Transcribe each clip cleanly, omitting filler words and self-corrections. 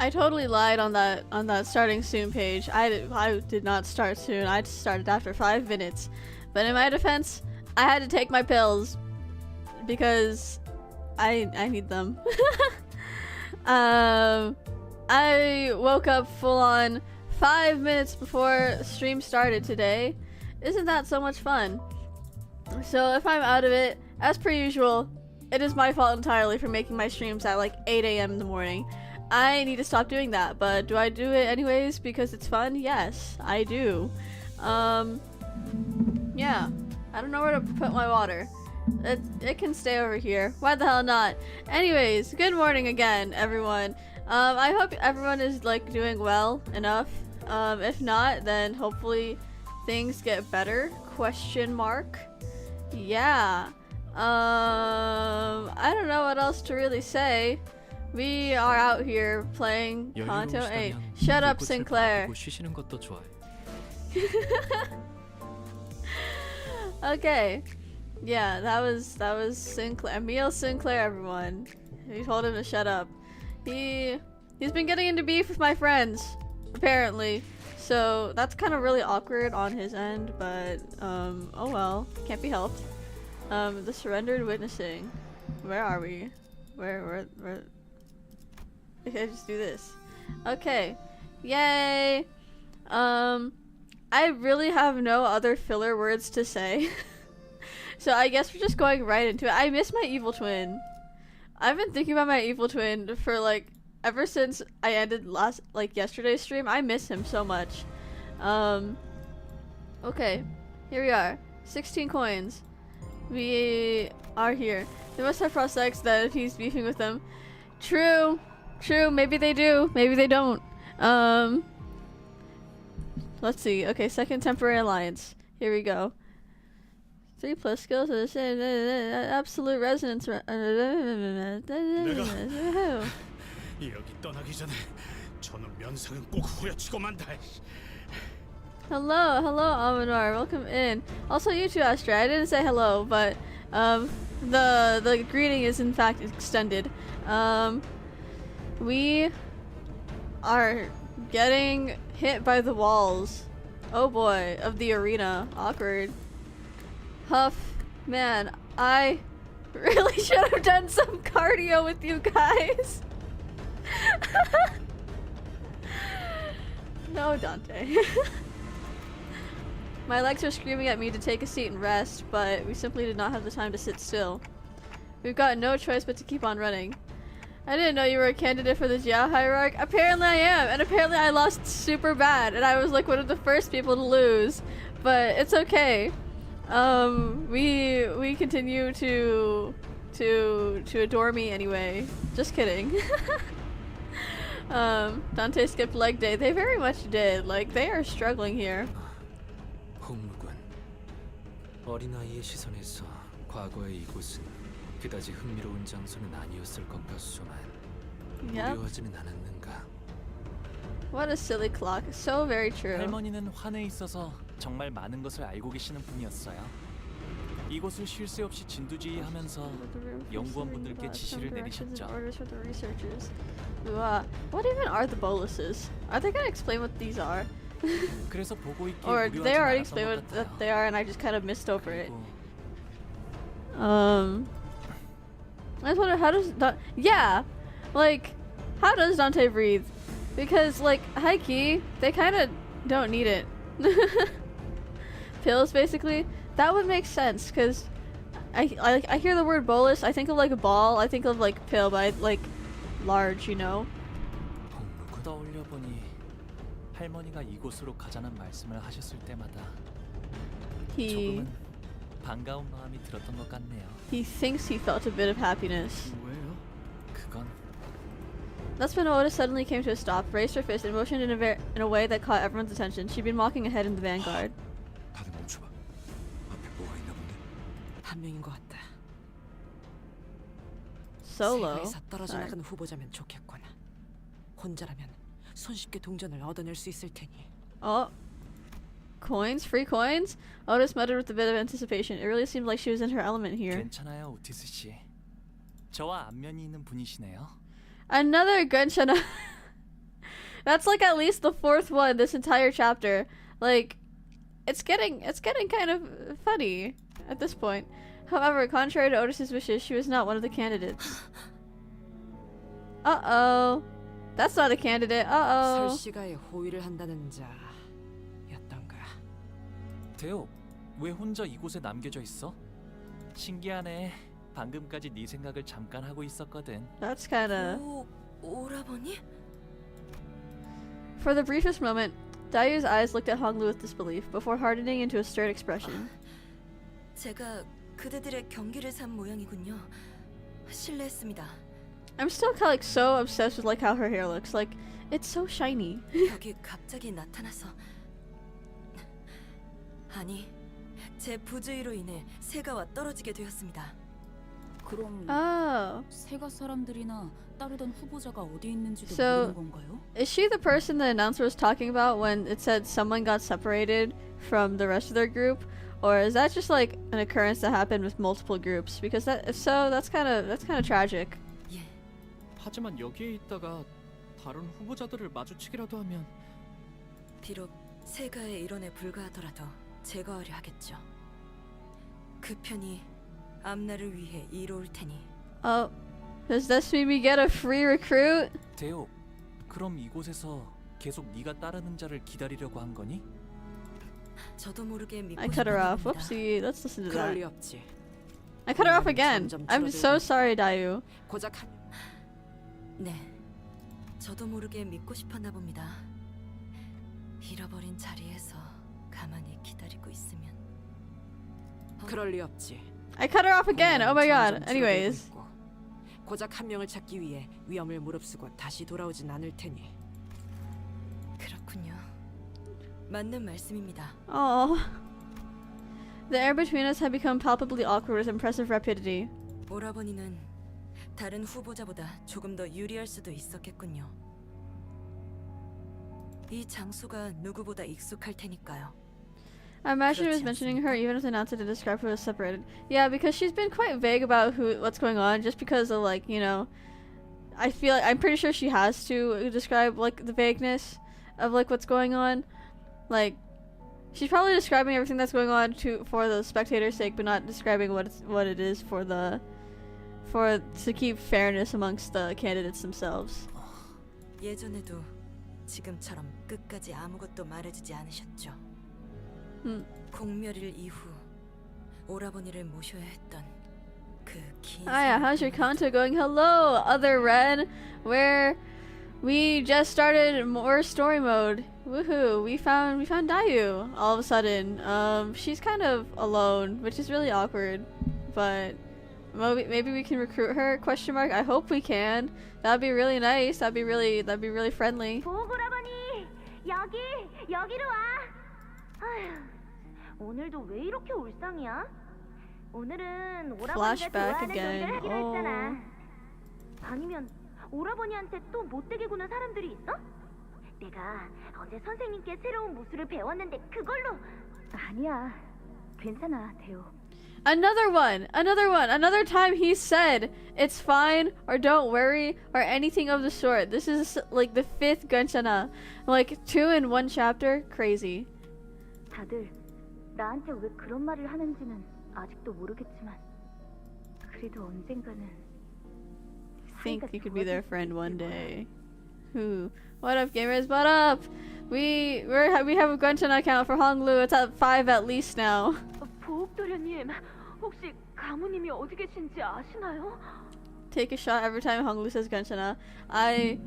I totally lied on that starting soon page. I did not start soon. I started after 5 minutes. But in my defense, I had to take my pills because I need them. I woke up full on 5 minutes before stream started today. Isn't that so much fun? So if I'm out of it, as per usual, it is my fault entirely for making my streams at like 8 a.m. in the morning. I need to stop doing that, but do I do it anyways because it's fun? Yes, I do. Yeah. I don't know where to put my water. It can stay over here. Why the hell not? Anyways, good morning again, everyone. I hope everyone is like doing well enough. If not, then hopefully things get better. Question mark. Yeah. I don't know what else to really say. We are out here playing Canto 8. Shut up, Sinclair. Okay. Yeah, that was Sinclair. Emil Sinclair, everyone. We told him to shut up. He's been getting into beef with my friends, apparently. So that's kind of really awkward on his end, but oh well, can't be helped. The surrendered witnessing. Where are we? Where? Okay, just do this. Okay. Yay! I really have no other filler words to say. So I guess we're just going right into it. I miss my evil twin. I've been thinking about my evil twin for like ever since I ended yesterday's stream. I miss him so much. Okay. Here we are. 16 coins. We are here. They must have prosthetics then if he's beefing with them. True. True, maybe they do, maybe they don't. Let's see. Okay, second temporary alliance. Here we go. 3+ skills, absolute resonance. Hello, Amador. Welcome in. Also, you too, Astra. I didn't say hello, but the greeting is in fact extended. We are getting hit by the walls. Oh boy, of the arena. Awkward. Huff. Man, I really should have done some cardio with you guys. No, Dante. My legs are screaming at me to take a seat and rest, but we simply did not have the time to sit still. We've got no choice but to keep on running. I didn't know you were a candidate for the Jiao hierarch. Apparently I am, and apparently I lost super bad, and I was like one of the first people to lose. But it's okay. We continue to adore me anyway. Just kidding. Dante skipped leg day. They very much did. Like, they are struggling here. 어린아이의 시선에서 과거의 이곳은 그다지 흥미로운 장소는 아니었을 것 같소만 두려워하지는 않았는가? What a silly clock. So very true. 할머니는 환에 있어서 정말 많은 것을 알고 계시는 분이었어요. 이곳을 쉴 새 없이 진두지휘하면서 연구원분들께 지시를 내리셨죠. What even are the boluses? Are they gonna explain what these are? 그래서 보고 있기에 Or did they already explain what they are and I just kind of missed over it? I just wonder how does how does Dante breathe? Because like high key, they kind of don't need it. Pills basically. That would make sense because I hear the word bolus, I think of like a ball, I think of like pill, but I like large, you know. 떠올려 보니 할머니가 이곳으로 가자는 말씀을 하셨을 때마다 조금은 반가운 마음이 들었던 것 같네요. He thinks he felt a bit of happiness. 왜요? 그건 That's when Oda suddenly came to a stop, raised her fist, and motioned in a way that caught everyone's attention. She'd been walking ahead in the vanguard. 다들 멈춰봐. 앞에 뭐가 있나 본데? 한 명인 것 같다. Solo. 세계에서 떨어져 나가는 후보자면 좋겠구나. 혼자라면 손쉽게 동전을 얻어낼 수 있을 테니. Oh. Coins? Free coins? Otis muttered with a bit of anticipation. It really seemed like she was in her element here. 괜찮아요, 오티스 씨. 저와 안면이 있는 분이시네요. Another gunshot. That's like at least the fourth one this entire chapter. Like, it's getting kind of funny at this point. However, contrary to Otis's wishes, she was not one of the candidates. Uh-oh. That's not a candidate. Uh-oh. 설씨가의 호위를 한다는 자였던가. 대호, 왜 혼자 이곳에 남겨져 있어? 신기하네. 방금까지 네 생각을 잠깐 하고 있었거든. That's kinda... 오라버니? For the briefest moment, Dayu's eyes looked at Honglu with disbelief before hardening into a stern expression. 제가 그대들의 경기를 산 모양이군요. 실례했습니다. I'm still kind of like so obsessed with like how her hair looks. Like, it's so shiny. 여기 갑자기 나타나서 아니, 제 부주의로 인해 세가와 떨어지게 되었습니다. 그럼 Oh. 세가 사람들이나 따르던 후보자가 어디 있는지도 So- 모르는 건가요? Is she the person the announcer was talking about when it said someone got separated from the rest of their group? Or is that just like an occurrence that happened with multiple groups? Because that, if so, that's kind of tragic. 예, 하지만 여기에 있다가 다른 후보자들을 마주치기라도 하면 비록 세가의 일원에 불과하더라도 제거하려 하겠죠. 그 편이 앞날을 위해 이로울 테니. Oh, does this mean we get a free recruit? 대호, 그럼 이곳에서 계속 네가 따르는 자를 기다리려고 한 거니? 저도 모르게 믿고 I cut her off. 싶었나 봅니다. Whoopsie. Let's listen to 그럴 that. 리 없지. I cut her off again. I'm so sorry, Dayu. 고작 한 네, 저도 모르게 믿고 싶었나 봅니다. 잃어버린 자리에서 가만히 기다리고 있으면. 그럴 리 없지. I cut her off again. Oh my god. 점점 줄어들고 Anyways. 있고, 고작 한 명을 찾기 위해 위험을 무릅쓰고 다시 돌아오진 않을 테니. 그렇군요. 맞는 말씀입니다. Oh. The air between us had become palpably awkward with impressive rapidity. 오라버니는 다른 후보자보다 조금 더 유리할 수도 있었겠군요. 이 장소가 누구보다 익숙할 테니까요. I imagine it was 그렇지 mentioning her even if the announcer didn't describe who was separated. Yeah, because she's been quite vague about what's going on just because of like, you know, I feel like I'm pretty sure she has to describe like the vagueness of like what's going on. Like she's probably describing everything that's going on for the spectator's sake but not describing what it is to keep fairness amongst the candidates themselves. 예전에도 지금처럼 끝까지 아무것도 말해주지 않으셨죠. 공멸일 이후 오라버니를 모셔야 했던 그 긴. Aya, how's your canto going? Hello, other Ren. We just started more story mode. Woohoo! We found Dayu all of a sudden. She's kind of alone, which is really awkward. But maybe we can recruit her? Question mark. I hope we can. That'd be really nice. That'd be really friendly. 보고라버니 여기로 와. 아휴, 오늘도 왜 이렇게 울상이야? 오늘은 오라버니가 Flashback 좋아하는 again. 놀이를 하기로 Oh. 했잖아. 아니면 오라버니한테 또 못되게 구는 사람들이 있어? 내가 어제 선생님께 새로운 무술을 배웠는데 그걸로. 아니야, 괜찮아, 대호. Another time he said it's fine or don't worry or anything of the sort. This is like the 5th Gunchana. Like 2 in 1 chapter. Crazy. 다들 나한테 왜 그런 말을 하는지는 아직도 모르겠지만 그래도 언젠가는 Think you could be their friend one day. Who? What up, gamers? What up? We have a Gunchana account for Honglu. It's at 5 at least now. 보옥도련님, 혹시 가무님이 어디 계신지 아시나요? Take a shot every time Honglu says Gunchana. I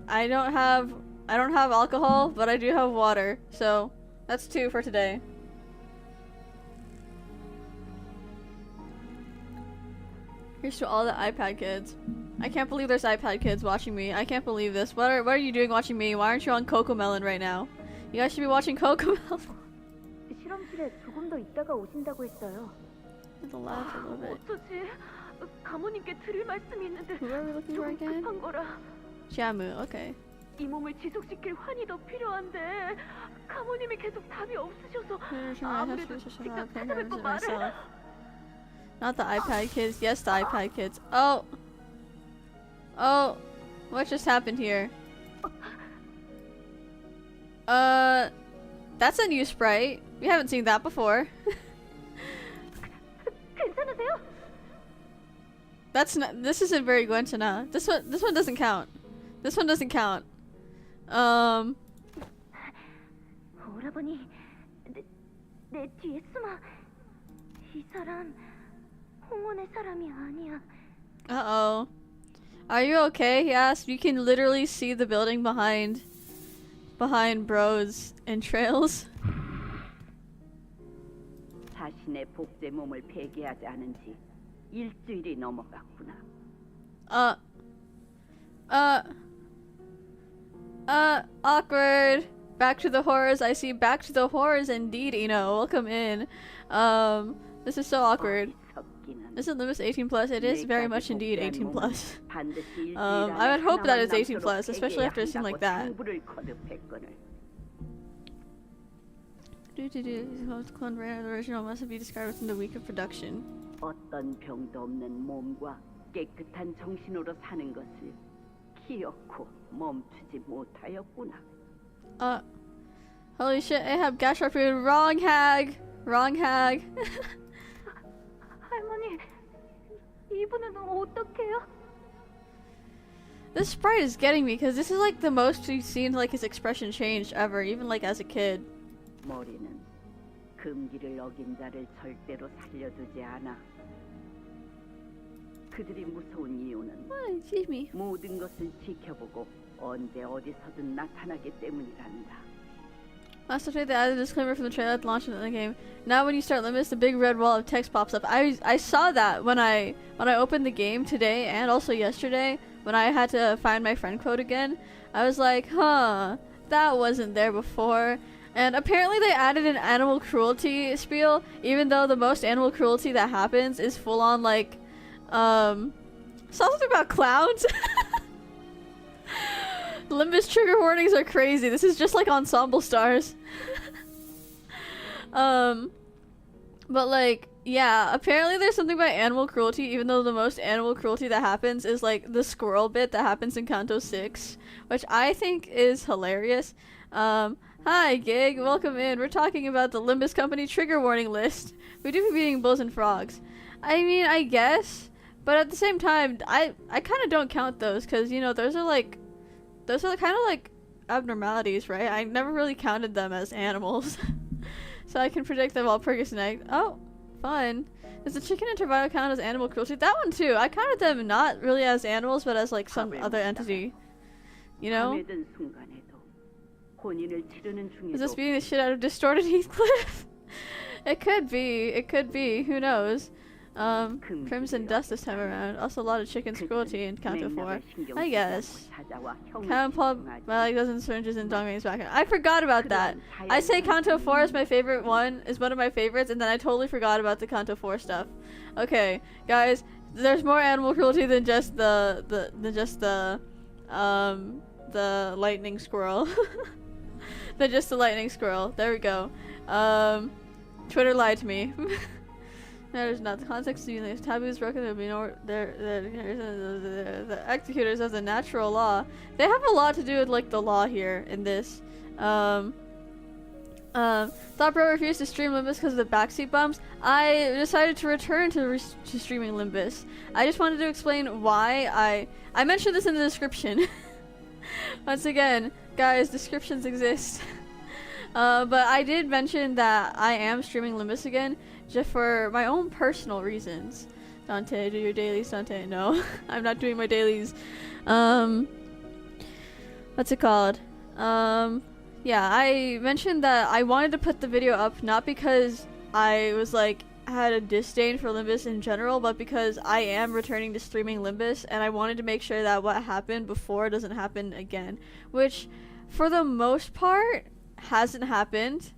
don't have alcohol, but I do have water. So that's 2 for today. Here's to all the iPad kids. I can't believe there's iPad kids watching me. I can't believe this. What are you doing watching me? Why aren't you on Cocomelon right now? You guys should be watching Cocomelon. 실험실에 조금 더 있다가 오신다고 했어요. The laugh a little bit. 어쩌지? 가무님께 드릴 말씀이 있는데 Who are we looking for 조금 again? 급한 거라. Jamu. Okay. 이 몸을 지속시킬 환이 더 필요한데 가무님이 계속 답이 없으셔서 아무래도 직접 찾아뵙고 말을. Not the iPad kids. Yes, the iPad kids. Oh, what just happened here? That's a new sprite. We haven't seen that before. 괜찮으세요? That's not. This isn't very Gwentana. This one doesn't count. This one doesn't count. 오라버니, 내 뒤에 숨어. 이 사람 홍원의 사람이 아니야. Uh-oh. Are you okay? He asked. You can literally see the building behind Bro's entrails. 자신의 복제 몸을 폐기하지 않은 지 일주일이 넘어갔구나. Awkward. Back to the horrors. I see back to the horrors indeed, Ino. Welcome in. This is so awkward. Isn't Limbus 18 plus? It is very much indeed 18 plus. I would hope that it's 18 plus, especially after a scene like that. Clone rare, the original must be described within the week of production. 어떤 병도 없는 몸과 깨끗한 정신으로 사는 것을 기어코 멈추지 못하였구나. Holy shit, Ahab gash food. Wrong hag. Wrong hag. 할머니, 이분은 어떡해요? This sprite is getting me because this is like the most we've seen like his expression change ever, even like as a kid. 머리는 금기를 어긴 자를 절대로 살려두지 않아. 그들이 무서운 이유는 Excuse me. 모든 것을 지켜보고 언제 어디서든 나타나기 때문이란다. Last update, they added a disclaimer from the trailer at the launch of the game. Now when you start Limbus, the big red wall of text pops up. I saw that when I opened the game today and also yesterday when I had to find my friend code again. I was like, huh, that wasn't there before. And apparently they added an animal cruelty spiel, even though the most animal cruelty that happens is full on like, something about clowns. Limbus trigger warnings are crazy. This is just like ensemble stars. But like, yeah, apparently there's something about animal cruelty, even though the most animal cruelty that happens is like the squirrel bit that happens in Canto 6, which I think is hilarious. Hi, Gig. Welcome in. We're talking about the Limbus Company trigger warning list. We do be beating bulls and frogs. I mean, I guess, but at the same time, I kind of don't count those because, you know, those are kind of like abnormalities, right? I never really counted them as animals. So I can predict them all Pergusneg. Oh, fun. Does the chicken interview count as animal cruelty? That one too. I counted them not really as animals, but as like some other entity. You know? Is this beating the shit out of distorted Heathcliff? It could be. It could be. Who knows? Crimson Dust this time around. Also a lot of chicken's cruelty in Canto 4. I guess. Count Paul like dozen syringes in Dongming's background. I forgot about that. I say Canto 4 is my favorite one, is one of my favorites, and then I totally forgot about the Canto 4 stuff. Okay, guys, there's more animal cruelty than just the lightning squirrel. Than just the lightning squirrel. There we go. Twitter lied to me. Matters not. The context of the taboo is broken. There will be no. The executors of the natural law. They have a lot to do with like the law here in this. Thought Bro refused to stream Limbus because of the backseat bumps. I decided to return to streaming Limbus. I just wanted to explain why I mentioned this in the description. Once again, guys, descriptions exist. But I did mention that I am streaming Limbus again, just for my own personal reasons. Dante, do your dailies, Dante. No, I'm not doing my dailies. What's it called? Yeah, I mentioned that I wanted to put the video up not because I was like had a disdain for Limbus in general, but because I am returning to streaming Limbus and I wanted to make sure that what happened before doesn't happen again, which for the most part hasn't happened.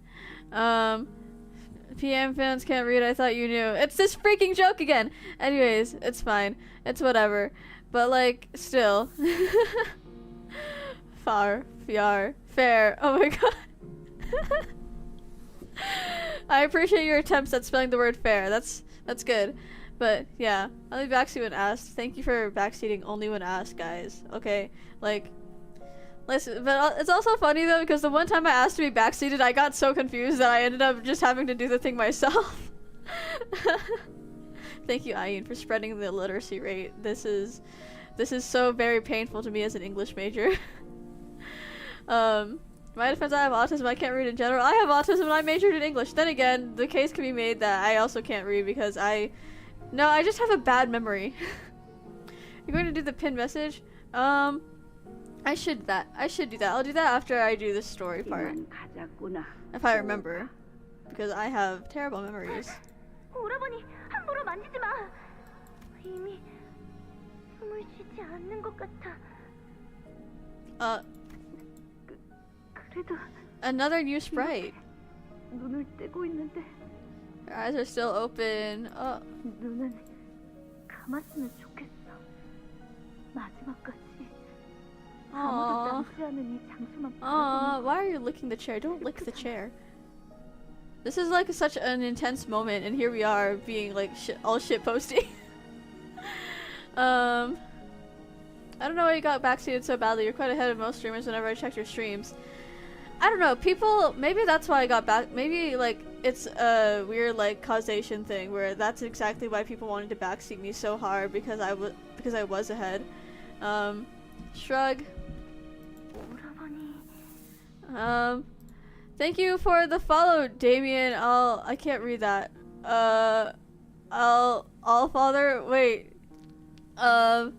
PM fans can't read, I thought you knew. It's this freaking joke again. Anyways, it's fine. It's whatever. But like, still. Fair. Oh my god. I appreciate your attempts at spelling the word fair. That's good. But yeah, only backseat when asked. Thank you for backseating only when asked, guys. Okay, like Listen, but it's also funny though because the one time I asked to be backseated, I got so confused that I ended up just having to do the thing myself. Thank you, Ayin, for spreading the literacy rate. This is so very painful to me as an English major. My defense, I have autism. I can't read in general. I have autism and I majored in English. Then again, the case can be made that I also can't read because I just have a bad memory. You're going to do the pinned message? I should do that. I'll do that after I do the story part. If I remember. Because I have terrible memories. 오라버니, 함부로 만지지 마. 이미 숨을 쉬지 않는 것 같아. 그래도 Another new sprite. 눈을 떼고 있는데 Your eyes are still open. 눈은 감았으면 좋겠어. 마지막까지 아무도 남지 않은 이 장소만 Why are you licking the chair? Don't lick the chair. This is like such an intense moment, and here we are being like all shit posting. I don't know why you got backseated so badly. You're quite ahead of most streamers whenever I checked your streams. I don't know, people, maybe that's why I got back, maybe like it's a weird like causation thing where that's exactly why people wanted to backseat me so hard because I was ahead. Shrug. Thank you for the follow, Damien. I can't read that. Allfather, wait.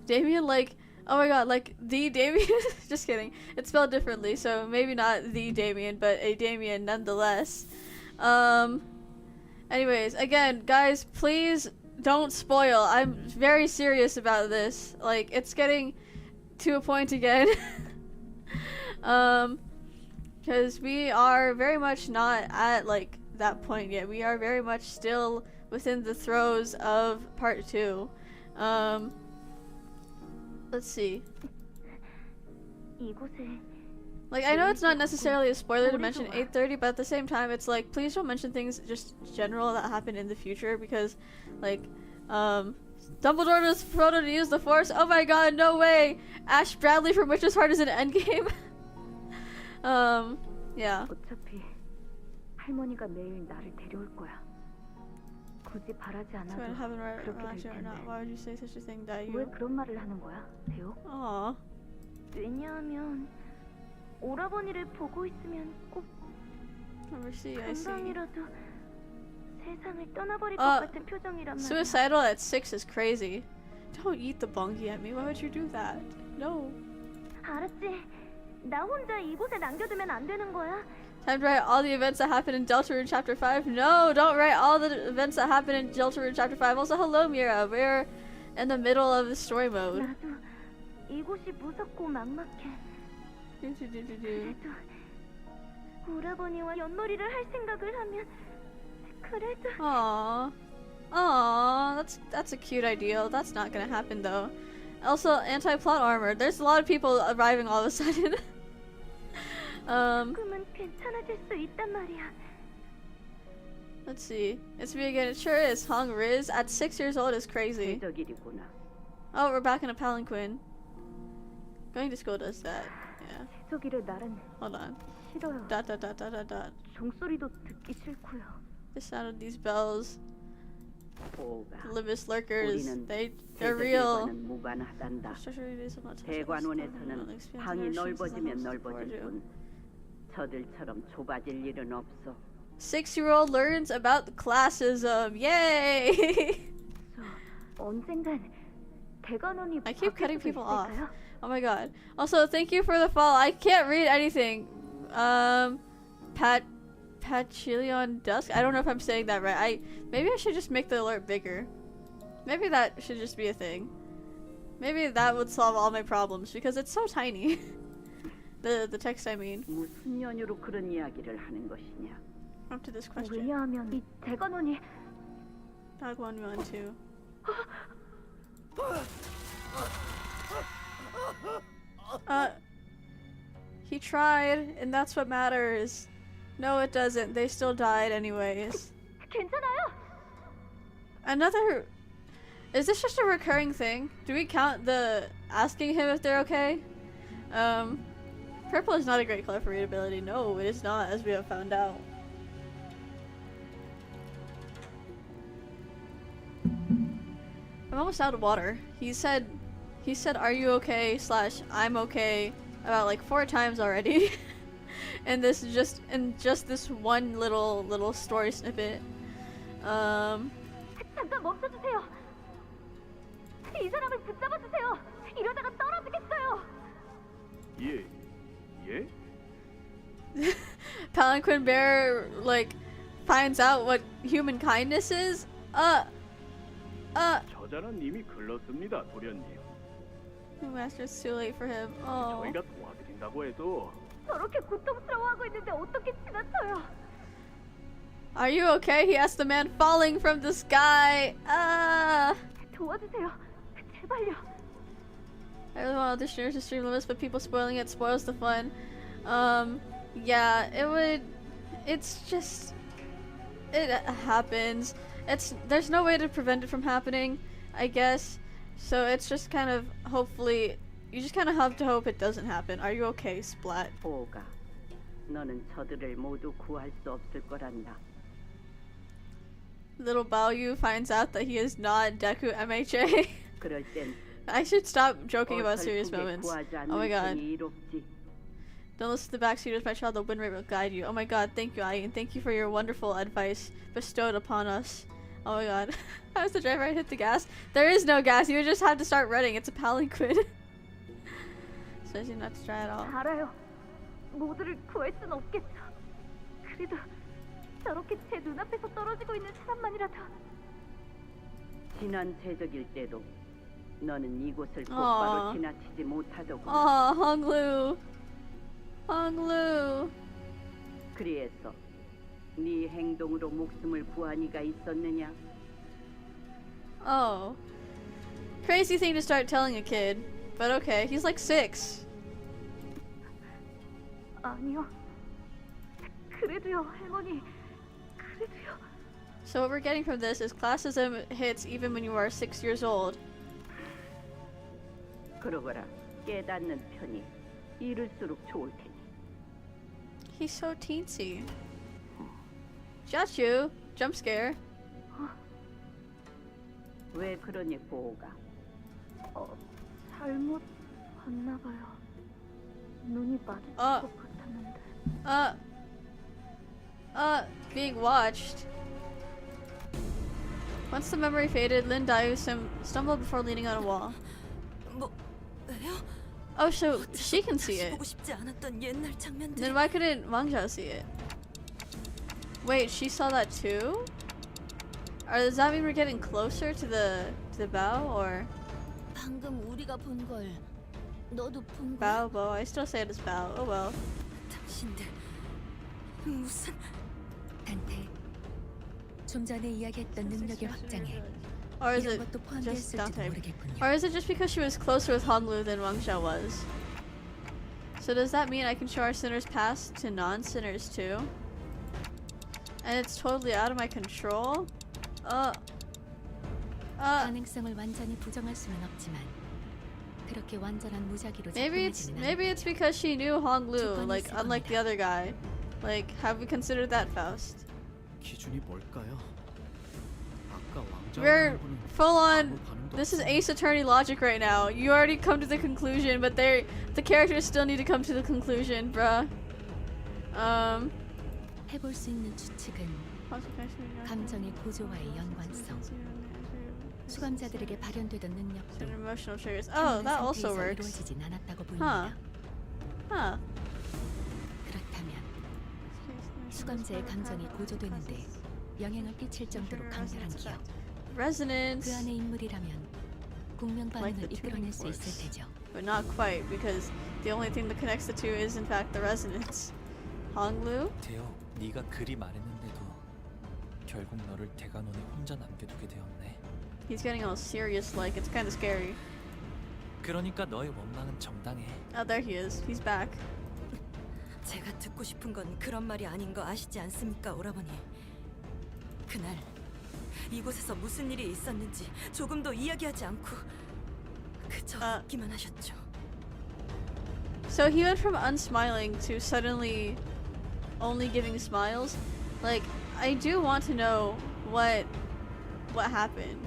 Damien, like, oh my god, like the Damien? Just kidding. It's spelled differently, so maybe not the Damien, but a Damien nonetheless. Anyways, again, guys, please don't spoil. I'm very serious about this. Like, it's getting to a point again. Because we are very much not at, like, that point yet. We are very much still within the throes of part 2. Let's see. Like, I know it's not necessarily a spoiler to mention 8:30, but at the same time, it's like, please don't mention things just general that happen in the future, because, like, Dumbledore was Frodo to use the Force. Oh my god, no way! Ash Bradley from Witch's Heart is in Endgame. Yeah. 어차피 할머니가 매일 나를 데려올 거야. 굳이 바라지 않아도 그렇게 될 텐데. Why would you say such a thing that 왜 그런 말을 하는 거야, 대호? 왜냐하면 오라버니를 보고 있으면 꼭 금방이라도 세상을 떠나버릴 것 같은 표정이란 말이야. Suicidal at 6 is crazy. Don't eat the bungie at me. Why would you do that? No. 알았지. 나 혼자 이곳에 남겨두면 안 되는 거야? Time to write all the events that happen in Deltarune Chapter 5. No, don't write all the events that happen in Deltarune Chapter 5. Also, hello, Mira. We're in the middle of the story mode. 나도 이곳이 무섭고 막막해. 그래도 오라버니와 윷놀이를 할 생각을 하면 그래도. Aww, that's a cute ideal. That's not gonna happen though. Also, anti-plot armor. There's a lot of people arriving all of a sudden. Let's see. It's me again. It sure is. Hong Riz at 6 years old is crazy. Oh, we're back in a palanquin. Going to school does that. Yeah. Hold on. Dot. The sound of these bells. Limbus lurkers. They're real. 대관원에서는 방이 넓어지면 넓어질 뿐 저들처럼 좁아질 일은 없어. 6-year-old learns about classism. Yay! I keep cutting people off. Oh my god. Also, thank you for the follow. I can't read anything. Patchilion Dusk? I don't know if I'm saying that right. Maybe I should just make the alert bigger. Maybe that should just be a thing. Maybe that would solve all my problems because it's so tiny. The text, I mean. 무슨 연유로 그런 이야기를 하는 것이냐? Up to this question. 왜냐하면 이 대관원이 Dagwon too. He tried, and that's what matters. No, it doesn't. They still died anyways. 괜찮아요? Another... Is this just a recurring thing? Do we count the asking him if they're okay? Purple is not a great color for readability. No, it is not, as we have found out. I'm almost out of water. He said, "Are you okay?" / "I'm okay" about like 4 times already. And this just this one little story snippet. 잠깐 멈춰주세요. 이 사람을 붙잡아주세요. 이러다가 떨어지겠어요. 예, 예? Palanquin Bear like finds out what human kindness is. 저자는 이미 글렀습니다, 도련님. The master's too late for him. Oh. 저희가 도와드린다고 해도 저렇게 고통스러워하고 있는데 어떻게 지나쳐요? Are you okay? He asked the man falling from the sky. 도와주세요. 제발요. I really want auditioners to stream Limbus, but people spoiling it spoils the fun. Yeah, it would. It's just. It happens. There's no way to prevent it from happening, I guess. So it's just kind of hopefully. You just kind of have to hope it doesn't happen. Are you okay, Splat? 보가, 너는 저들을 모두 구할 수 없을 거란다. Little Baoyu finds out that he is not Deku MHA. 그럴 땐 I should stop joking about serious moments. 구하지 Oh my 않는 god. 편이 이롭지. Don't listen to the backseaters, my child. The win rate will guide you. Oh my god, thank you, Ayin. Thank you for your wonderful advice bestowed upon us. Oh my god. How does the driver hit the gas? There is no gas. You would just have to start running. It's a palanquin. Says you not to try at all. 알아요. 모두를 구할 순 없겠죠. 그래도 저렇게 제 눈앞에서 떨어지고 있는 사람만이라도. 지난 최적일 때도 너는 이곳을 곧바로 지나치지 못하더군. Oh, Honglu. Honglu. 그리해서 네 행동으로 목숨을 구한 이가 있었느냐? Oh. Crazy thing to start telling a kid. But okay, he's like 6. 아니요. 그래도요, 할머니. 그래도요. So what we're getting from this is classism hits even when you are 6 years old. 그러거라 깨닫는 편이 이를수록 좋을 테니. He's so teensy. Jachu, jump scare. 왜 그러니 보호가? 잘못 봤나 봐요. 눈이 마주칠 것 같았는데. Being watched. Once the memory faded, Lin Dayu stumbled before leaning on a wall. 뭐예요? Oh, so she can see it. 보고 싶지 않았던 옛날 장면들. Then why couldn't Wangzhou see it? Wait, she saw that too? Or does that mean we're getting closer to the bow, or 방금 우리가 본 걸 너도 본 bow? Bow. I still say it as bow. Oh well. 당신들 무슨 단테, 좀 전에 이야기했던 능력의 확장에 Or is 이런 it 것도 just 포함됐을지도 Dante? 모르겠군요. Or is it just because she was closer with Honglu than Wangzhou was? So does that mean I can show our sinners past to non-sinners too? And it's totally out of my control? 가능성을 완전히 부정할 수는 없지만 그렇게 완전한 무작위로 Maybe it's because she knew Honglu, like unlike the other guy. Like, have we considered that, Faust? 기준이 뭘까요? 아까 We're 왕자는 full on. 아무 반응도 This is 없어. Ace Attorney logic right now. You already come to the conclusion, but the characters still need to come to the conclusion, bruh. 해볼 수 있는 추측은 감정의 고조와의 연관성, 수감자들에게 발현되던 능력도 emotional triggers. Oh, that also 상태에서 works. 이루어지진 않았다고 Huh. 보입니다. Huh. 그렇다면 수감자의 감정이 고조되는데 영향을 끼칠 정도로 강렬한 기억, Resonance. 그 안에 인물이라면 공명 Like the 반응을 이끌어낼 수 tuning 있을 forks. 테죠. But not quite, because the only thing that connects the two is in fact the resonance. Honglu? 대여, 네가 그리 말했는데도 결국 너를 대관원에 혼자 남겨두게 되었네. He's getting all serious like. It's kind of scary. 그러니까 너의 원망은 정당해. Oh, there he is. He's back. 제가 듣고 싶은 건 그런 말이 아닌 거 아시지 않습니까, 오라버니? 그날 이곳에서 무슨 일이 있었는지 조금도 이야기하지 않고 그저 아. 웃기만 하셨죠. So he went from unsmiling to suddenly only giving smiles. Like, I do want to know what happened.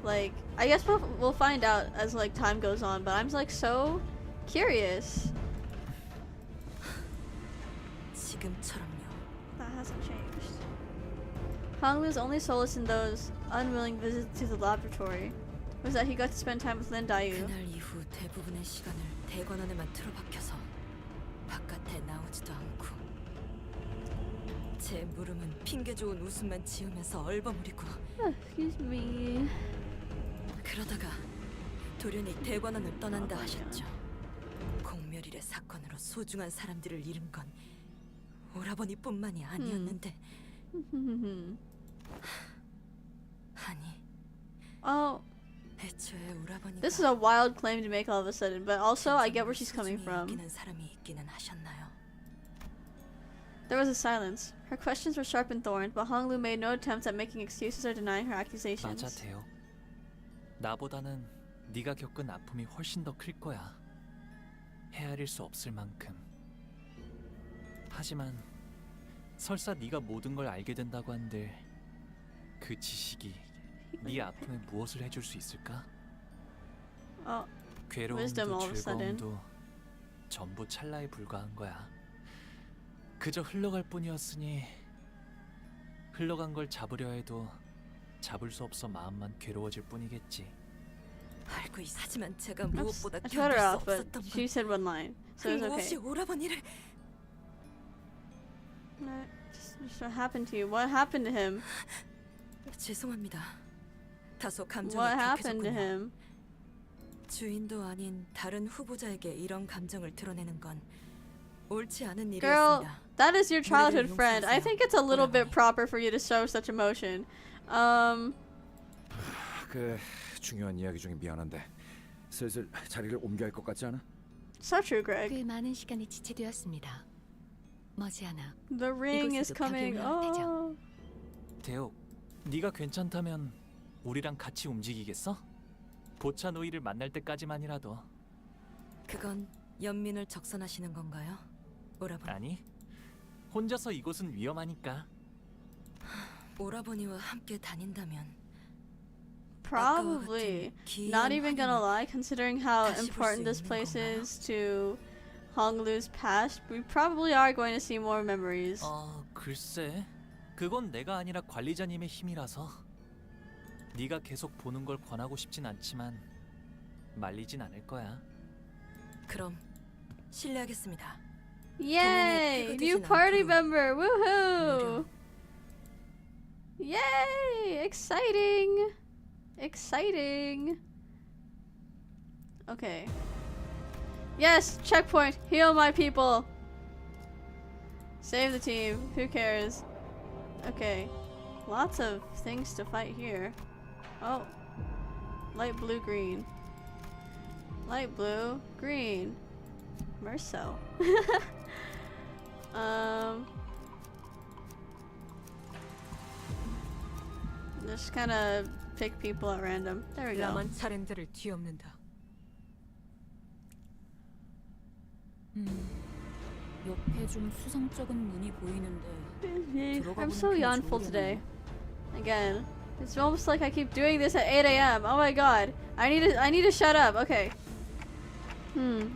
Like, I guess we'll find out as like time goes on, but I'm like so curious. 지금처럼요. That hasn't changed. Honglu's only solace in those unwilling visits to the laboratory was that he got to spend time with Lin Dayu. 그날 이후 대부분의 시간을 대관원에만 틀어박혀서 바깥에 나오지도 않고 제 물음은 핑계 좋은 웃음만 지으면서 얼버무리고 Excuse me. 그러다가 돌연히 대관원을 떠난다 하셨죠. 공멸일의 사건으로 소중한 사람들을 잃은 건 오라버니뿐만이 아니었는데 아니 Oh, 애초에 오라버니가 this is a wild claim to make all of a sudden, but also I get where she's coming from. 여기는 사람이 있기는 하셨나요? There was a silence. Her questions were sharp and thorned, but Honglu made no attempts at making excuses or denying her accusations. 맞아, 태호. 나보다는 네가 겪은 아픔이 훨씬 더 클 거야. 헤아릴 수 없을 만큼. 하지만 설사 네가 모든 걸 알게 된다고 한들 그 지식이 네 아픔에 무엇을 해줄 수 있을까? wisdom all 괴로움도 of a sudden. 즐거움도 전부 찰나에 불과한 거야. 그저 흘러갈 뿐이었으니 흘러간 걸 잡으려 해도 잡을 수 없어 마음만 괴로워질 뿐이겠지. 알고 있어. 하지만 제가 Oops, 무엇보다 I cut her 견딜 수 off, but 없었던 she 건 said one line, so it's 무엇이 okay. 오라버니를 Just what happened to you? What happened to him? 죄송합니다. 다소 감정이 What happened to 격해졌군요. him? 주인도 아닌 다른 후보자에게 이런 감정을 드러내는 건 옳지 않은 Girl, 일이었습니다. that is your childhood 우리를 friend. I 용서하세요, think it's a little bit 오라버니. proper for you to show such emotion. 그 중요한 이야기 중에 미안한데 슬슬 자리를 옮겨야 할 것 같지 않아? So true, Greg. 꽤 많은 시간이 지체되었습니다. 머지않아 The ring is 이곳에도 coming. 벽이 올라오면 Oh. 대옥, 네가 괜찮다면 우리랑 같이 움직이겠어? 보차 노이를 만날 때까지만이라도. 그건 연민을 적선하시는 건가요? 오라버니. 아니, 혼자서 이곳은 위험하니까. 오라버니와 함께 다닌다면 Probably. Not even gonna lie, considering how important this place is to Honglu's past, we probably are going to see more memories. 글쎄. 그건 내가 아니라 관리자님의 힘이라서. 네가 계속 보는 걸 권하고 싶진 않지만 말리진 않을 거야. 그럼 실례하겠습니다. Yay! New party member! Woohoo! Yay! Exciting! Exciting! Okay. Yes! Checkpoint! Heal my people! Save the team. Who cares? Okay. Lots of things to fight here. Oh. Light blue, green. Light blue, green. Merso. Just kind of pick people at random. There we go. 라만 차량들을 뒤엎는다. 옆에 좀 수상쩍은 문이 보이는데 I'm so yawnful today. Again. It's almost like I keep doing this at 8 a.m. Oh my god. I need to shut up. Okay.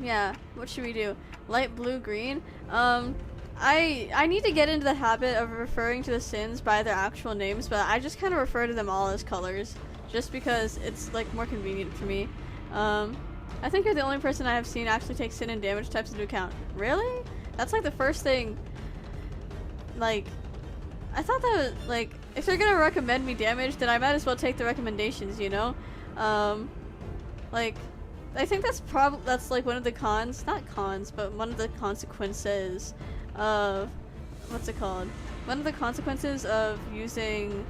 Yeah. What should we do? Light blue, green? I need to get into the habit of referring to the sins by their actual names, but I just kind of refer to them all as colors, just because it's like more convenient for me. I think you're the only person I have seen actually take sin and damage types into account. Really? That's like the first thing. Like, I thought that was like, if they're gonna recommend me damage, then I might as well take the recommendations, you know? Like, I think that's like one of the cons, not cons, but one of the consequences of, what's it called? One of the consequences of using,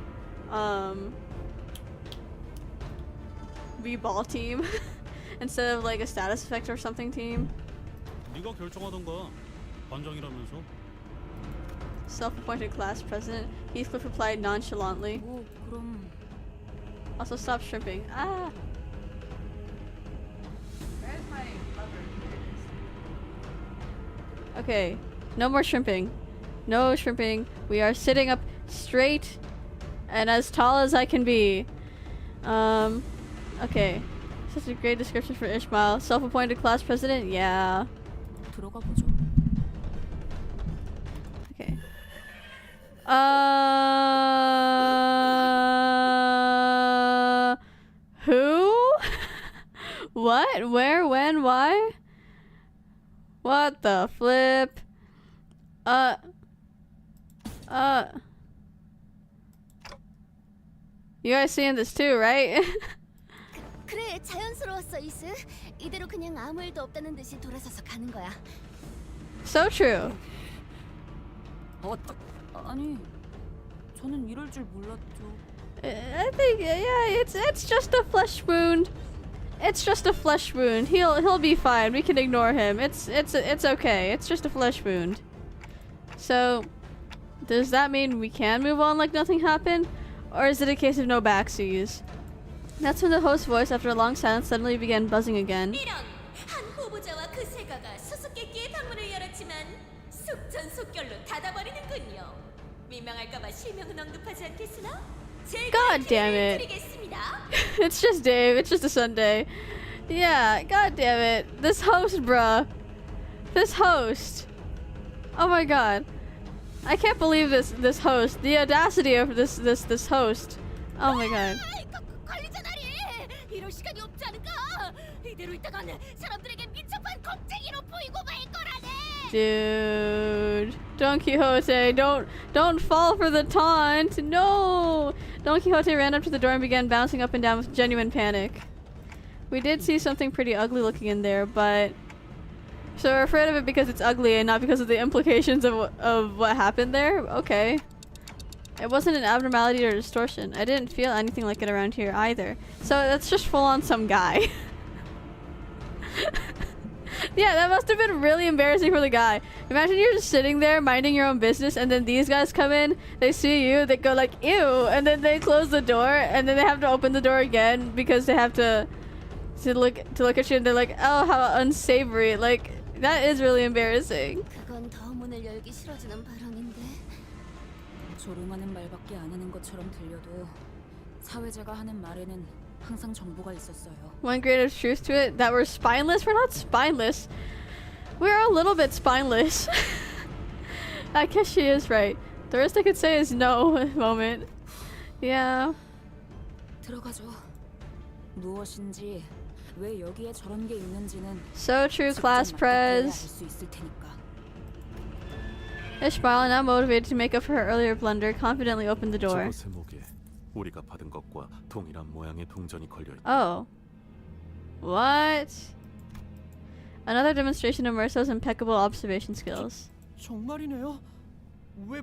V-ball team instead of like a status effect or something team. 네가 결정하던가. 반장이라면서. Self-appointed class president, Heathcliff replied nonchalantly. 뭐 그럼 Also, stop shrimping. Ah! Where's my rubber? Okay, no more shrimping. No shrimping. We are sitting up straight and as tall as I can be. Okay. Such a great description for Ishmael. Self-appointed class president? Yeah. 들어가 보죠. Okay. Who? What? Where? When? Why? What the flip? You guys seeing this too, right? 그래, 자연스러웠어, 이스. 이대로 그냥 아무 일도 없다는 듯이 돌아서서 가는 거야. So true. 아니, 저는 이럴 줄 몰랐죠. I think, yeah, it's just a flesh wound. It's just a flesh wound. He'll be fine. We can ignore him. It's okay. It's just a flesh wound. So, does that mean we can move on like nothing happened, or is it a case of no backsies? That's when the host's voice, after a long silence, suddenly began buzzing again. 이런 한 후보자와 그 세가가 수수께끼의 방문을 열었지만 속전속결로 닫아버리는군요. 민망할까봐 실명은 언급하지 않겠으나 God damn it. It's just Dave. It's just a Sunday. Yeah, god damn it. This host, bruh. This host. Oh my god. I can't believe this host. The audacity of this host. Oh my god. 이럴 시간이 없지 않을까? 이대로 있다가는 사람들에게 민첩한 겁쟁이로 보이고 말 거라네. Dude, Don Quixote, don't fall for the taunt. No. Don Quixote ran up to the door and began bouncing up and down with genuine panic. We did see something pretty ugly looking in there, but so we're afraid of it because it's ugly and not because of the implications of what happened there. Okay. It wasn't an abnormality or distortion. I didn't feel anything like it around here either. So that's just full on some guy. Yeah, that must have been really embarrassing for the guy. Imagine you're just sitting there minding your own business and then these guys come in, they see you, they go like, ew, and then they close the door and then they have to open the door again because they have to look at you and they're like, oh, how unsavory. Like, that is really embarrassing. 그건 더 문을 열기 싫어지는 발언인데. 조롱하는 말밖에 안 하는 것처럼 들려도 사회자가 하는 말에는 항상 정보가 있었어요. One grain of truth to it, that we're spineless? We're not spineless. We're a little bit spineless. I guess she is right. The rest I could say is no at the moment. Yeah. 들어가죠. 무엇인지 왜 여기에 저런 게 있는지는 So true, class prez. 알수 있을 테니까. Ishmael, now motivated to make up for her earlier blunder, confidently opened the door. 저거 세목에 우리가 받은 것과 동일한 모양의 동전이 걸려 있다. Oh. What? Another demonstration of Merso's impeccable observation skills. 정말이네요. 왜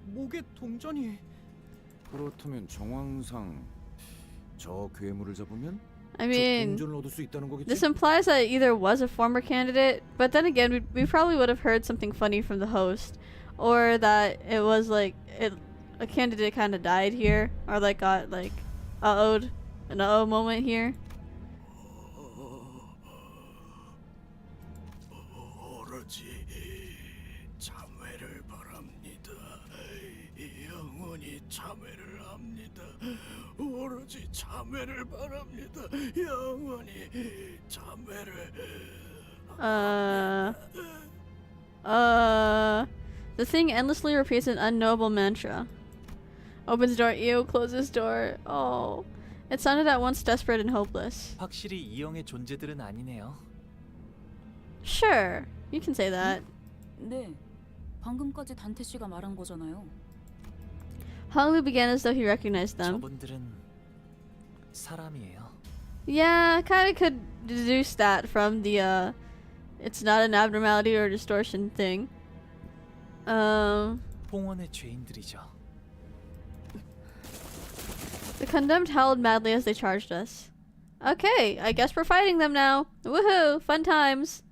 목에 동전이? 그렇다면 정황상 저 괴물을 잡으면 I mean, 동전을 얻을 수 있다는 거겠지? this implies that it either was a former candidate, but then again, we probably would have heard something funny from the host, or that it was like a candidate kind of died here, or like got like uh-oh'd, an uh-oh moment here. 오로지 참회를 바랍니다. 영원히 참회를 합니다. 오로지 참회를 바랍니다. 영원히 참회를. The thing endlessly repeats an unknowable mantra. Opens door, ew, closes door. Oh. It sounded at once desperate and hopeless. 확실히 이형의 존재들은 아니네요. Sure, you can say that. 네, 방금까지 단테 씨가 말한 거잖아요. Honglu began as though he recognized them. 저분들은 사람이에요. Yeah, kind of could deduce that from the it's not an abnormality or distortion thing. 봉헌의 죄인들이죠. The condemned howled madly as they charged us. Okay, I guess we're fighting them now. Woohoo! Fun times.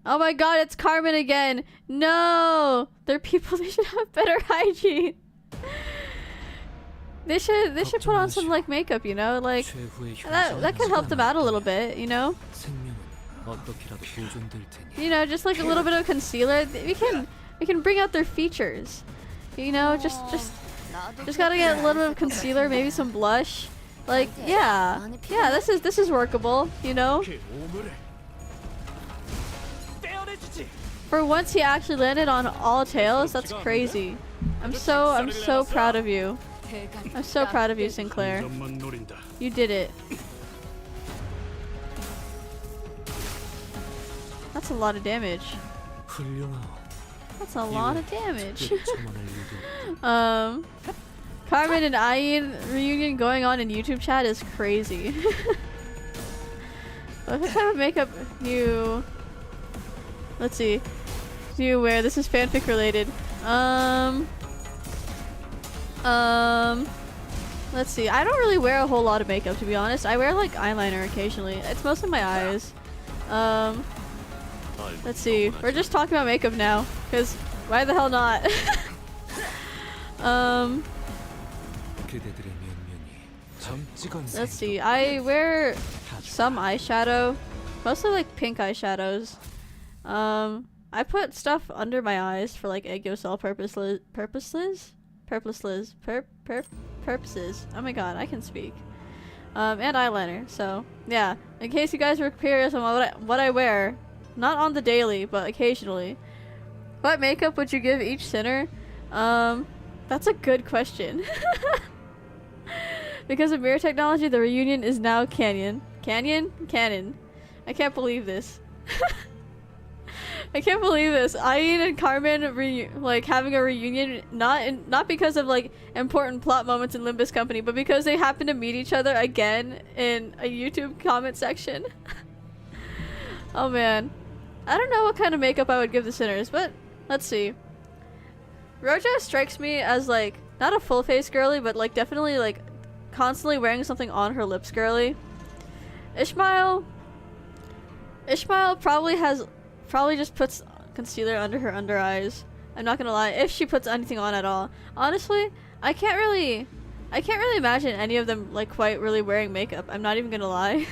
Oh my god, it's Carmen again. No! They're people, they should have better hygiene. They should put on some like makeup, you know? Like that could help them out a little bit, you know? 생명은 어떻게라도 보존될 테니. You know, just like a little bit of concealer. We can bring out their features. You know, just gotta get a little bit of concealer, maybe some blush. Like, yeah, this is workable. You know. For once, he actually landed on all tails. That's crazy. I'm so proud of you. I'm so proud of you, Sinclair. You did it. That's a lot of damage. That's a lot of damage. Carmen and Ayin reunion going on in YouTube chat is crazy. What type of makeup you... Let's see. Do you wear? This is fanfic related. Let's see. I don't really wear a whole lot of makeup, to be honest. I wear like eyeliner occasionally. It's mostly my eyes. Let's see. We're just talking about makeup now, because why the hell not? Let's see. I wear some eyeshadow, mostly like pink eyeshadows. I put stuff under my eyes for like egg yolk cell purposes. Oh my god, I can speak. And eyeliner. So yeah, in case you guys were curious on what I wear, not on the daily, but occasionally. What makeup would you give each sinner? That's a good question. Because of mirror technology, the reunion is now canon. Canon. I can't believe this. I can't believe this. Ayin and Carmen like having a reunion, not because of like important plot moments in Limbus Company, but because they happen to meet each other again in a YouTube comment section. Oh man. I don't know what kind of makeup I would give the sinners, but let's see. Roja strikes me as like not a full face girly, but like definitely like constantly wearing something on her lips girly. Ishmael probably just puts concealer under her under eyes. I'm not gonna lie, if she puts anything on at all. Honestly, I can't really imagine any of them like quite really wearing makeup. I'm not even gonna lie.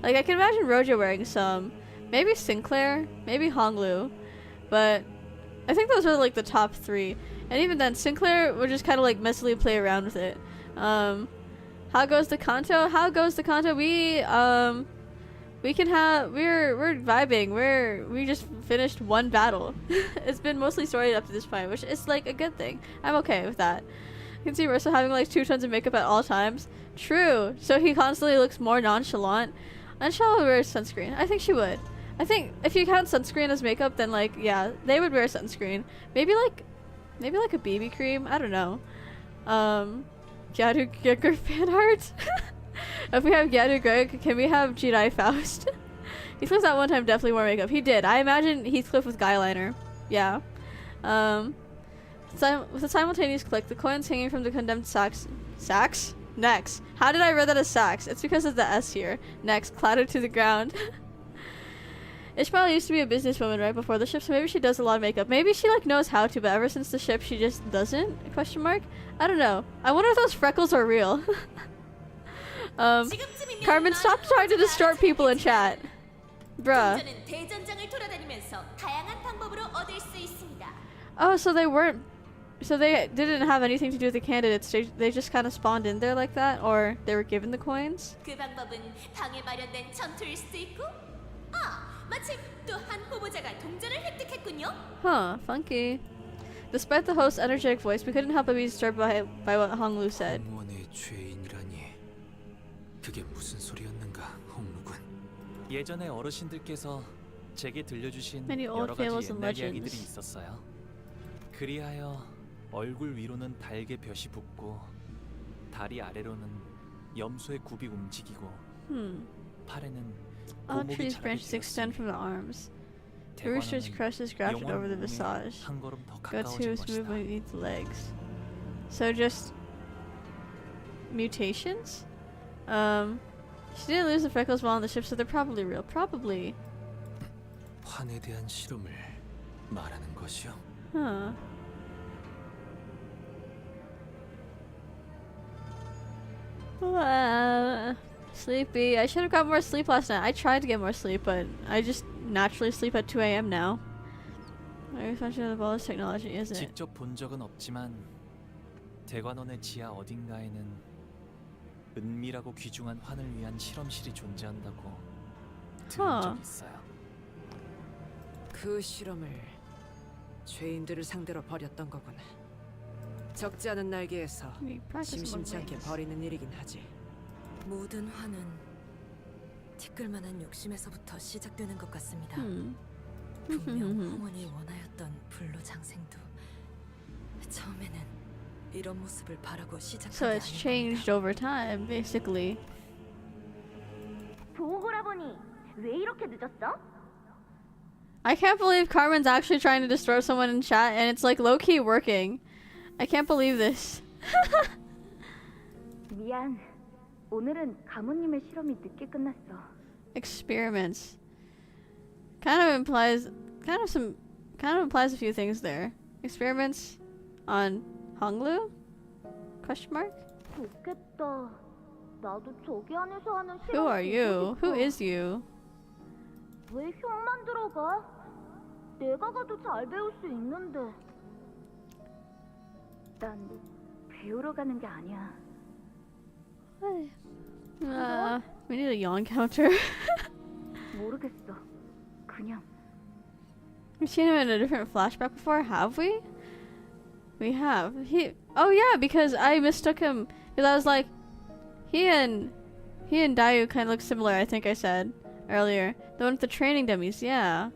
Like I can imagine Roja wearing some, maybe Sinclair, maybe Honglu, but I think those are like the top three. And even then, Sinclair would just kind of like messily play around with it. How goes the canto? We're vibing. We just finished one battle. It's been mostly story up to this point, which is like a good thing. I'm okay with that. You can see Russell having like 2 tons of makeup at all times. True. So he constantly looks more nonchalant. Anshala would wear sunscreen. I think she would. I think if you count sunscreen as makeup, then like yeah, they would wear sunscreen. Maybe like a BB cream. I don't know. Gyadu Gregor fan art. If we have Gyadu Greg, can we have Jedi Faust? Heathcliff that one time definitely wore makeup. He did. I imagine Heathcliff with guyliner. Yeah. With a simultaneous click, the coins hanging from the condemned sacks. Necks. How did I read that as sacks? It's because of the S here. Necks clattered to the ground. Ishmael used to be a businesswoman right before the ship, so maybe she does a lot of makeup. Maybe she like knows how to, but ever since the ship, she just doesn't? Question mark? I don't know. I wonder if those freckles are real. Carmen, stop trying to distort people in chat. Bruh. Oh, so they didn't have anything to do with the candidates. They just kind of spawned in there like that, or they were given the coins. Huh, funky. Despite the host's energetic voice, we couldn't help but be disturbed by what Honglu said. 예전에 어르신들께서 제게 들려주신 Many 여러 old 가지 fables and 옛날 이야기들이 legends. 있었어요. 그리하여 얼굴 위로는 달개 벼시 붙고 다리 아래로는 염소의 굽이 움직이고 팔에는 All 고목이 trees' 자라게 branches extend from the arms. The rooster's 대관하는 crest is grafted over the 영원 visage. 한 걸음 더 Guts 가까워진 hooves move 것이다. beneath the legs. So just mutations? She didn't lose the freckles while on the ship, so they're probably real. Probably. 환에 대한 실험을 말하는 것이요. Huh. Sleepy. I should have got more sleep last night. I tried to get more sleep, but I just naturally sleep at 2 a.m. now. Very much of the ballast technology, is it? 직접 본 적은 없지만 대관원의 지하 어딘가에는 은밀하고 귀중한 환을 위한 실험실이 존재한다고 들은 적 있어요. 그 실험을 죄인들을 상대로 벌였던 거구나. 적지 않은 날개에서 심심치 않게 벌이는 일이긴 하지. 모든 화는 티끌만한 욕심에서부터 시작되는 것 같습니다. 분명 홍원이 원하였던 불로 장생도 처음에는 이런 모습을 바라고 시작한 So it's changed over time, basically. 보고라보니 왜 이렇게 늦었어? I can't believe Carmen's actually trying to destroy someone in chat, and it's like low-key working. I can't believe this. 미안. 오늘은 가모님의 실험이 늦게 끝났어. Experiments. Kind of implies a few things there. Experiments on Honglu? Question mark? 좋겠다. 나도 저기 안에서 하는 실험. Who are you? Who is you? 왜 형만 들어가? 내가 가도 잘 배울 수 있는데. 난 배우러 가는 게 아니야. We need a yawn counter. 모르겠어. 그냥. We've seen him in a different flashback before, have we? We have. Oh yeah, because I mistook him. Because I was like, he and Dayu kind of look similar. I think I said earlier. The one with the training dummies. Yeah.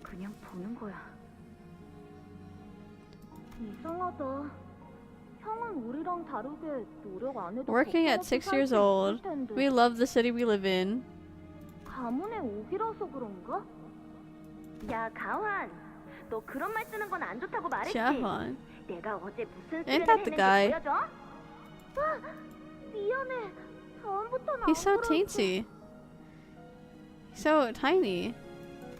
그냥 보는 거야. 이상하다. 형은 우리랑 다르게 노력 안 해도 Working at 6 years old. We love the city we live in. 가문의 오기라서 그런가? 야, 가환. 너 그런 말 쓰는 건 안 좋다고 말했지? Jahan. 내가 어제 무슨 Ain't 수련을 that the 했는지 guy? 보여줘? 아, 미안해. 다음부터는 He's so 안 그럴게. teensy. So tiny.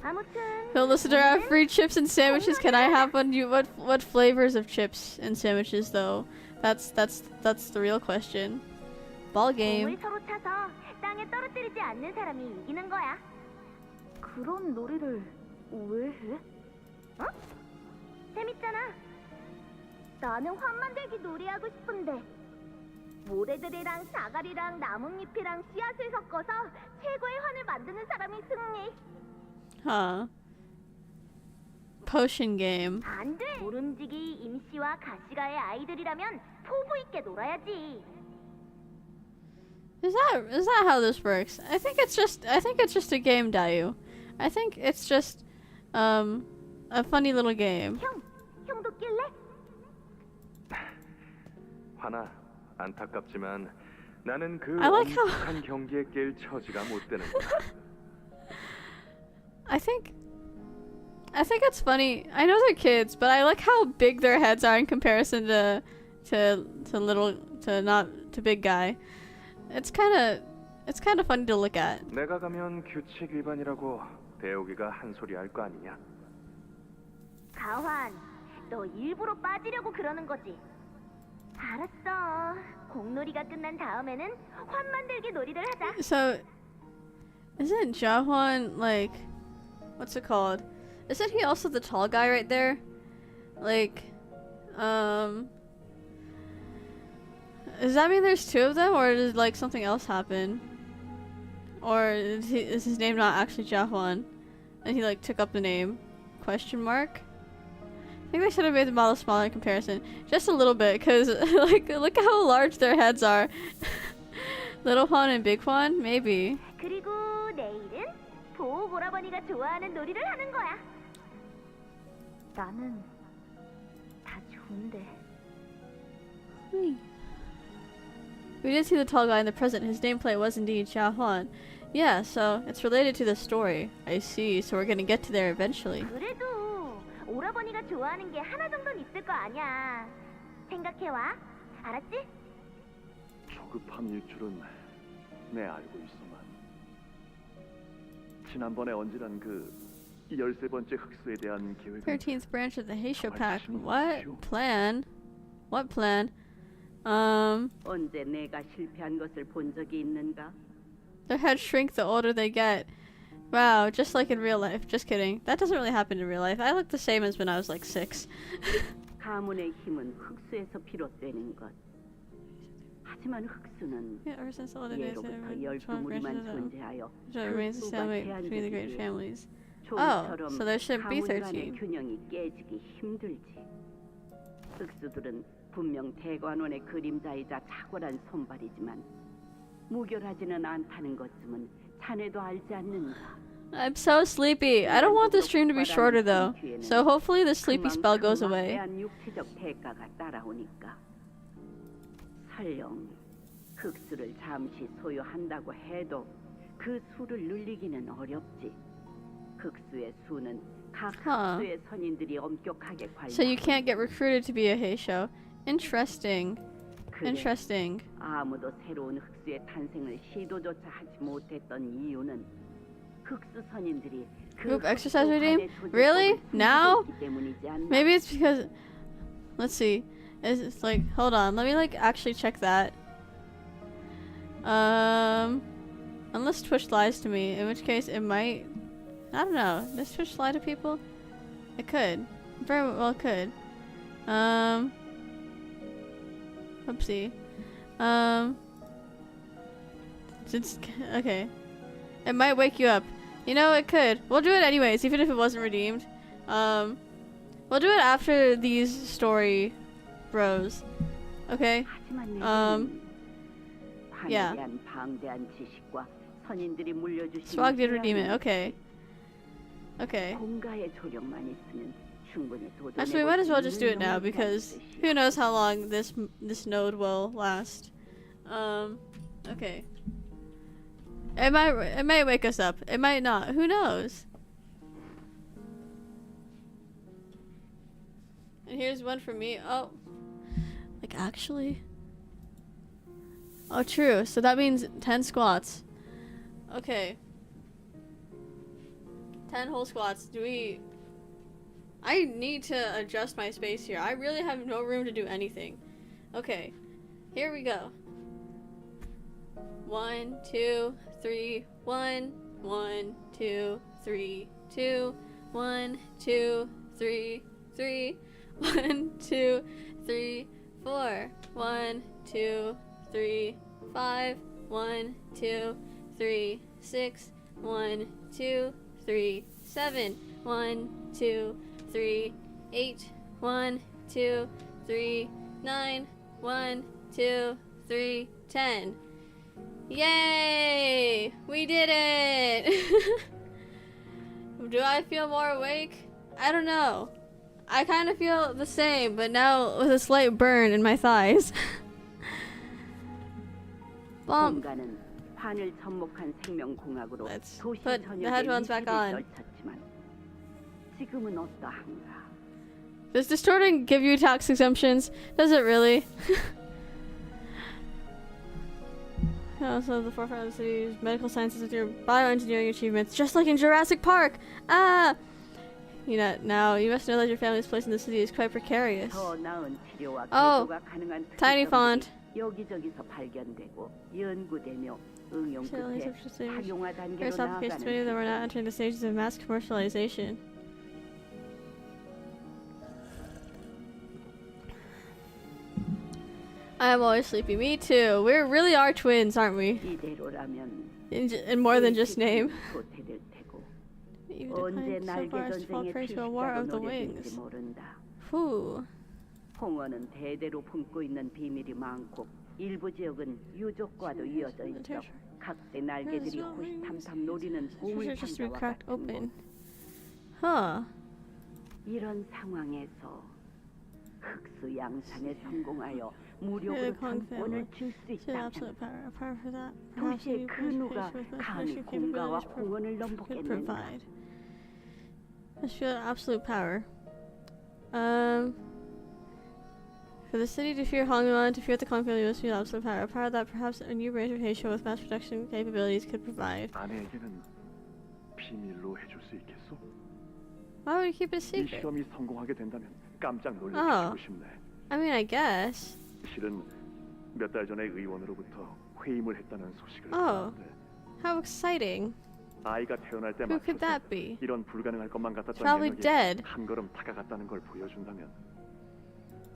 아무튼 He'll listen to our free chips and sandwiches. Can I have one? What flavors of chips and sandwiches though? That's the real question. Ball game. 공을 서로 차서 땅에 떨어뜨리지 않는 사람이 이기는 거야. 그런 놀이를 왜 해? 어? 재밌잖아. 나는 환 만들기 놀이하고 싶은데 모래들이랑 자갈이랑 나뭇잎이랑 씨앗을 섞어서 최고의 환을 만드는 사람이 승리. Huh. Potion game. 안 돼. 모름지기 임씨와 가시가의 아이들이라면 포부 있게 놀아야지. Is that how this works? I think it's just a game, Dayu. I think it's just a funny little game. 형도 낄래? 화나 안타깝지만 나는 그 I like how- 엄숙한 경기에 깰 처지가 못 되는구나. I think it's funny. I know they're kids, but I like how big their heads are in comparison to big guy. It's kind of funny to look at. 내가 가면 규칙 위반이라고 배우기가 한 소리 할 거 아니냐? 가환, 너 일부러 빠지려고 그러는 거지? 알았어. 공놀이가 끝난 다음에는 환 만들기 놀이를 하자. So, isn't Jahan like, what's it called? Isn't he also the tall guy right there? Like, does that mean there's two of them, or did like something else happen? Or is his name not actually Jahan, and he like took up the name? Question mark. I think they should have made the model smaller in comparison, just a little bit, cause like look how large their heads are. Little Juan and Big Juan, maybe. 그리고 내일은 보호 오라버니가 좋아하는 놀이를 하는 거야. 나는 다 좋은데. We did see the tall guy in the present. His nameplate was indeed Xia Huan. Yeah, so it's related to the story. I see. So we're gonna get to there eventually. 그래도 오라버니가 좋아하는 게 하나 정도는 있을 거 아니야. 생각해와. 알았지? 조급함일 줄은 내 알고 있어만. 지난번에 언질한 그 13번째 흑수에 대한 계획은 13th branch of the Heisho Pact. What plan? What plan? 언제 내가 실패한 것을 본 적이 있는가? Their heads shrink the older they get. Wow, just like in real life. Just kidding. That doesn't really happen in real life. I look the same as when I was like 6. 가문의 힘은 흑수에서 비롯되는 것. 하지만 흑수는 Yeah, ever since the older days, 예로부터 12무리만 존재하여 remains the 그 수가 stalemate between the great 제한적이기에 families. 조이처럼 so there should be 가문 간의 13. 균형이 깨지기 힘들지. 흑수들은 분명 대관원의 그림자이자 탁월한 손발이지만 무결하지는 않다는 것쯤은 자네도 알지 않는가? I'm so sleepy. I don't want this stream to be shorter though. So hopefully the sleepy spell goes away. 육체적 대가가 따라오니까. 설령 흑수를 잠시 소유한다고 해도 그 수를 늘리기는 어렵지. 흑수의 수는 각 흑수의 선인들이 엄격하게 관리하고. So you can't get recruited to be a Heisho. Interesting. Interesting. 아무도 새로운 흑수의 탄생을 시도조차 하지 못했던 이유는 흑수 선인들이 Group exercise redeem? Really? Now? Maybe it's because... Let's see. It's like... Hold on. Let me like actually check that. Unless Twitch lies to me. In which case it might... I don't know. Does Twitch lie to people? It could. Very well could. Oopsie. Okay. It might wake you up. You know, it could. We'll do it anyways, even if it wasn't redeemed. We'll do it after these story bros. Okay? Yeah. Swag did redeem it. Okay. Okay. Actually, we might as well just do it now because who knows how long this node will last. Okay. It might wake us up. It might not. Who knows? And here's one for me. Oh. Like actually? Oh, true. So that means 10 squats. Okay. 10 whole squats. I need to adjust my space here. I really have no room to do anything. Okay. Here we go. 1, 2, 3, 1, 1, 2, 3, 2, 1, 2, 3, 3, 1, 2, 3, 4, 1, 2, 3, 5, 1, 2, 3, 6, 1, 2, 3, 7, 1, 2, 3, 8, 1, 2, 3, 9, 1, 2, 3, 10. Yay! We did it! Do I feel more awake? I don't know. I kind of feel the same, but now with a slight burn in my thighs. Bump. Let's put the headphones back on. Does distorting give you tax exemptions? Does it really? Also, the forefront of the city's medical sciences with your bioengineering achievements, just like in Jurassic Park. Ah, you know, now you must know that your family's place in the city is quite precarious. Oh, tiny font. Various applications, many of them are now entering the stages of mass commercialization. I'm always sleepy. Me too. We really are twins, aren't we? In more than just name. Even declined so far as to fall prey to a war of the wings. Whew. 홍어는 대대로 품고 있는 비밀이 많고 일부 지역은 유족과도 이어져 있어 각대 날개들이 호시탐탐 노리는 보물 상자와 같은 곳. 이런 상황에서 흑수 양산에 성공하여 무력으로 정권을 줄 수 있다면 도시의 그 누가 감히 공가와 홍원을 넘보겠는가? Let's feel absolute power. For the city to fear Hongwan, to fear the conqueror, you must feel absolute power. A power that perhaps a new branch of Heisho with mass production capabilities could provide. 아내에게는 비밀로 해줄 수 있겠어? Why would you keep it a secret? 이 시험이 성공하게 된다면 깜짝 놀래키고 싶네. I mean, I guess. 실은 몇 달 전에 의원으로부터 회임을 했다는 소식을 Oh, 들었는데 how exciting. 아이가 태어날 때 Who could 맞춰서 that be? 이런 불가능할 것만 같았던 Probably 영역에 dead. 한 걸음 다가갔다는 걸 보여준다면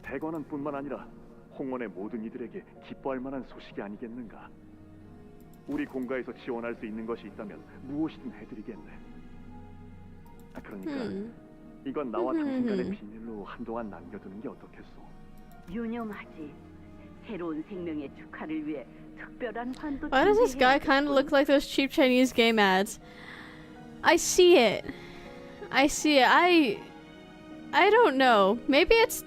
대관원뿐만 아니라 홍원의 모든 이들에게 기뻐할 만한 소식이 아니겠는가. 우리 공가에서 지원할 수 있는 것이 있다면 무엇이든 해드리겠네. 그러니까 이건 나와 당신 간의 비밀로 한동안 남겨두는 게 어떻겠소? 유념하지. 새로운 생명의 축하를 위해 특별한 환도. Why does this guy kind of look like those cheap Chinese game ads? I see it. I see it. I don't know. Maybe it's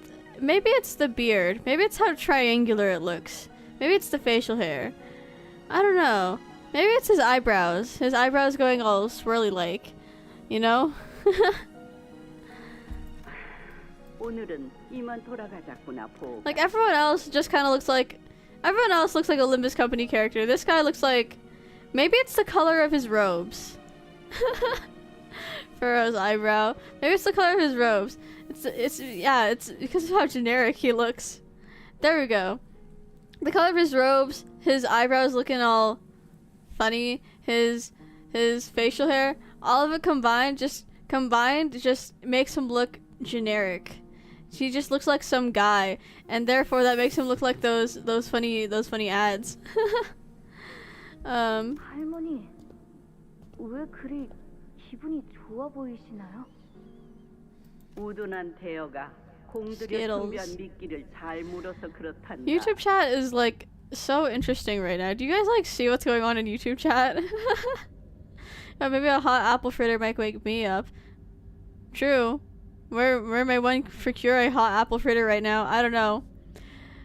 the beard. Maybe it's how triangular it looks. Maybe it's the facial hair. I don't know. Maybe it's his eyebrows. His eyebrows going all swirly like, you know? Like everyone else just kind of looks like a Limbus company character. This guy looks like maybe it's the color of his robes. Furrow's eyebrow. Maybe it's the color of his robes. It's because of how generic he looks. There we go. The color of his robes, his eyebrows looking all funny, his facial hair, all of it combined just makes him look generic. He just looks like some guy, and therefore that makes him look like those funny ads. 할머니, 왜 그리 기분이 좋아 보이시나요? 우둔한 대여가 공들여 숭배한 미끼를 잘 물어서 그렇단다. YouTube chat is like so interesting right now. Do you guys like see what's going on in YouTube chat? Or maybe a hot apple fritter might wake me up. True. Where may one procure a hot apple fritter right now? I don't know.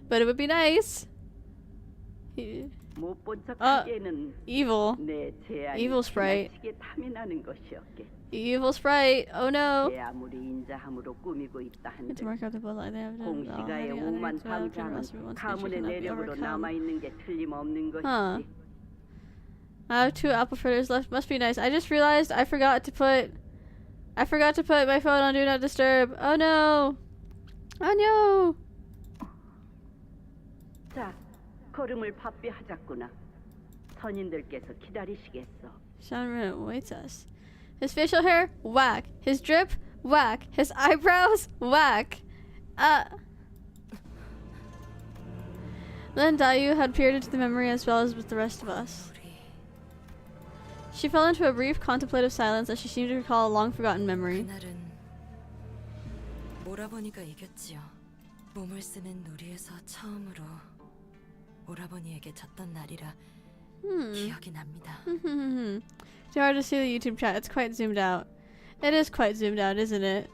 But it would be nice. Evil. Evil sprite. Evil sprite. Oh no. It's mark out the bloodline. They have 공시가의 오만 방장은 가문의 내력으로 남아있는 게 틀림없는 것이지. I have 2 apple fritters left. Must be nice. I just realized I forgot to put my phone on Do Not Disturb. Oh no. Oh no. 자, 걸음을 바삐 하자꾸나. 선인들께서 기다리시겠어. Shanren awaits us. His facial hair, whack. His drip, whack. His eyebrows, whack. Then Dayu had peered into the memory as well as with the rest of us. She fell into a brief contemplative silence as she seemed to recall a long-forgotten memory. 그날은 오라버니가 이겼지요. 몸을 쓰는 놀이에서 처음으로 오라버니에게 졌던 날이라 기억이 납니다. It's hard to see the YouTube chat. It's quite zoomed out. It is quite zoomed out, isn't it?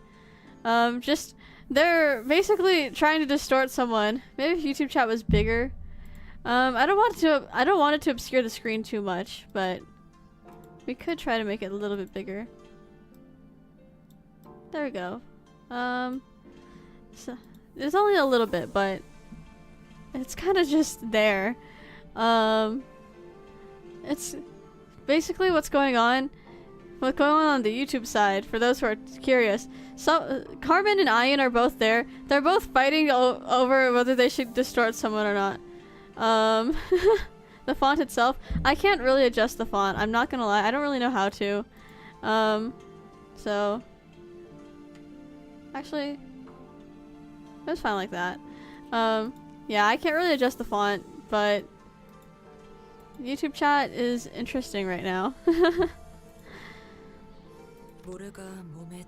Just they're basically trying to distort someone. Maybe if YouTube chat was bigger. I don't want it to obscure the screen too much, but we could try to make it a little bit bigger. There we go. So it's only a little bit, but it's kind of just there. It's basically what's going on the YouTube side, for those who are curious. So Carmen and Ian are both there. They're both fighting over whether they should distort someone or not. The font itself, I can't really adjust the font. I'm not gonna lie, I don't really know how to. So actually, it's fine like that. Yeah, I can't really adjust the font, but YouTube chat is interesting right now.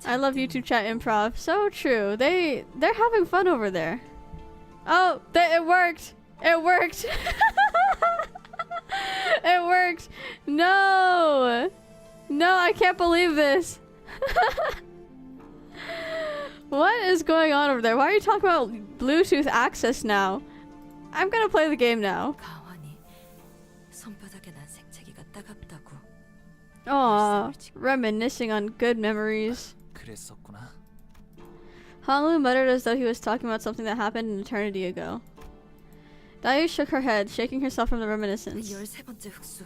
I love YouTube chat improv. So true. They're having fun over there. Oh, it worked. It worked. It worked. No. No, I can't believe this. What is going on over there? Why are you talking about Bluetooth access now? I'm gonna play the game now. Aww, reminiscing on good memories. 그랬었구나. Honglu muttered as though he was talking about something that happened an eternity ago. Dayu shook her head, shaking herself from the reminiscence. 13번째 흑수.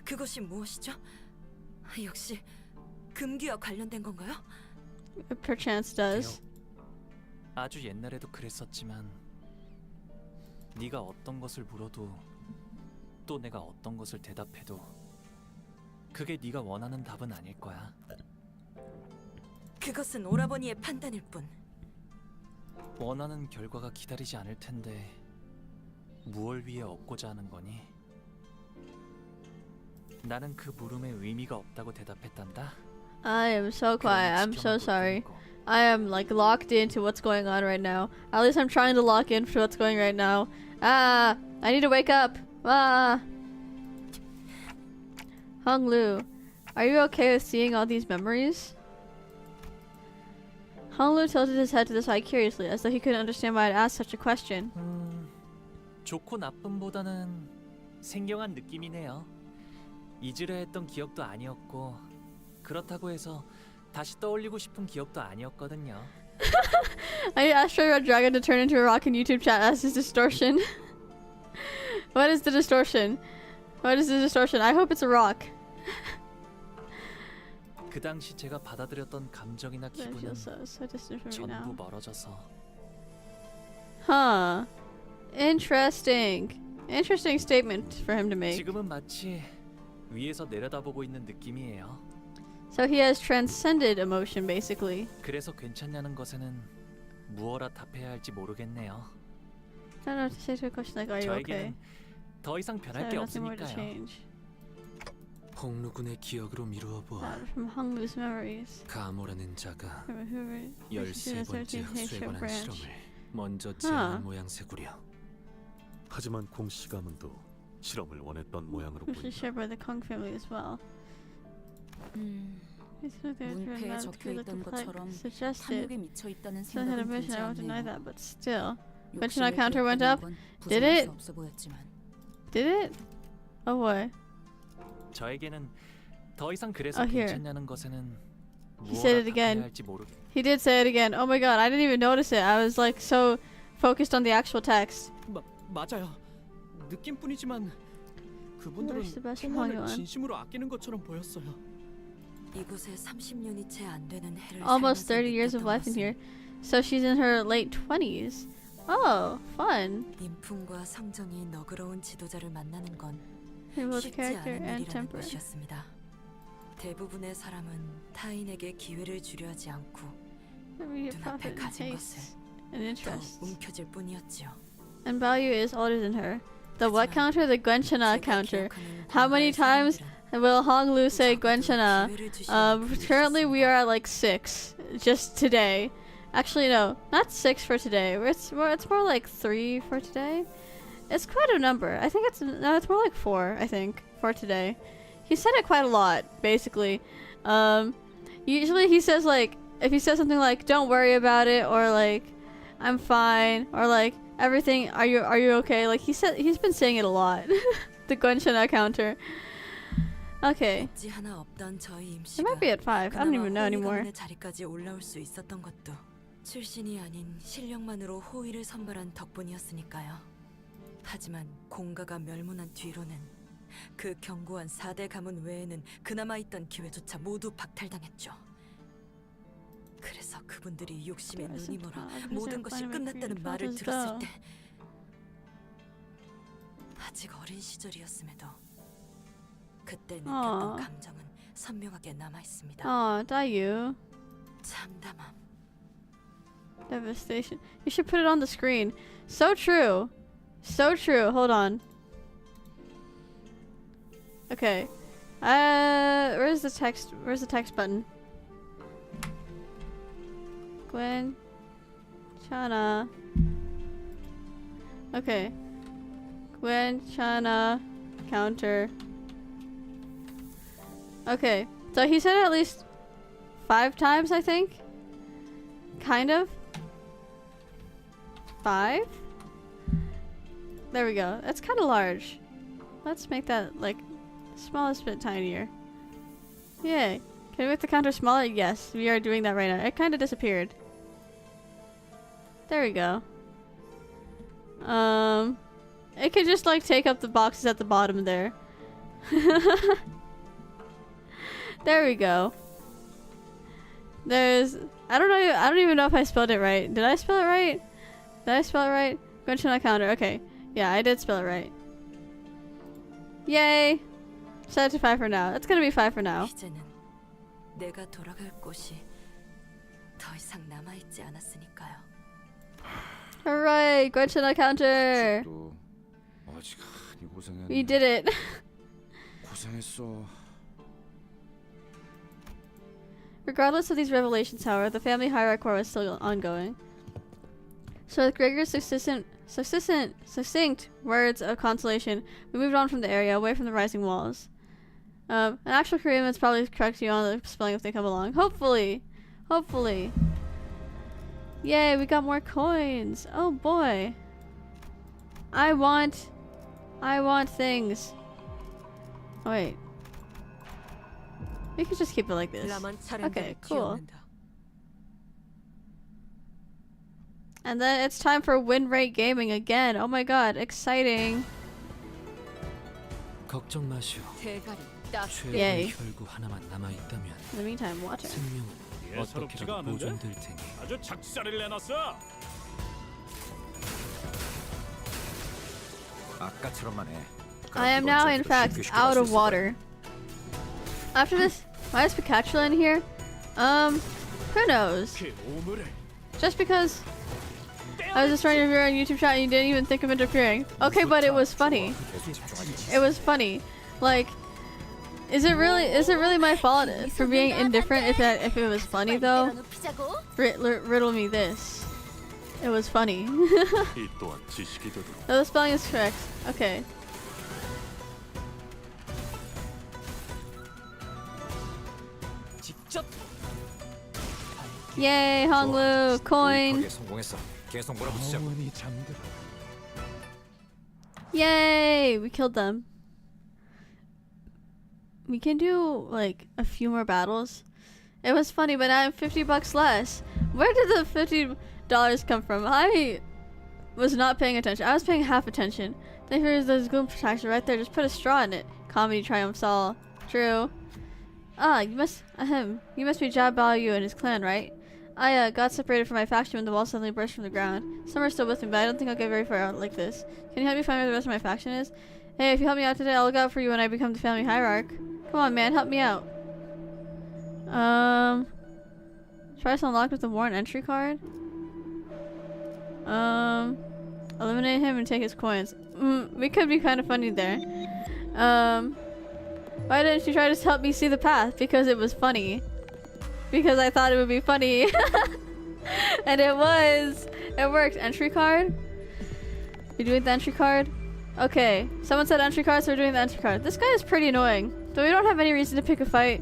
그것이 무엇이죠? 역시 금기와 관련된 건가요? It perchance does. 아주 옛날에도 그랬었지만 네가 어떤 것을 물어도 또 내가 어떤 것을 대답해도 그게 네가 원하는 답은 아닐 거야. 그것은 오라버니의 판단일 뿐. 원하는 결과가 기다리지 않을 텐데 무얼 위해 얻고자 하는 거니? 나는 그 물음에 의미가 없다고 대답했단다. I am so quiet. I'm so sorry. I am like locked into what's going on right now. At least I'm trying to lock in for what's going right now. Ah, I need to wake up. Ah. Hung Lu, are you okay with seeing all these memories? Hung Lu tilted his head to the side curiously, as though he couldn't understand why I'd asked such a question. 좋고 나쁨보다는 생경한 느낌이네요. 잊으려 했던 기억도 아니었고 그렇다고 해서 다시 떠올리고 싶은 기억도 아니었거든요. I asked for a dragon to turn into a rock in YouTube chat as his distortion. What is the distortion? What is the distortion? I hope it's a rock. 그 당시 제가 받아들였던 감정이나 기분은 전부 멀어져서. Huh. Interesting. Interesting statement for him to make. 지금은 마치 위에서 내려다보고 있는 느낌이에요. So he has transcended emotion, basically. 그래서 괜찮냐는 것에는 무엇라 답해야 할지 모르겠네요. I don't know what to say to a question like, are you okay? 더 이상 변할 게 없으니까요. 홍루군의 기억으로 미루어 보아 From Hung Lu's memories. 가모라는 자가 13번째 흑수에 관한 실험을 먼저 제안한 모양새구려. 하지만 공씨 가문도 실험을 원했던 모양으로 보인다. shared by the Kong family as well. 문패에 적혀있던 것처럼 탐욕에 미쳐 있다는 So I had a 생각은 vision. 들지 I won't deny 않네요. that, but still. When 욕심을 my counter went up, 부렸다는 건 did 부정할 it? 수 없어 보였지만. Did it? Oh boy. 저에게는 더 이상 그래서 Oh, here. 괜찮냐는 것에는 He said it 무엇라 답해야 again. 할지 모르. He did say it again. Oh my god, I didn't even notice it. I was like so focused on the actual text. 맞아요. 느낌뿐이지만 그분들은 Where's the 홍원을 best 진심으로 아끼는 것처럼 보였어요. 이곳에 30년이 채 안 되는 해를 Almost 살면서 30 years of 느꼈던 life in 것은 here. So she's in her late 20s. Oh, fun. 인품과 성정이 너그러운 지도자를 만나는 건 Both 쉽지 character 않은 and 일이라는 temper. 것이었습니다. 대부분의 사람은 타인에게 기회를 주려 하지 않고 Immediate 눈앞에 profit and 가진 tastes 것을 and 더 interests. 움켜쥘 뿐이었지요. And value is older than her. The what counter? The Gwenchana counter. How many times will Hong Lu say Gwenchana? Currently we are at like 6. Just today. Actually no, not 6 for today. It's more like 3 for today. It's quite a number. I think it's more like 4, I think, for today. He said it quite a lot, basically. Usually he says like, if he says something like, don't worry about it, or like, I'm fine, or like, everything, are you okay? Like he's been saying it a lot. The Gwenchana counter. Okay. It might be at 5. I don't even know anymore. 자리까지 올라올 수 있었던 것도 출신이 아닌 실력만으로 호의를 선발한 덕분이었으니까요. 하지만 공가가 멸문한 뒤로는 그 견고한 4대 가문 외에는 그나마 있던 기회조차 모두 박탈당했죠. 그래서 그분들이 욕심에 눈이 멀어 모든 것이 끝났다는 말을 들었을 때 아직 어린 시절이었음에도 그때 느꼈던 감정은 선명하게 남아 있습니다. Dayu. 참담함. Devastation. You should put it on the screen. So true. So true. Hold on. Okay. Where's the text? Where's the text button? Gwen. Chana. Okay. Gwen. Chana. Counter. Okay. So he said it at least 5 times, I think. Kind of. 5? There we go. That's kind of large. Let's make that like smallest bit tinier. Yay. Can we make the counter smaller? Yes, we are doing that right now. It kind of disappeared. There we go. It could just like take up the boxes at the bottom there. There we go. There's I don't even know if I spelled it right. Did I spell it right? Did I spell it right? Gwenchana counter. Okay. Yeah, I did spell it right. Yay! Set it to 5 for now. That's gonna be 5 for now. 이제는 내가 돌아갈 곳이 더 이상 남아 있지 않았으니까요. Hooray! Gretchen a counter! 어지간히 고생했네. We did it. 고생했어. Regardless of these revelations, however, the family hierarchy war was still ongoing. So with Gregor's succinct words of consolation, we moved on from the area, away from the rising walls. An actual Korean is probably correct you on the spelling if they come along. Hopefully! Hopefully! Yay, we got more coins! Oh boy! I want things. Oh, wait. We could just keep it like this. Okay, cool. And then it's time for win rate gaming again. Oh my god, exciting. 걱정 마시오. Yay. 혈구 하나만 남아 있다면. In the meantime, watch it. 생명은 어떻게라도 보존될 테니. 아주 작살을 내놨어. 아까처럼만 해. I am now, in fact, out of water. After this, why is Pikachu in here? Who knows? Just because I was just trying to interfere on YouTube chat and you didn't even think of interfering. Okay, but it was funny. It was funny. Like, is it really my fault for being indifferent if it was funny though? Riddle me this. It was funny. No, the spelling is correct. Okay. Yay, Honglu, coin. Yay, we killed them. We can do like a few more battles. It was funny, but now I have $50 less. Where did the $50 come from? I was not paying attention. I was paying half attention. Then here's those gloom protection right there. Just put a straw in it. Comedy triumphs all. True. Ah, you must be Jab Baoyu and his clan, right? I got separated from my faction when the wall suddenly burst from the ground. Some are still with me, but I don't think I'll get very far out like this. Can you help me find where the rest of my faction is? Hey, if you help me out today, I'll look out for you when I become the family hierarch. Come on, man, help me out. Try to unlock with the warrant entry card. Eliminate him and take his coins. We could be kind of funny there. Why didn't you try to help me see the path? Because it was funny. Because I thought it would be funny. And it was. It worked. Entry card? You doing the entry card? Okay. Someone said entry card, so we're doing the entry card. This guy is pretty annoying. So we don't have any reason to pick a fight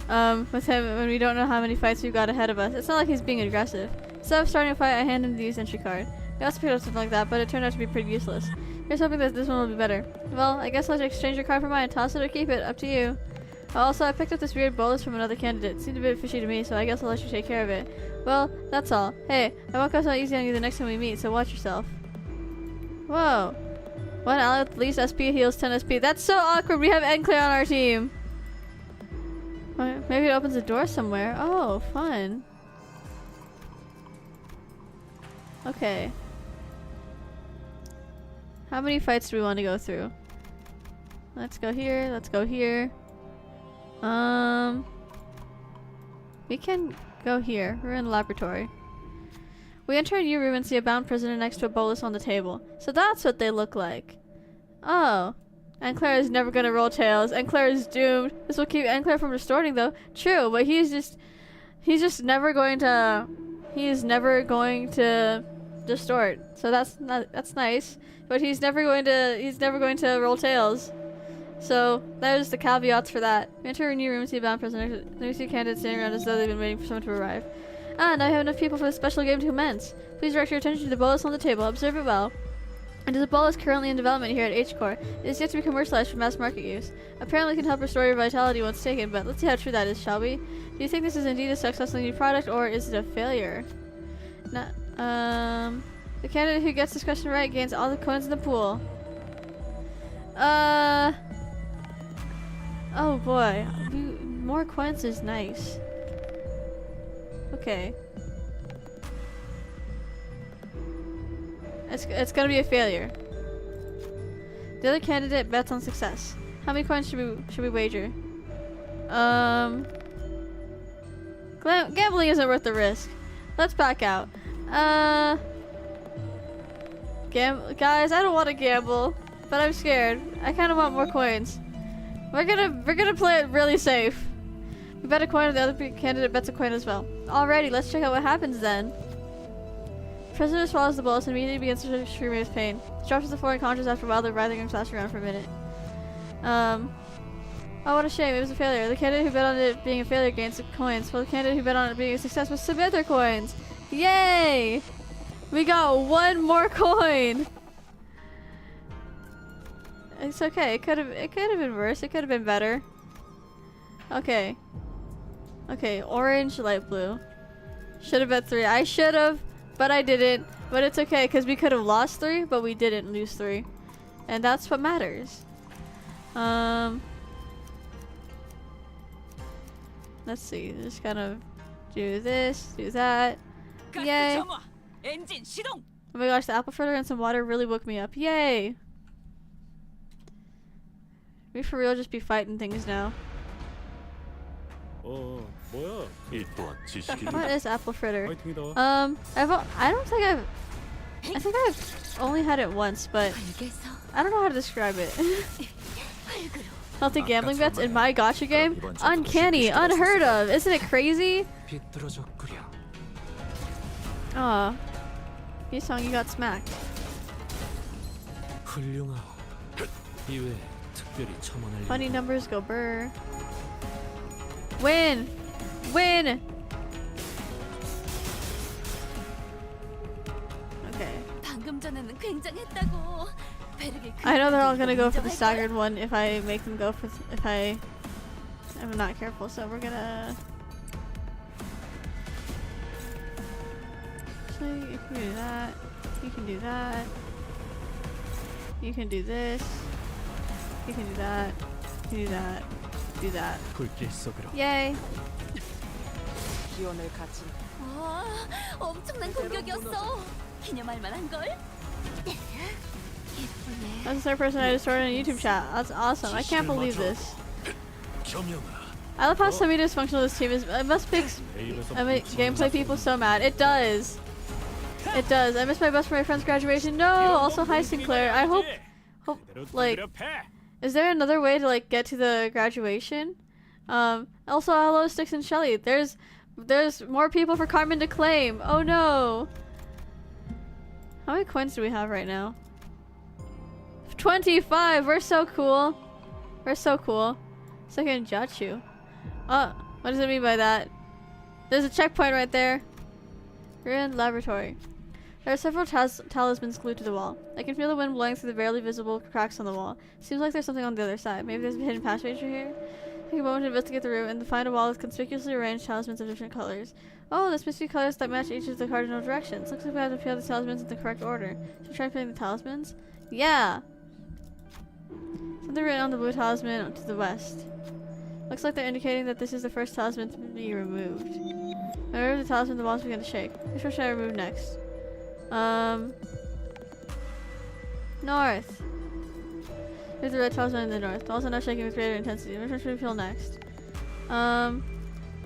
with him when we don't know how many fights we've got ahead of us. It's not like he's being aggressive. Instead of starting a fight, I hand him the use entry card. We also picked up something like that, but it turned out to be pretty useless. Here's hoping that this one will be better. Well, I guess I'll exchange your card for mine. Toss it or keep it. Up to you. Also, I picked up this weird bolus from another candidate. It seemed a bit fishy to me, so I guess I'll let you take care of it. Well, that's all. Hey, I won't go so easy on you the next time we meet, so watch yourself. Whoa. One ally with the least SP heals 10 SP. That's so awkward. We have Enclair on our team. Maybe it opens a door somewhere. Oh, fun. Okay. How many fights do we want to go through? Let's go here. Let's go here. We can go here. We're in the laboratory. We enter a new room and see a bound prisoner next to a bolus on the table. So that's what they look like. Oh. Enclair is never gonna roll tails. Enclair is doomed. This will keep Enclair from distorting though. True, but he's just never going to distort. So that's nice. But he's never going to roll tails. So there's the caveats for that. We enter a new room and see a bound prisoner. Then we see candidates standing around as though they've been waiting for someone to arrive. Ah, now we have enough people for the special game to commence. Please direct your attention to the bolus on the table. Observe it well. It is a bolus currently in development here at H-Core. It is yet to be commercialized for mass market use. Apparently it can help restore your vitality once taken, but let's see how true that is, shall we? Do you think this is indeed a successful new product, or is it a failure? The candidate who gets this question right gains all the coins in the pool. Oh boy. More coins is nice. Okay. It's gonna be a failure. The other candidate bets on success. How many coins should we wager? Gambling isn't worth the risk. Let's back out. Guys, I don't want to gamble, but I'm scared. I kind of want more coins. We're gonna play it really safe. We bet a coin, and the other candidate bets a coin as well. Alrighty, let's check out what happens then. The prisoner swallows the bullets and immediately begins to scream with pain. He drops to the floor unconscious after wildly writhing and flashing around for a minute. Oh, what a shame. It was a failure. The candidate who bet on it being a failure gains the coins, while the candidate who bet on it being a success must submit their coins. Yay! We got one more coin. It's okay. It could have been worse. It could have been better. Okay. Okay, orange, light blue. Should have bet 3. I should have, but I didn't. But it's okay, because we could have lost 3, but we didn't lose 3. And that's what matters. Let's see. Just kind of do this, do that. Yay. Oh my gosh, the apple fritter and some water really woke me up. Yay. We for real just be fighting things now. 뭐야? What is apple fritter? I think I've only had it once, but I don't know how to describe it. Healthy gambling bets in my gacha game? Uncanny, unheard of. Isn't it crazy? Aw. Yisong, you got smacked. Funny numbers go burr. Win! Win! Okay. I know they're all gonna go for the staggered one if I make them go for I'm not careful, so we're gonna actually, you can do that, you can do that, you can do this, you can do that, you can do that, do that. Yay! 엄청난 공격이었어. 기념할 만한 걸. That's the third person I destroyed in a YouTube chat. That's awesome. I can't believe this. I love how semi-dysfunctional this team is. It must make gameplay people so mad. It does. It does. I missed my bus for my friend's graduation. No! Also, hi Sinclair. I hope like, is there another way to like get to the graduation? Also, hello Sticks and Shelly. There's more people for Carmen to claim. Oh no! How many coins do we have right now? 25! We're so cool. We're so cool. Second Jachu. Oh, what does it mean by that? There's a checkpoint right there. We're in laboratory. There are several talismans glued to the wall. I can feel the wind blowing through the barely visible cracks on the wall. Seems like there's something on the other side. Maybe there's a hidden passage here? Take a moment to investigate the room and find a wall with conspicuously arranged talismans of different colors. Oh, this must be colors that match each of the cardinal directions. Looks like we have to peel the talismans in the correct order. Should we try peeling the talismans? Yeah! Something written on the blue talisman to the west. Looks like they're indicating that this is the first talisman to be removed. When I remove the talisman, the walls begin to shake. Which one should I remove next? North. Here's the red talisman in the north. The walls are now shaking with greater intensity. Which one should we peel next?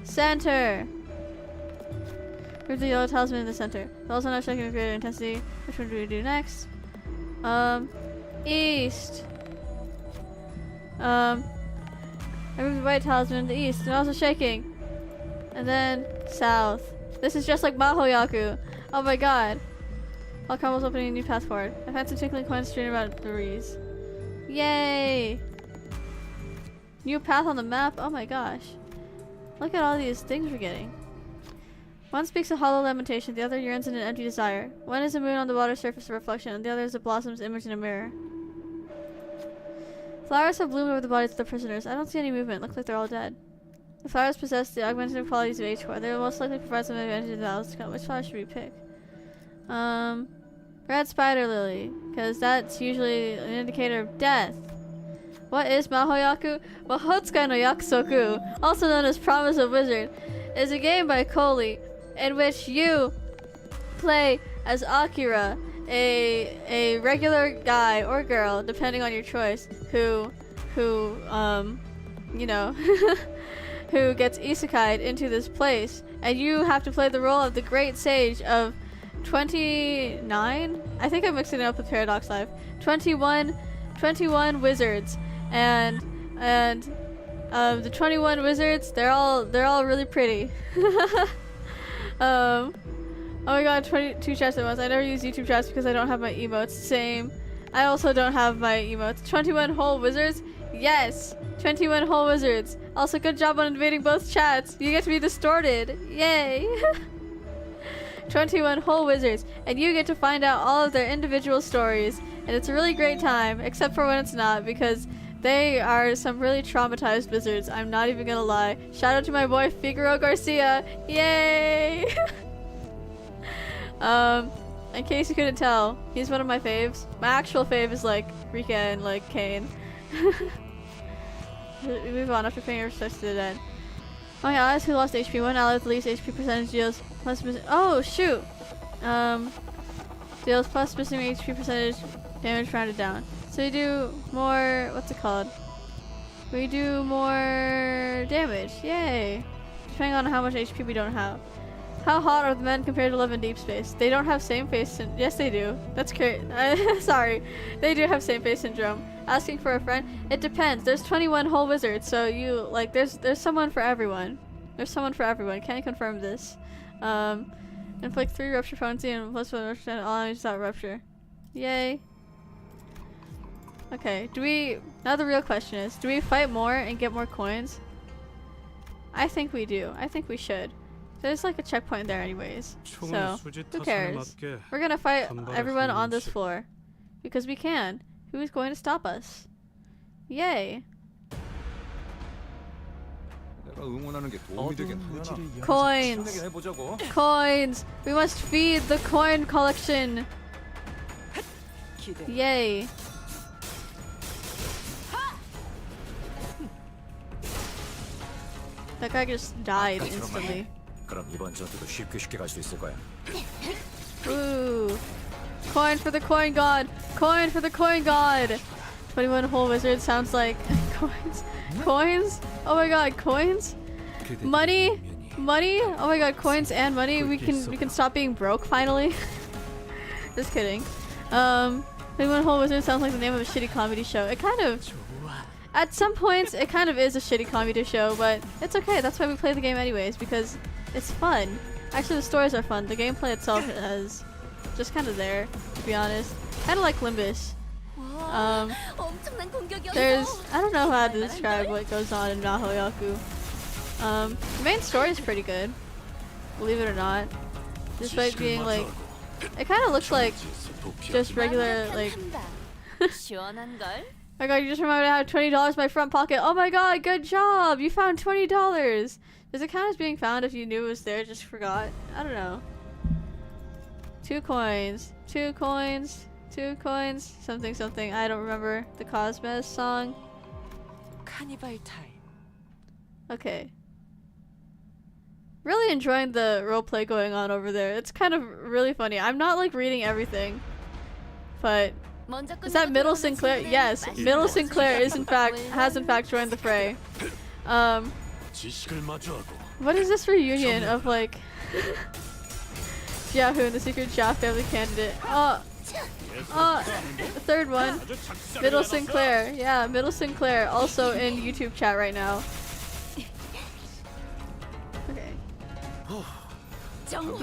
Center. Here's the yellow talisman in the center. The walls are now shaking with greater intensity. Which one do we do next? East. I moved the white talisman in the east. They're also shaking. And then south. This is just like Mahoyaku. Oh my god. All Carmel's opening a new path forward. I've had some tinkling coins strewn about the reeds. Yay! New path on the map. Oh my gosh. Look at all these things we're getting. One speaks a hollow lamentation, the other yearns in an empty desire. One is a moon on the water surface, a reflection, and the other is a blossom's image in a mirror. Flowers have bloomed over the bodies of the prisoners. I don't see any movement. Looks like they're all dead. The flowers possess the augmentative qualities of H-core. They will most likely provide some advantage to the hours to come. Which flower should we pick? Red spider lily, because that's usually an indicator of death. What is Mahoyaku? Mahotsukai no Yakusoku, also known as Promise of Wizard, is a game by Kohli in which you play as Akira a regular guy or girl, depending on your choice, who you know, who gets isekai'd into this place, and you have to play the role of the great sage of 29. I think I'm mixing it up with Paradox Life. 21 wizards, and the 21 wizards, they're all really pretty. Oh my god, 22 chats at once. I never use YouTube chats because I don't have my emotes. Same. I also don't have my emotes. 21 whole wizards? Yes! 21 whole wizards. Also, good job on invading both chats. You get to be distorted. Yay! 21 whole wizards. And you get to find out all of their individual stories. And it's a really great time, except for when it's not, because they are some really traumatized wizards. I'm not even gonna lie. Shout out to my boy Figaro Garcia. Yay! In case you couldn't tell, he's one of my faves. My actual fave is like Rika and like Kane. We move on after paying respects to the dead. Oh my allies who lost HP. One ally with the least HP percentage deals plus oh shoot! Deals plus missing HP percentage damage rounded down. So we do more, what's it called? We do more damage. Yay! Depending on how much HP we don't have. How hot are the men compared to live in deep space? They don't have same face yes they do. That's crazy. Sorry. They do have same face syndrome. Asking for a friend? It depends. There's 21 whole wizards, so you like there's someone for everyone. There's someone for everyone. Can you confirm this? Inflict 3 rupture potency and plus 1 rupture all enemies without rupture. Yay. Okay, now the real question is, do we fight more and get more coins? I think we do. I think we should. There's like a checkpoint there anyways, so who cares? We're gonna fight everyone on this floor. Because we can. Who is going to stop us? Yay! Coins! Coins! We must feed the coin collection! Yay! That guy just died instantly. Ooh. Coin for the coin god! Coin for the coin god! 21 whole wizard sounds like coins. Coins? Oh my god, coins? Money? Money? Oh my god, coins and money. We can stop being broke finally. Just kidding. 21 whole wizard sounds like the name of a shitty comedy show. It kind of, at some points it kind of is a shitty comedy show, but it's okay. That's why we play the game anyways, because it's fun. Actually, the stories are fun. The gameplay itself is just kind of there, to be honest. Kind of like Limbus. There's, I don't know how to describe what goes on in Mahoyaku. The main story is pretty good, believe it or not. Despite being like, it kind of looks like just regular, like. Oh my god, you just remembered I have $20 in my front pocket. Oh my god, good job! You found $20! Does it count as being found if you knew it was there, just forgot? I don't know. 2 coins. 2 coins. 2 coins. Something something. I don't remember the Cosmos song. Carnival time. Okay. Really enjoying the roleplay going on over there. It's kind of really funny. I'm not like reading everything. But is that Middle Sinclair? Yes, Middle Sinclair has in fact joined the fray. What is this reunion of like Yahoo and the secret Jia family candidate? The third one. Middle Sinclair. Yeah, Middle Sinclair also in YouTube chat right now. Okay.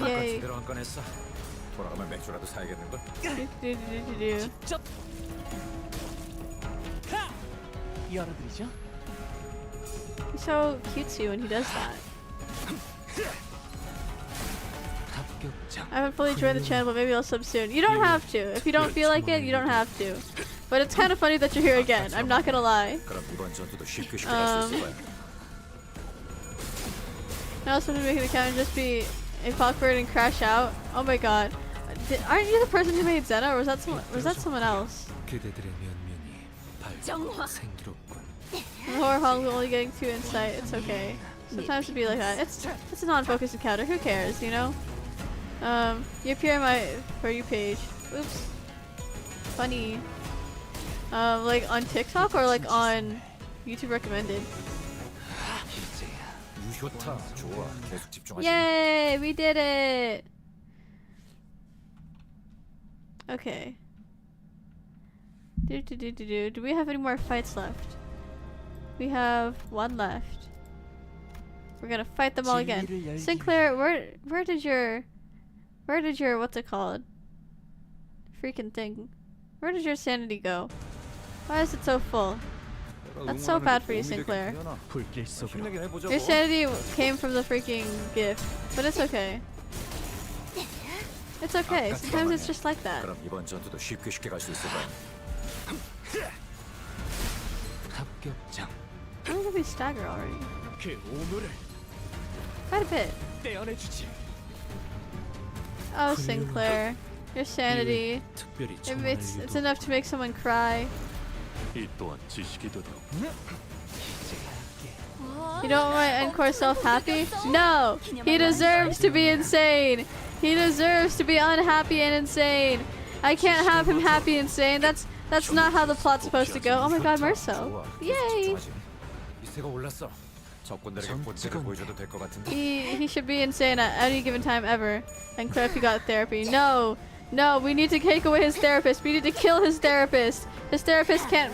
Yay. He's so cutesy when he does that. I haven't fully joined the channel, but maybe I'll sub soon. You don't have to. If you don't feel like it, you don't have to. But it's kind of funny that you're here again. I'm not gonna lie. I also want to make an account and just be a Pockbird and crash out. Oh my god. Aren't you the person who made Zena, or was that someone else? Horror Hong only getting 2 insight. It's okay. Sometimes it'd be like that. It's a non-focused encounter. Who cares, you know? You appear on my For You page. Oops. Funny. Like on TikTok or like on YouTube recommended? 좋다. 좋아. 계속 집중하시. Yay! We did it! Okay. Do we have any more fights left? We have one left. We're gonna fight them all again. Sinclair, where did your what's it called? Freaking thing. Where did your sanity go? Why is it so full? That's so bad for you, Sinclair. Your sanity came from the freaking gift, but it's okay. It's okay. Sometimes it's just like that. 그럼 이번 전투도 쉽게 갈 수 있을까? 합격장. How did we stagger already? 그 오물을 Quite a bit. 떼어내주지. Oh, Sinclair. Your sanity. It's enough to make someone cry. 이 또한 지식이 되도록. You don't want Encore self happy? No! He deserves to be insane! He deserves to be unhappy and insane! I can't have him happy and insane. That's not how the plot's supposed to go. Oh my god, Merso. Yay! He should be insane at any given time ever. And Claire, if he got therapy. No! No, we need to take away his therapist. We need to kill his therapist. His therapist can't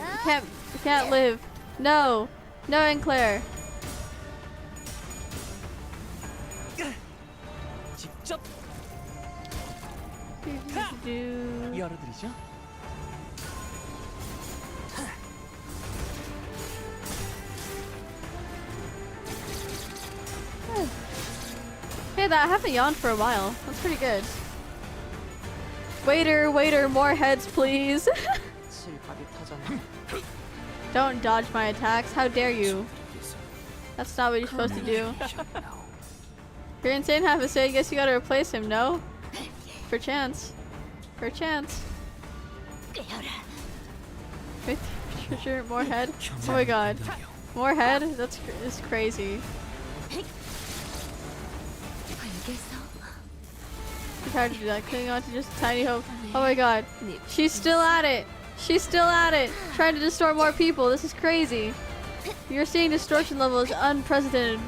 live. No. No, and Claire. 직접 열어드리죠. Hey, I haven't yawned for a while. That's pretty good. Waiter, more heads, please. Don't dodge my attacks. How dare you? That's not what you're supposed to do. If you're insane, have a say. I guess you gotta replace him, no? For chance. For chance. Wait, sure, more head? Oh my god. More head? That's crazy. I'm tired to do that. Clinging on to just a tiny hope. Oh my god. She's still at it. She's still at it. Trying to distort more people. This is crazy. You're seeing distortion levels unprecedented.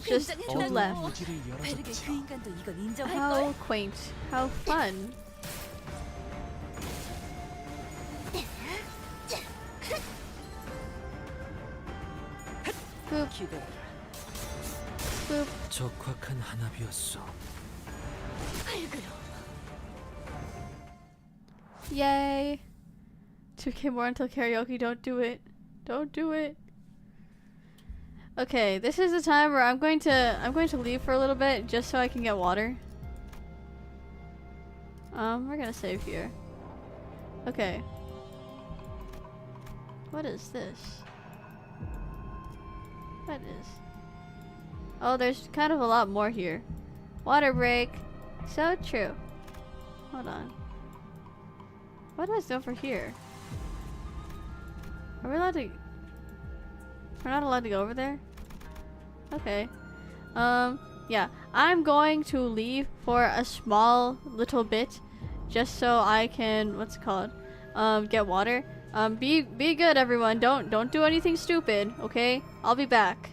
Just two left. How quaint. How fun. Boop. Boop. 적확한 한압이었어. Yay. 2K more until karaoke. Don't do it. Don't do it. Okay, this is the time where I'm going to leave for a little bit just so I can get water. We're gonna save here. Okay. What is this? What is? Oh, there's kind of a lot more here. Water break. So true. Hold on. What is over here? Are we allowed to? We're not allowed to go over there? Okay. Yeah. I'm going to leave for a small little bit just so I can, what's it called? Get water. Be good, everyone. Don't do anything stupid, okay? I'll be back.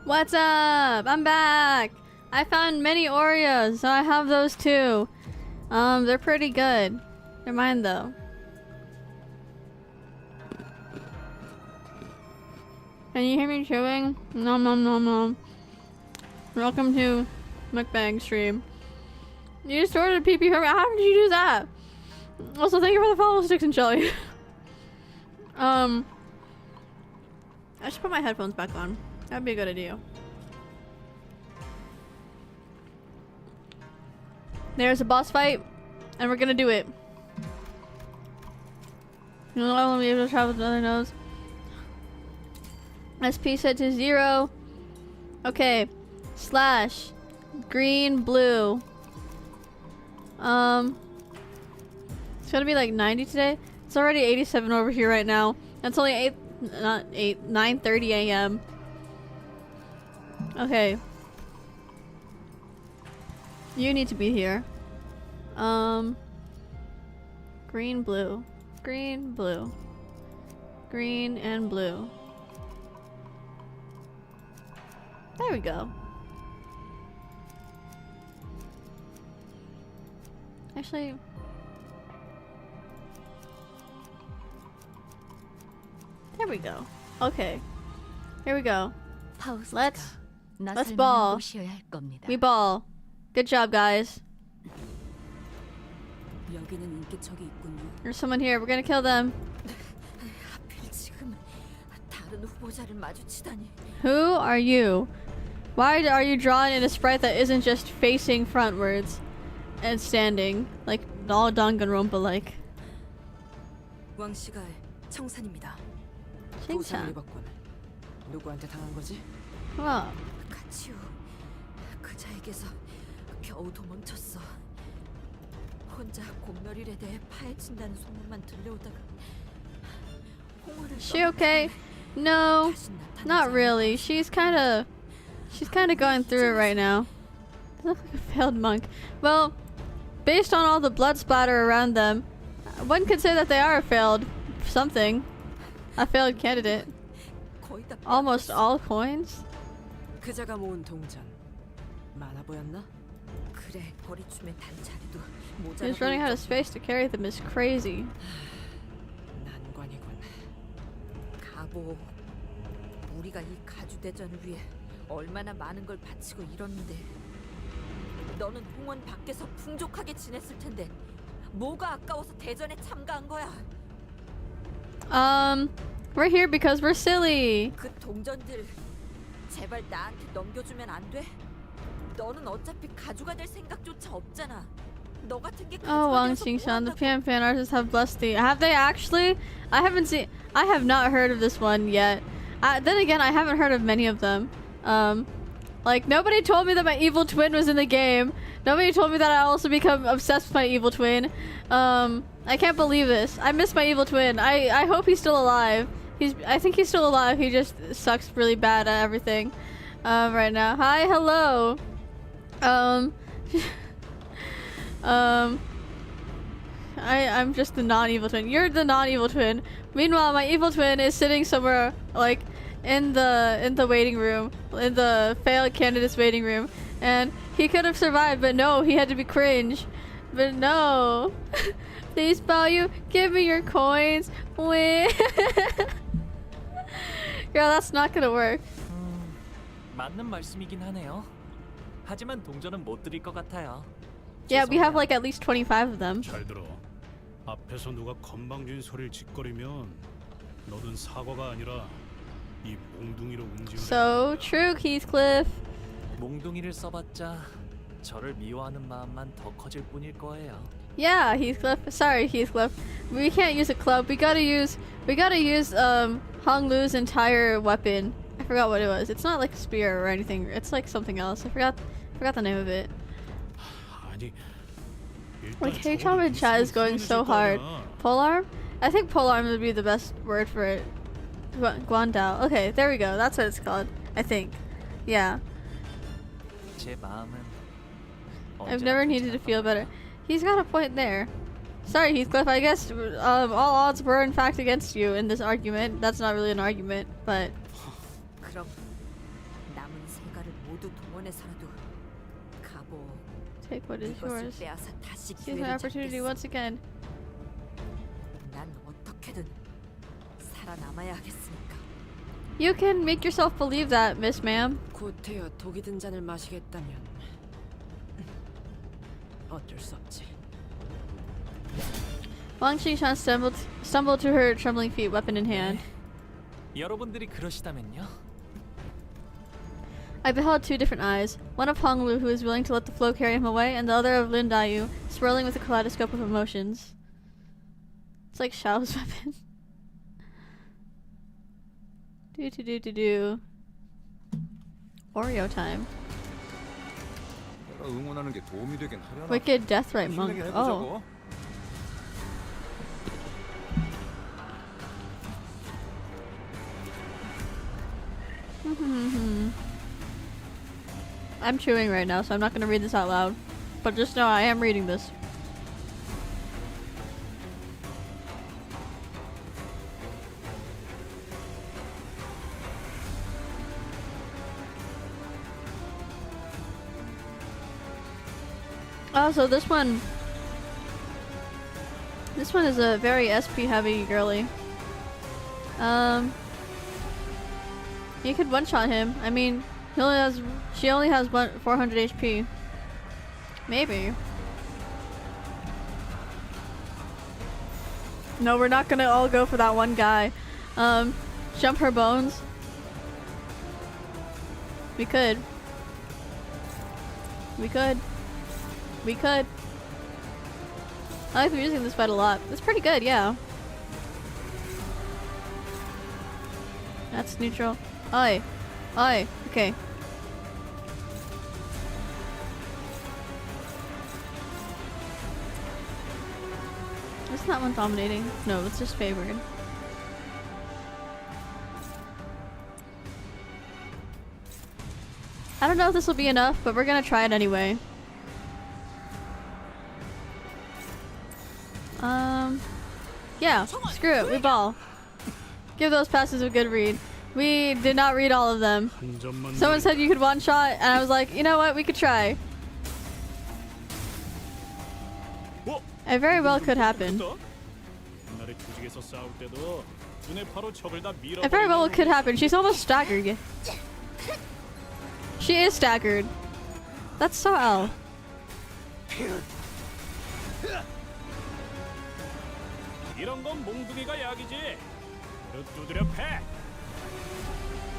What's up? I'm back. I found many Oreos, so I have those too. They're pretty good. They're mine though. Can you hear me chewing? Nom nom nom nom. Welcome to mukbang stream. You just ordered a PP from me. How did you do that? Also, thank you for the follow, Sticks and Shelly. I should put my headphones back on. That'd be a good idea. There's a boss fight, and we're gonna do it. You'll only be able to travel with another nose. SP set to 0. Okay. Slash. Green, blue. It's gonna be like 90 today. It's already 87 over here right now. It's only 9:30 a.m. Okay. You need to be here. Green, blue. Green, blue. Green and blue. There we go. Actually, there we go. Okay. Here we go. Let's ball. We ball. Good job, guys. There's someone here. We're gonna kill them. Who are you? Why are you drawn in a sprite that isn't just facing frontwards and standing like all Danganronpa like? 왕씨가 청산입니다. 칭찬. 누구한테 당한 거지? 와. 가치우. 그자에게서 겨우 도망쳤어. 혼자 곰놀이에 대해 파헤친다는 소문만 들려오다가 Is she okay? No, not really. She's kind of going through it right now. Look like a failed monk. Well, based on all the blood splatter around them, one could say that they are a failed something. A failed candidate. Almost all coins? 그자가 모은 동전 많아 보였나? 그래, 거리춤에 단 자리도 모자라. He's running out of space to carry them is crazy. 난관이군. 가보. 우리가 이 가주 대전을 위해 얼마나 많은 걸 바치고 이뤘는데. 너는 홍원 밖에서 풍족하게 지냈을 텐데 뭐가 아까워서 대전에 참가한 거야? We're here because we're silly. 그 동전들 제발 나한테 넘겨주면 안 돼? 너는 어차피 가주가 될 생각조차 없잖아. 너 같은 게 Oh, Wang Xingshan, the PM fan artists have blessed thee. Have they actually? I have not heard of this one yet. Then again, I haven't heard of many of them. Like, nobody told me that my evil twin was in the game. Nobody told me that I also become obsessed with my evil twin. I can't believe this. I miss my evil twin. I hope he's still alive. I think he's still alive. He just sucks really bad at everything. Right now. Hi, hello. I'm just the non-evil twin. You're the non-evil twin. Meanwhile, my evil twin is sitting somewhere like in the waiting room, in the failed candidates waiting room, and he could have survived, but no, he had to be cringe. But no. Please, Bao, give me your coins. Win. Girl, that's not gonna work. 맞는 말씀이긴 하네요. 하지만 동전은 못 드릴 것 같아요. Yeah, we have like at least 25 of them. 잘 들어. 앞에서 누가 건방진 소리를 짓거리면 너는 사과가 아니라 이 몽둥이로 움직이는. So true, Heathcliff. 몽둥이를 써봤자 저를 미워하는 마음만 더 커질 뿐일 거예요. Yeah, Heathcliff. Sorry, Heathcliff. We can't use a club. We gotta use Hong Lu's entire weapon. I forgot what it was. It's not like a spear or anything. It's like something else. I forgot the name of it. Like H-Arm and Chad is going so hard. Polearm? I think polearm would be the best word for it. Guandao. Okay, there we go. That's what it's called. I think. Yeah. I've never needed to feel better. He's got a point there. Sorry, Heathcliff. I guess all odds were in fact against you in this argument. That's not really an argument, but. 그럼 남은 모두 동원해서라도 가보. Take what is 이것을 yours. 빼앗아 다시 Seize my 기회를 opportunity 잡겠어. once again. 난 어떻게든 살아남아야 하겠으니까. You can make yourself believe that, Miss Ma'am. 고태여 독이 든 잔을 마시겠다면 어쩔 수 없지. Wang Qingshan stumbled to her trembling feet, weapon in hand. 여러분들이 그러시다면요? I beheld two different eyes, one of Hong Lu, who was willing to let the flow carry him away, and the other of Lin Daiyu, swirling with a kaleidoscope of emotions. It's like Xiao's weapon. Do. Oreo time. 내가 응원하는 게 도움이 되긴 하려나. Wicked Deathrite Monk. 힘내게 Oh. 해보자고. I'm chewing right now, so I'm not going to read this out loud. But just know I am reading this. Also, this one is a very SP heavy girly. You could one-shot him. I mean, she only has 400 HP. Maybe. No, we're not gonna all go for that one guy. Jump her bones. We could. I like using this fight a lot. It's pretty good, yeah. That's neutral. Oi. Okay. It's not one dominating. No, it's just favored. I don't know if this will be enough, but we're gonna try it anyway. Yeah, screw it, we ball. Give those passes a good read. We did not read all of them. Someone said you could one shot, and I was like, you know what, we could try. It very well could happen. It very well could happen. She's almost staggered. She is staggered. That's so L.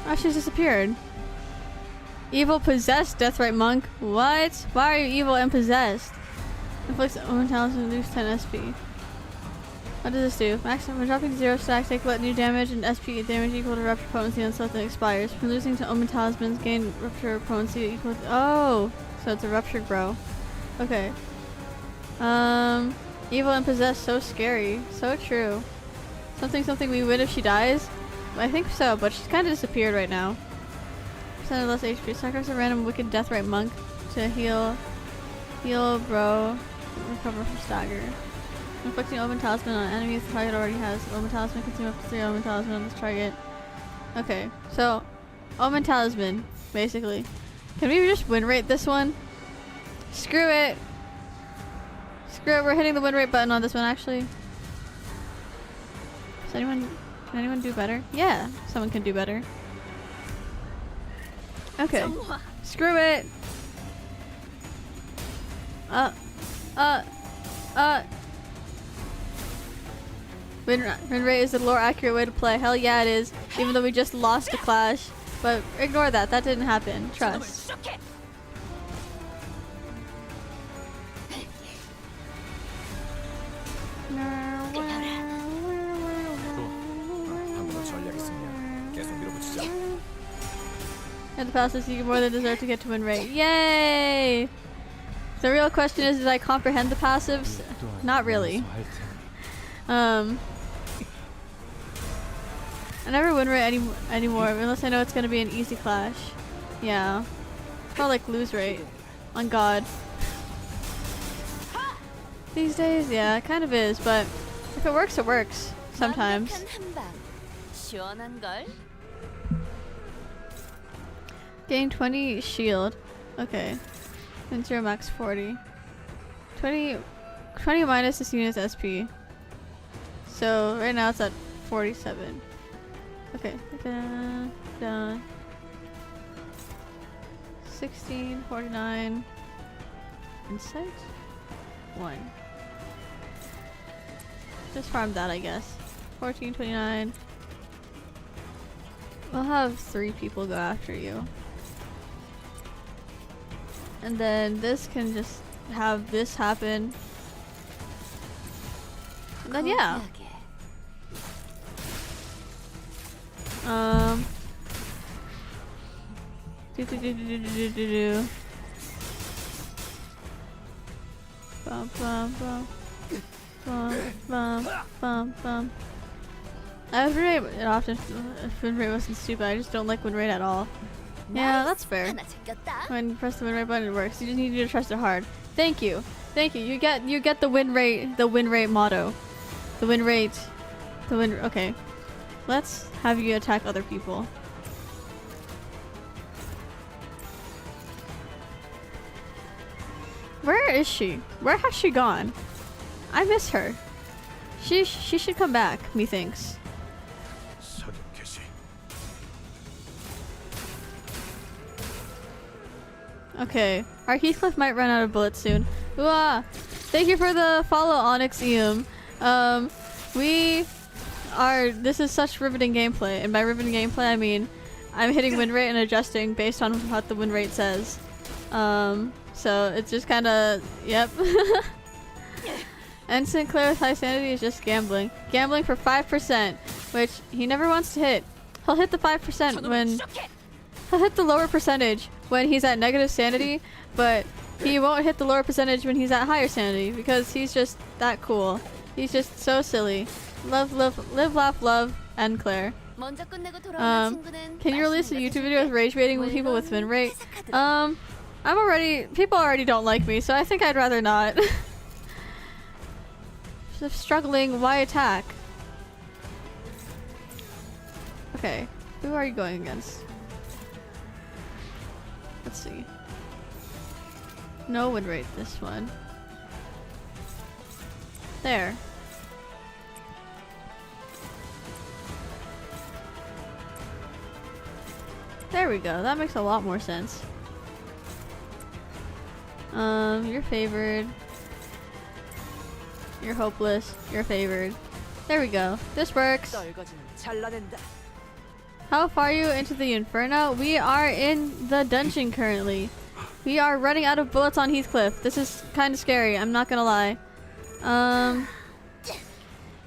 Oh, she's disappeared. Evil possessed Deathrite Monk. What? Why are you evil and possessed? Inflicts own talents and lose 10 SP. What does this do? Maximum, when dropping 0 stacks, take let new damage and SP damage equal to rupture potency until it expires. From losing to Omen Talismans, gain rupture potency equal to— oh! So it's a ruptured bro. Okay. Evil and possessed, so scary. So true. Something we win if she dies? I think so, but she's kind of disappeared right now. Percent less HP. Sacrifice a random wicked Deathrite Monk to heal bro. Recover from stagger. Inflicting Omen Talisman on enemies the target already has. Omen Talisman consume up to 3 Omen Talisman on this target. Okay, so Omen Talisman, basically. Can we just win rate this one? Screw it! Screw it, we're hitting the win rate button on this one actually. Can anyone do better? Yeah, someone can do better. Okay. Screw it! Win rate is the lore accurate way to play. Hell yeah it is. Even though we just lost a clash. But ignore that. That didn't happen. Trust. And the passives you more than deserve to get to win rate. Yay! The real question is, did I comprehend the passives? Not really. I never win rate anymore unless I know it's gonna be an easy clash. Yeah. It's more like lose rate. On God. These days, yeah, it kind of is, but if it works, it works. Sometimes. Gain 20 shield. Okay. And 0 max 40. 20 minus this unit's SP. So right now it's at 47. Okay. Done. 16, 49. Insight? 1. Just farm that, I guess. 14, 29. We'll have 3 people go after you. And then this can just have this happen. And then yeah. Bum bum bum. Bum bum bum bum. Win rate win rate wasn't stupid. I just don't like win rate at all. Yeah, that's fair. When you press the win rate button, it works. You just need to trust it hard. Thank you. You get the win rate motto. The win rate. Okay. Let's have you attack other people. Where is she? Where has she gone? I miss her. She should come back, methinks. Okay, our Heathcliff might run out of bullets soon. Ooh, thank you for the follow, Onyx Eum. This is such riveting gameplay, and by riveting gameplay I mean I'm hitting win rate and adjusting based on what the win rate says. So it's just kinda, yep. And Sinclair with high sanity is just gambling. Gambling for 5%, which he never wants to hit. He'll hit the 5% when... He'll hit the lower percentage when he's at negative sanity, but he won't hit the lower percentage when he's at higher sanity because he's just that cool. He's just so silly. Live, laugh, love, and Claire. Can you release a YouTube video with rage baiting with people with win rate? People already don't like me, so I think I'd rather not. If struggling, why attack? Okay, who are you going against? Let's see. No win rate this one. There. There we go. That makes a lot more sense. You're favored. You're hopeless. You're favored. There we go. This works. How far are you into the Inferno? We are in the dungeon currently. We are running out of bullets on Heathcliff. This is kind of scary. I'm not gonna lie.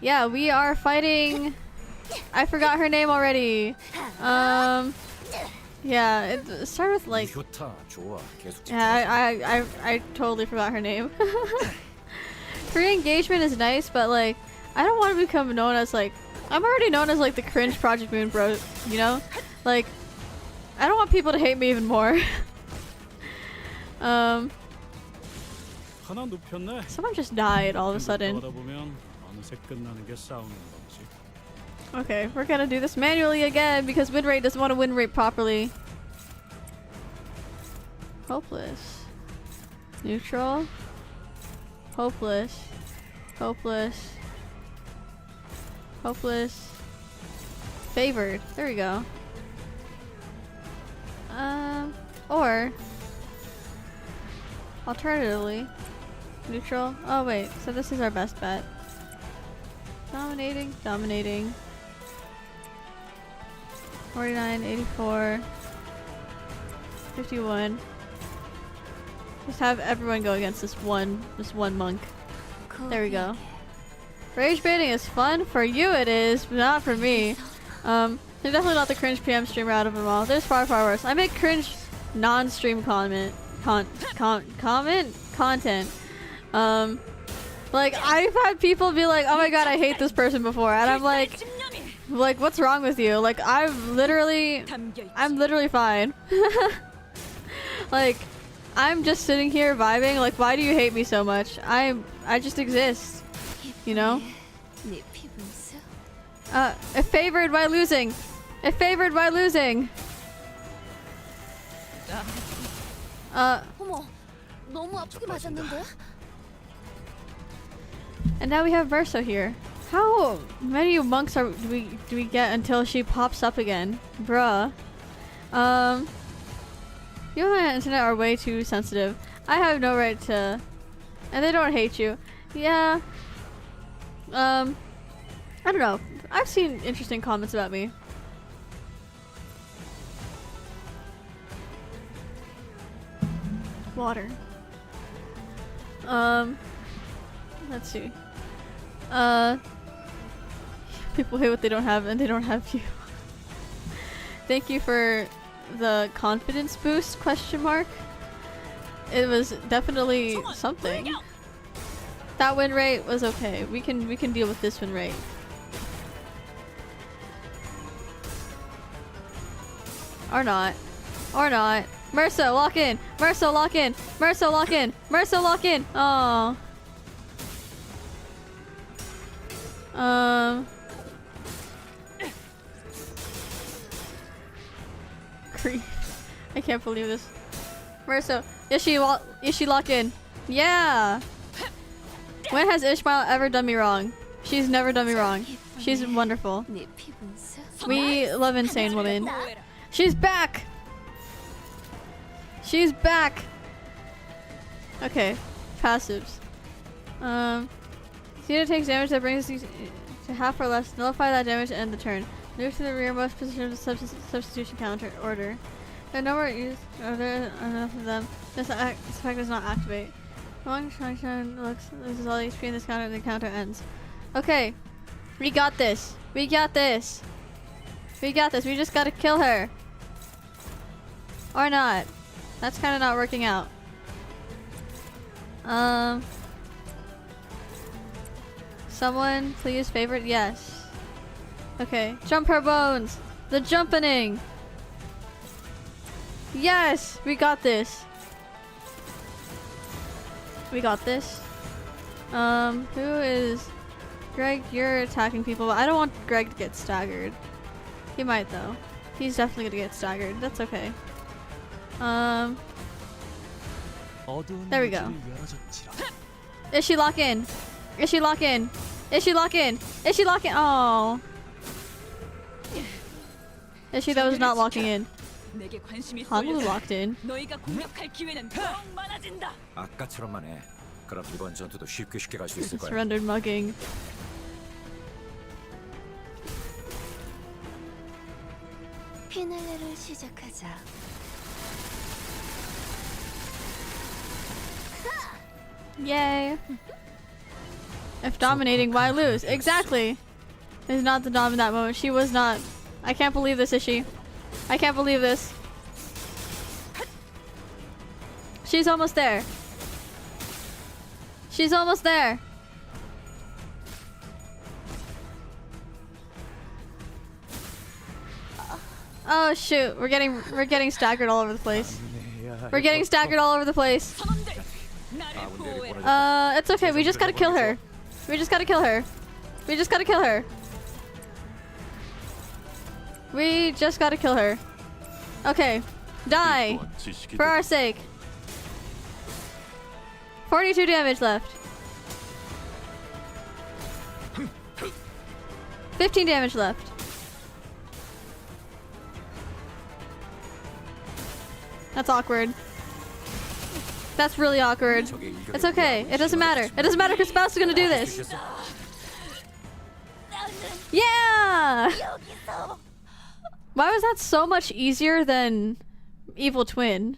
Yeah, we are fighting. I forgot her name already. Yeah, it started with like. Yeah, I totally forgot her name. Free engagement is nice, but like, I don't want to become known as like. I'm already known as like the cringe Project Moon bro, you know? Like, I don't want people to hate me even more. Someone just died all of a sudden. Okay, we're gonna do this manually again because win rate doesn't want to win rate properly. Hopeless. Neutral. Hopeless. Hopeless. Hopeless. Favored. There we go. Or alternatively, neutral. Oh wait, so this is our best bet. Dominating, dominating. 49, 84, 51. Just have everyone go against this one monk. Cool. There we go. Rage baiting is fun. For you it is, but not for me. They're definitely not the cringe PM streamer out of them all. There's far worse. I make cringe non-stream content. Like I've had people be like, "Oh my god, I hate this person" before, and I'm like, what's wrong with you? Like I'm literally fine. Like I'm just sitting here vibing. Like why do you hate me so much? I just exist, you know. If favored by losing. If favored by losing. 어머, 너무 아프게 맞았는데? And now we have Verso here. How many monks do we get until she pops up again? Bruh. You and the internet are way too sensitive. I have no right to... And they don't hate you. Yeah. I don't know. I've seen interesting comments about me. Water. Let's see. People hate what they don't have and they don't have you. Thank you for the confidence boost, question mark. It was definitely something. That win rate was okay. We can deal with this win rate. Or not. Or not. Merso, lock in! Merso, lock in! Merso, lock in! Merso, lock in! Oh. Creep. I can't believe this. Merso, is she locked in? Yeah! When has Ishmael ever done me wrong? She's never done me wrong. She's wonderful. We love insane women. She's back! She's back! Okay. Passives. Cena takes damage that brings you to half or less. Nullify that damage to end the turn. Move to the rearmost position of the substitution counter order. There are no more use. There are enough of them. This effect does not activate. Long function loses all HP in this counter and the counter ends. Okay. We got this. We got this. We got this. We just gotta kill her. Or not. That's kind of not working out. Someone please favorite? Yes. Okay. Jump her bones. The jumpening. Yes, we got this. We got this. Who is Greg? You're attacking people, but I don't want Greg to get staggered. He might though. He's definitely gonna get staggered. That's okay. There we go. Is she lock in? Is she lock in? Is she lock in? Is she lock in? Oh. Is she that was not locking in? Hanwoo locked in. 아까처럼만 해. 그럼 이번 전투도 쉽게 갈 수 있을 거야. Surrendered mugging. 피날레를 시작하자. Yay. If dominating, why lose? Exactly. Is not the dom in that moment. She was not. I can't believe this, is she? I can't believe this. She's almost there. She's almost there. Oh shoot, we're getting staggered all over the place. We're getting staggered all over the place. It's okay, we just gotta kill her. We just gotta kill her. We just gotta kill her. We just gotta kill her. Okay. Die. For our sake. 42 damage left. 15 damage left. That's awkward. That's really awkward. It's okay. It doesn't matter. It doesn't matter because Spouse is gonna do this. Yeah! Why was that so much easier than Evil Twin?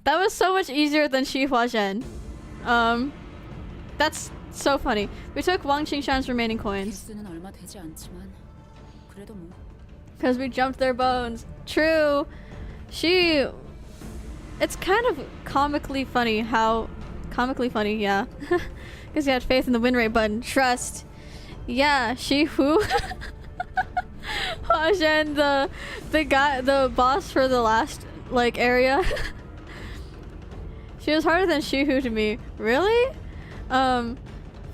That was so much easier than Shi Huazhen. That's so funny. We took Wang Qingshan's remaining coins. Because we jumped their bones. True. It's kind of comically funny how... Comically funny, yeah. Because you had faith in the win rate button. Trust. Yeah, Shi Hu. Huazhen, the boss for the last, like, area. She was harder than Shi Hu to me. Really? For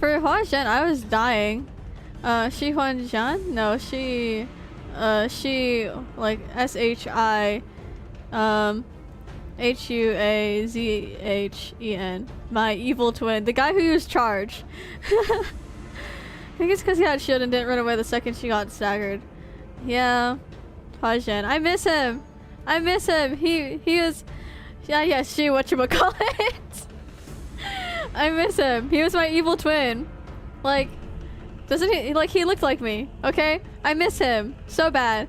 Huazhen, I was dying. Shi Huazhen? No, she, like, SHI, HUAZHEN, my evil twin, the guy who used charge. I think it's because he had shield and didn't run away the second she got staggered. Yeah, Fajen. I miss him. I miss him. He was, yeah, she, whatchamacallit. I miss him. He was my evil twin. Like, doesn't he, like, he looked like me, okay? I miss him so bad.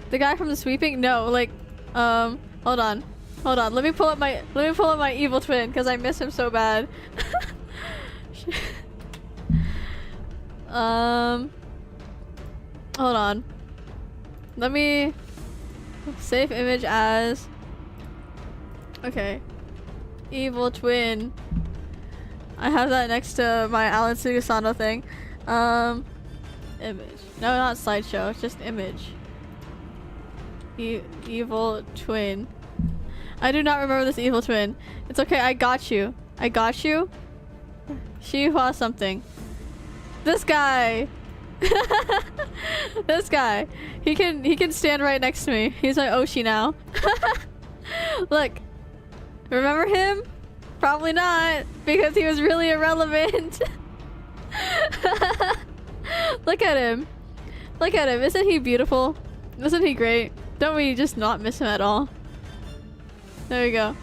The guy from the sweeping? No, like, hold on. Hold on. Let me pull up my evil twin because I miss him so bad. Hold on. Let me save image as, okay. Evil twin. I have that next to my Alan Sugasano thing. Image. No, not slideshow. It's just image. Evil twin. I do not remember this evil twin. It's okay. I got you. I got you. Shihua something. This guy. This guy. He can stand right next to me. He's my Oshi now. Look. Remember him? Probably not, because he was really irrelevant. Look at him. Look at him. Isn't he beautiful? Isn't he great? Don't we just not miss him at all? There we go.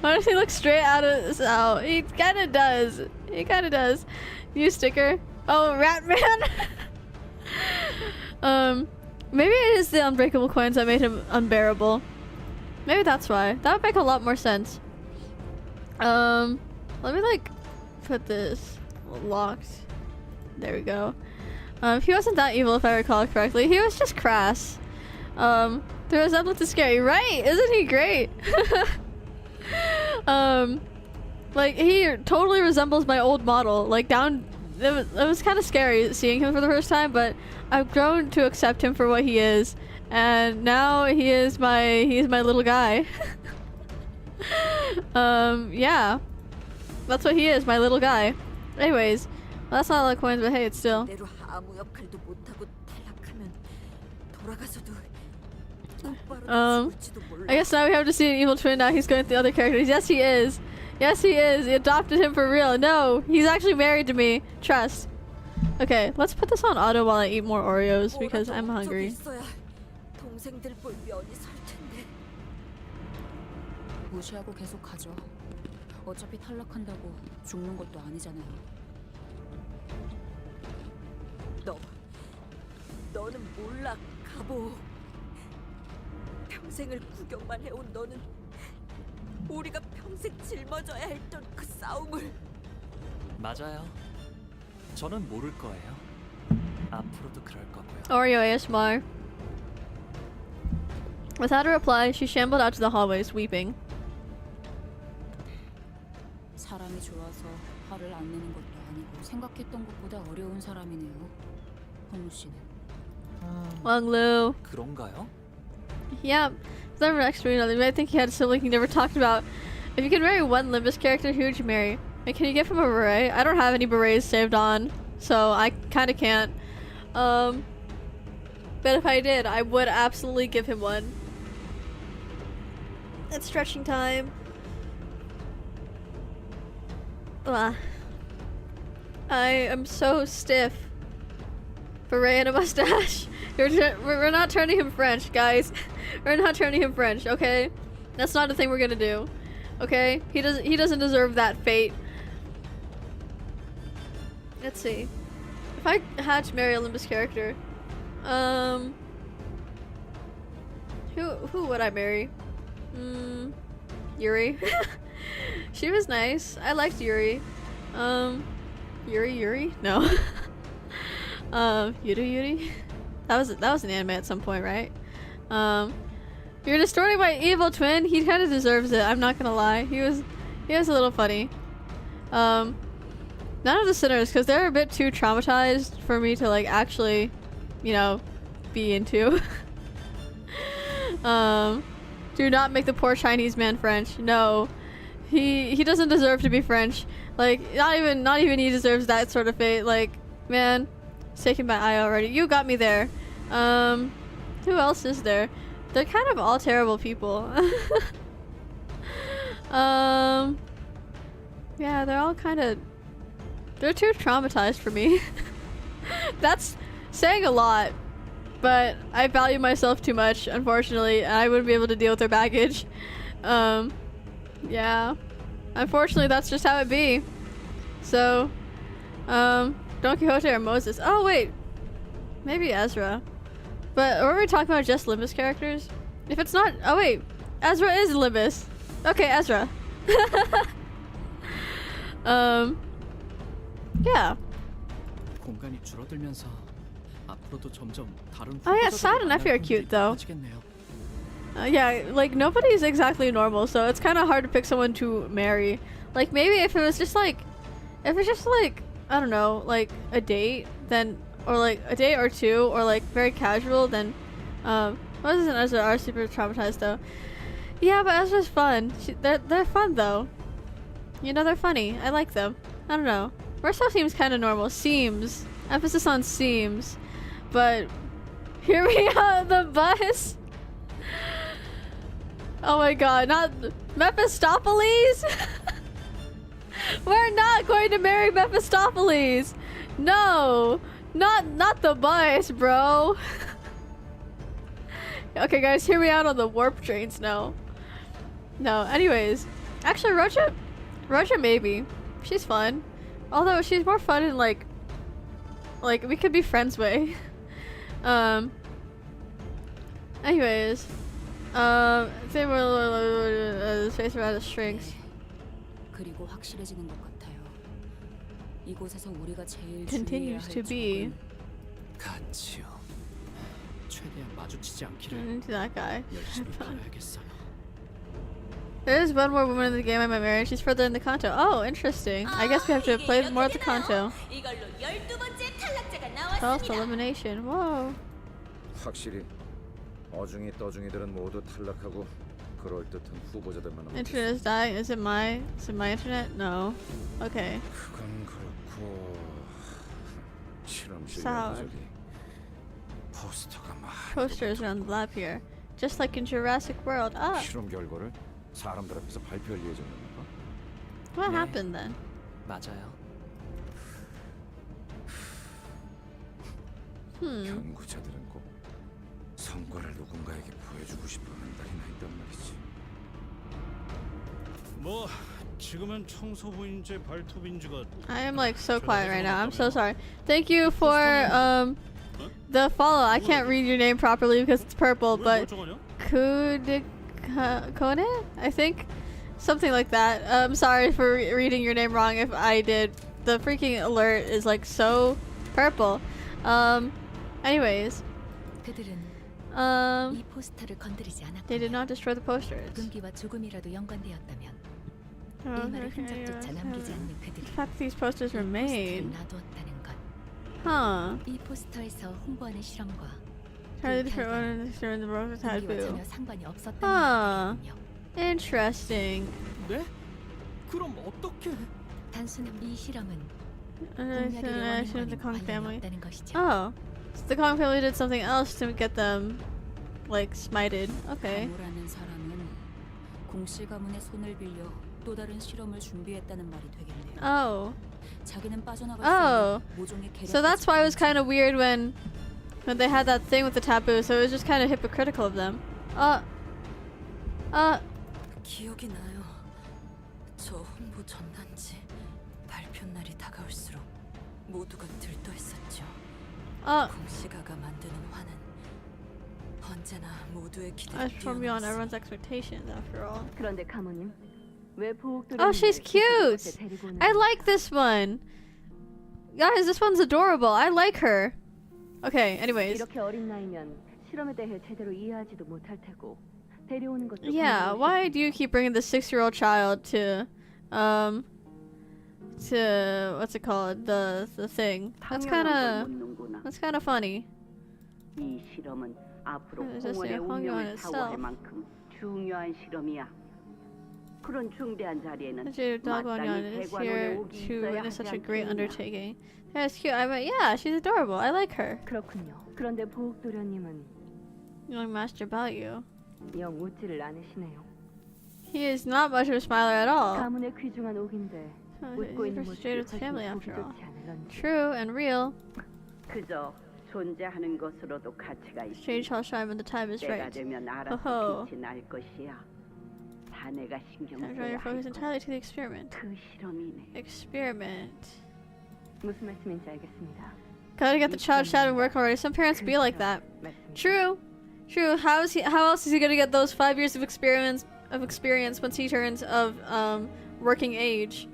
Why does he look straight out of this out? He kind of does. He kind of does. New sticker. Oh, Ratman. Maybe it is the unbreakable coins that made him unbearable. Maybe that's why. That would make a lot more sense. Let me like put this locked. There we go. He wasn't that evil if I recall correctly. He was just crass. The resemblance is scary, right? Isn't he great? Like he totally resembles my old model. Like down, it was kind of scary seeing him for the first time, but I've grown to accept him for what he is, and now he's my little guy. Yeah, that's what he is, my little guy. Anyways, well, that's not a lot of coins, but hey, it's still. I guess now we have to see an evil twin. Now he's going with the other characters. Yes, he is. Yes, he is. He adopted him for real. No, he's actually married to me. Trust. Okay, let's put this on auto while I eat more Oreos because I'm hungry. 무시하고 계속 가죠. 어차피 탈락한다고 죽는 것도 아니잖아요. 너는 몰라, 가보. 평생을 구경만 해온 너는 우리가 평생 짊어져야 했던 그 싸움을. 맞아요. 저는 모를 거예요. 앞으로도 그럴 거고요. Oreo ASMR. Without a reply, she shambled out to the hallways, weeping. 사람이 좋아서 화를 안 내는 것도 아니고 생각했던 것보다 어려운 사람이네요. 홍우 씨는. Wanglu. 그런가요? Yeah, it's never next to another. You might think he had a sibling he never talked about. If you could marry one Limbus character, who would you marry? And can you give him a beret? I don't have any berets saved on, so I kind of can't. But if I did, I would absolutely give him one. It's stretching time. Ugh. I am so stiff. Beret and a mustache. We're not turning him French, guys. We're not turning him French, okay? That's not a thing we're gonna do. Okay? He doesn't deserve that fate. Let's see. If I had to marry a Limbus character, who would I marry? Yuri. She was nice. I liked Yuri. Yuri? No. Yuri? That was an anime at some point, right? You're distorting my evil twin. He kind of deserves it. I'm not gonna lie. He was a little funny. None of the sinners, because they're a bit too traumatized for me to like actually, you know, be into. Do not make the poor Chinese man French. No, he doesn't deserve to be French. Like not even he deserves that sort of fate. Like man, it's taken my eye already. You got me there. Who else is there? They're kind of all terrible people. Yeah, they're all kind of... They're too traumatized for me. That's saying a lot, but I value myself too much, unfortunately, and I wouldn't be able to deal with their baggage. Yeah. Unfortunately, that's just how it be. So, Don Quixote or Moses. Oh, wait. Maybe Ezra. But were we talking about just Limbus characters? If it's not... Oh, wait. Ezra is Limbus. Okay, Ezra. Yeah. 공간이 줄어들면서 앞으로도 점점 다른 Oh yeah, Sad and Effie are cute though. Yeah, like nobody's exactly normal, so it's kind of hard to pick someone to marry. Like maybe if it was just like, I don't know, like a date, then, or like a date or two, or like very casual, then, Moses and Ezra are super traumatized though. Yeah, but Ezra's fun. They're fun though. You know, they're funny. I like them. I don't know. Marcel seems kind of normal. Seems. Emphasis on seems. But here we are on the bus. Oh my god, not Mephistopheles? We're not going to marry Mephistopheles. No. Not the bus, bro. Okay guys, hear me out on the warp trains now. No, anyways. Actually, Roja maybe. She's fun. Although she's more fun in like we could be friends way. Anyways. The space around us shrinks. 그리고 확실해지는 것 같아요. 이곳에서 우리가 제일 Continues to be. 같이요. 최대한 마주치지 않기를. Into that guy. 열심히 살아야겠어요. There's one more woman in the game I might marry. She's further in the canto. Oh, interesting. I guess we have to play more of the canto. False elimination. Whoa. 확실히 어중이 떠중이들은 모두 탈락하고 그럴 듯한 후보자들만 남았어. Internet is dying. Is it my internet? No. Okay. 그건 그렇고 실험실 Sour. 여기저기 포스터가 많이. Posters around the lab here, just like in Jurassic World. Ah. 실험 결과를 사람들 앞에서 발표할 예정인가? What happened then? 맞아요. 연구자들은 꼭 성과를 누군가에게 보여주고 싶어하는 날이나 있단 말이지. 뭐 지금은 청소부인지 발톱인지가. I am like so quiet right now. I'm so sorry. Thank you for the follow. I can't read your name properly because it's purple, but Kone? I think? Something like that. I'm sorry for reading your name wrong if I did. The freaking alert is like so purple. Anyways. 이 포스터를 건드리지 않았고 They did not destroy the posters. 금기와 조금이라도 연관되었다면 일말의 흔적조차 남기지 않는 그들이 The fact that these posters were made. 놔두었다는 것. Huh. 이 포스터에서 홍보하는 실험과 Try the different ones during the Rosa 금기와 전혀 taboo. 상관이 없었다는 Huh. 것이군요. Interesting. 네? 그럼 어떻게? 단순한 이 실험은 The Kong family. 없다는 것이죠. Oh. So the Kong family did something else to get them, like, smited. Okay. 가무라는 사람은 공씨 가문의 손을 빌려 또 다른 실험을 준비했다는 말이 되겠네요. Oh. 자기는 빠져나갈 Oh. 수 있는 모종의 계략. So that's why it was kind of weird when they had that thing with the taboo. So it was just kind of hypocritical of them. 기억이 나요. 저 홍보 전단지 발표 날이 다가올수록 모두가 들떠했었죠. 공시가가 만드는 화는 언제나 모두의 기대를 That's from beyond everyone's expectations, after all. 그런데 카모님, 왜 보호들이 Oh, she's cute. I like this one. Guys, this one's adorable. I like her. Okay, anyways. 이렇게 어린 나이면 실험에 대해 제대로 이해하지도 못할 테고 데려오는 것도 Yeah, why do you keep bringing the 6-year-old child to what's it called? The thing. That's kind of funny. 이 실험은 앞으로 It's just 홍원의 Hongyeon 운명을 사고할 만큼 중요한 실험이야. 그런 중대한 자리에는 마땅히 is 대관원에 here 오기 to 있어야 witness 하지 such a great 않겠느냐. undertaking. Yeah, it's cute. I mean, yeah, she's adorable. I like her. 그렇군요. 그런데 보호도련님은 Young master about you. 영 웃지를 않으시네요. He is not much of a smiler at all. 가문의 귀중한 옥인데 웃고 있는 모습이 훨씬 family after all. 보기 좋지 않을런지. True and real. 그저 존재하는 것으로도 가치가 있어. Strange shall shine when the time is 때가 right. 되면 알아서 Oh. 빛이 날 것이야. 자네가 신경 Time to draw 써야 your focus 할 entirely to the experiment. 그 실험이네. Experiment. 무슨 말씀인지 알겠습니다. Gotta get the child shot and work already. Some parents be like that. True. True. How else is he gonna get those 5 years of experience once he turns of working age?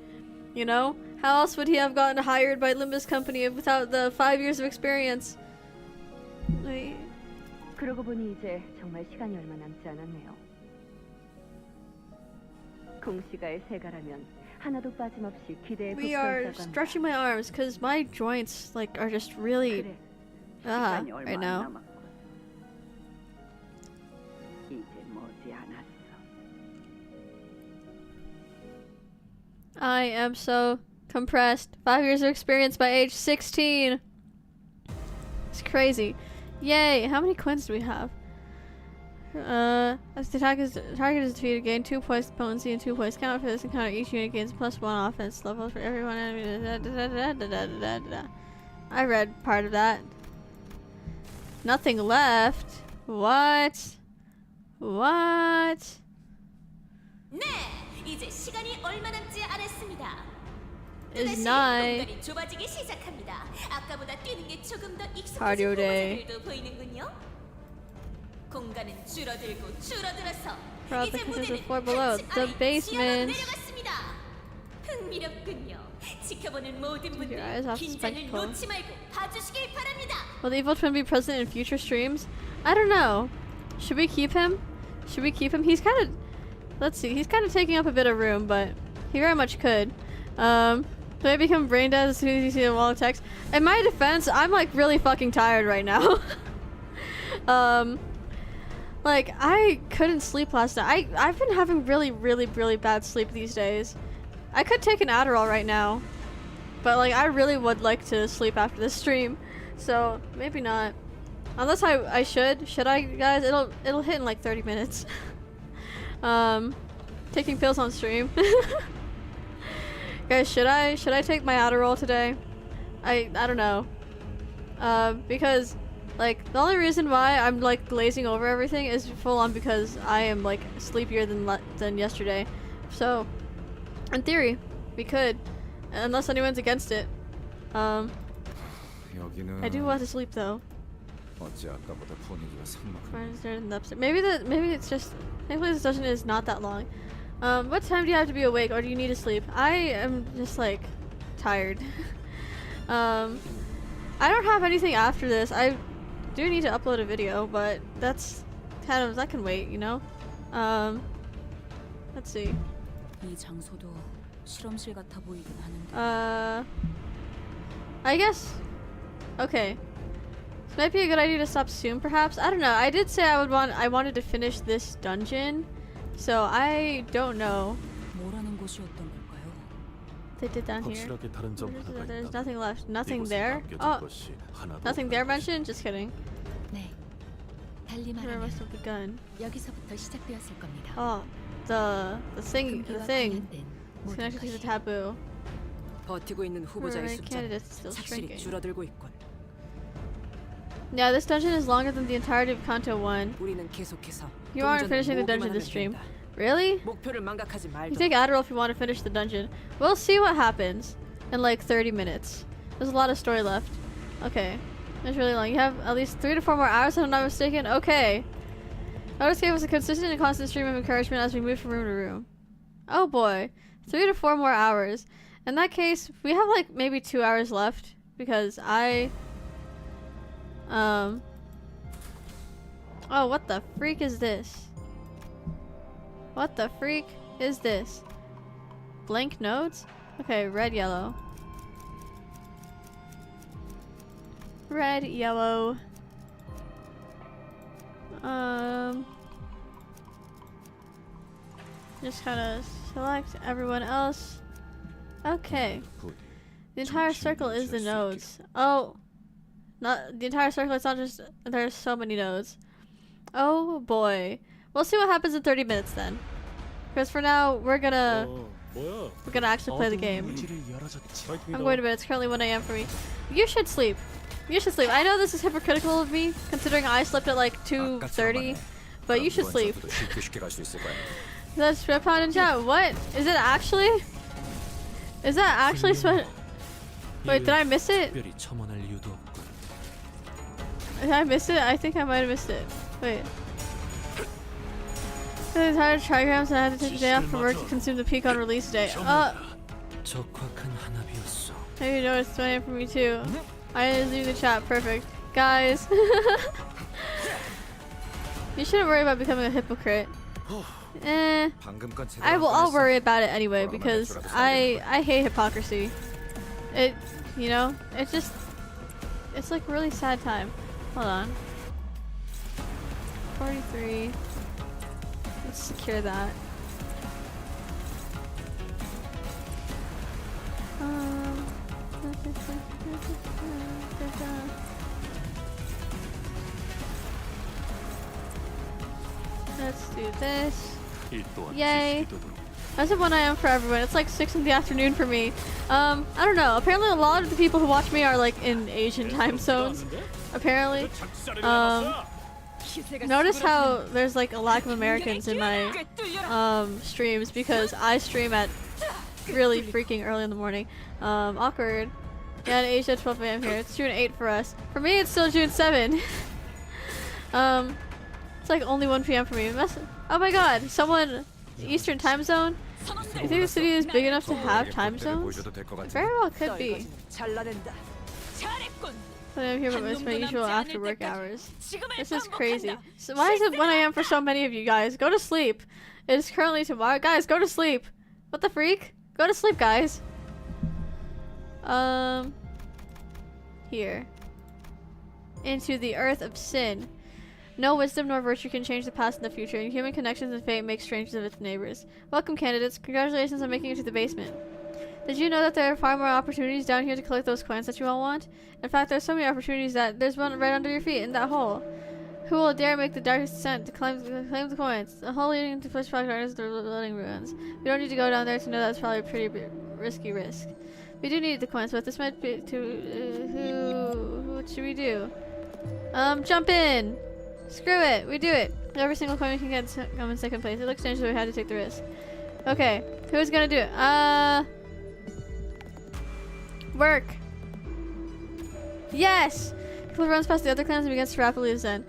You know? How else would he have gotten hired by Limbus company without the 5 years of experience? 그러고 보니 이제 정말 시간이 얼마 남지 않았네요. 공시가의 세가라면 하나도 빠짐없이 기대에 We are 붙어 있다고 stretching my arms because my joints like are just really 시간이 얼마 right 안 now. 남았군. 이제 머지않았어. I am so compressed. 5 years of experience by age 16. It's crazy. Yay! How many coins do we have? As the target is defeated, gain 2 points potency and 2 points counter for this encounter. Each unit gains +1 offense level for everyone enemy. I read part of that. Nothing left. What? What? 네, 이제 시간이 얼마 남지 않았습니다. Is 또다시 nigh. 공간이 좁아지기 시작합니다. 아까보다 뛰는 게 조금 더 익숙해진 Cardio day. 모습들도 보이는군요. 공간은 줄어들고 줄어들어서 Throughout the 이제 conditions 무대는 floor below 한층 the 아래 basement. 지하로 내려갔습니다. 흥미롭군요. 지켜보는 모든 Your eyes 분들 off the 긴장을 spectacle. 놓지 말고 봐주시길 바랍니다. Will the evil twin be present in future streams? I don't know. Should we keep him? Should we keep him? He's kind of... Let's see. He's kind of taking up a bit of room, but he very much could. Can I become brain dead as soon as you see a wall of text? In my defense, I'm like really fucking tired right now. Like I couldn't sleep last night. I've been having really bad sleep these days. I could take an Adderall right now, but like I really would like to sleep after this stream. So maybe not. Unless I should. Should I, guys? It'll hit in like 30 minutes. Taking pills on stream. Guys, should I take my Adderall today? I don't know. Because like the only reason why I'm like glazing over everything is full on because I am like sleepier than yesterday. So in theory, we could, unless anyone's against it. I do want to sleep though. Maybe it's just, thankfully this dungeon is not that long. What time do you have to be awake, or do you need to sleep? I am just like tired. I don't have anything after this. I do need to upload a video, but that's kind of, that can wait, you know. Let's see. 이 장소도 실험실 같아 보이긴 하는데. I guess. Okay. This might be a good idea to stop soon, perhaps. I don't know. I did say I wanted to finish this dungeon, so I don't know. 뭐라는 곳이었던 걸까요? They did down here. 확실하게 다른 점 하나가 There's 있다. nothing left. Nothing 이곳에 there. 남겨진 Oh, 것이 하나도 nothing there mentioned. Just kidding. 네. 달리 Where 말하면 must have begun? 여기서부터 시작되었을 겁니다. Oh, the thing. 관련된 It's connected to the taboo. 버티고 있는 후보자의 Alright, 숫자는 candidates still 착실히 shrinking. 줄어들고 있군. Yeah, this dungeon is longer than the entirety of Canto 1. 우리는 계속해서 You aren't 동전을 finishing the 모으기만 dungeon 하면 this stream. 된다. Really? 목표를 망각하지 You 말자. take Adderall if you want to finish the dungeon. We'll see what happens in like 30 minutes. There's a lot of story left. Okay. That's really long. You have at least 3 to 4 more hours if I'm not mistaken. Okay. Notice gave us a consistent and constant stream of encouragement as we move from room to room. Oh boy. 3 to 4 more hours. In that case, we have like maybe 2 hours left because Oh, what the freak is this? What the freak is this? Blank nodes? Okay, red, yellow. Red, yellow. Just kind of select everyone else. Okay. The entire circle is the nodes. Oh. Not the entire circle, it's not just, there's so many nodes. Oh boy. We'll see what happens in 30 minutes then. Because for now, we're gonna actually play the game. I'm going to bed. It's currently 1 a.m. for me. You should sleep. You should sleep. I know this is hypocritical of me, considering I slept at like 2:30, but you should sleep. That's Sweatpod in chat. What? Is it actually? Is that actually sweat? Wait, did I miss it? Did I miss it? I think I might have missed it. Wait. I was tired of trigrams and I had to take a day off from work to consume the peak on release day. Maybe you noticed it's 1 a.m. for me too. I didn't leave the chat. Perfect. Guys. You shouldn't worry about becoming a hypocrite. I'll worry about it anyway because I hate hypocrisy. You know, it's like a really sad time. Hold on. 43. Let's secure that. Let's do this. Yay. That's at 1 a.m. for everyone. It's like 6 in the afternoon for me. I don't know. Apparently a lot of the people who watch me are like in Asian time zones. Apparently. Notice how there's like a lack of Americans in my streams because I stream at really freaking early in the morning. Awkward. Yeah, in Asia 12 a.m. here. It's June 8 for us. For me it's still June 7. It's like only 1 p.m. for me. Oh my god, someone Eastern time zone? You think the city is big enough to have time zones? It very well could be. But I'm here with my usual after work hours. This is crazy. So why is it 1 a.m. for so many of you guys? Go to sleep. It is currently tomorrow. Guys, go to sleep. What the freak? Go to sleep, guys. Here. Into the earth of sin. No wisdom nor virtue can change the past and the future, and human connections and fate make strangers of its neighbors. Welcome, candidates. Congratulations on making it to the basement. Did you know that there are far more opportunities down here to collect those coins that you all want? In fact, there's so many opportunities that there's one right under your feet in that hole. Who will dare make the darkest descent to claim the coins? The hole leading to Push Rock Gardens, the floating ruins. We don't need to go down there to know that's probably a pretty risky risk. We do need the coins, but this might be what should we do? Jump in! Screw it, we do it. Every single coin we can get come in second place. It looks dangerous, so we had to take the risk. Okay, who's gonna do it? Work. Yes! People runs past the other clans and begins to rapidly ascend.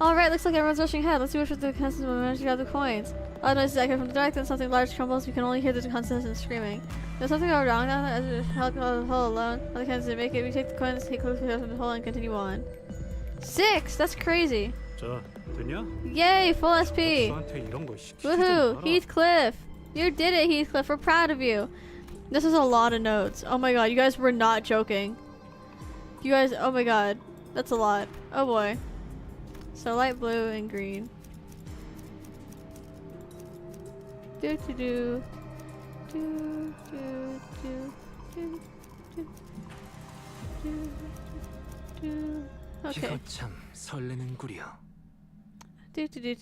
Alright, looks like everyone's rushing ahead. Let's see which of the clans will manage to grab the coins. All noise is echoed from the dark, then something large crumbles. We can only hear the constant screaming. There's something go wrong now as we help the hole alone. Other clans didn't make it. We take the coins, take close from the hole, and continue on. 6! That's crazy. Yay, full SP. Woohoo, Heathcliff. You did it, Heathcliff. We're proud of you. This is a lot of notes. Oh my god, you guys were not joking. You guys, oh my god. That's a lot. Oh boy. So light blue and green. Do do do. Do do do do do do do. Okay.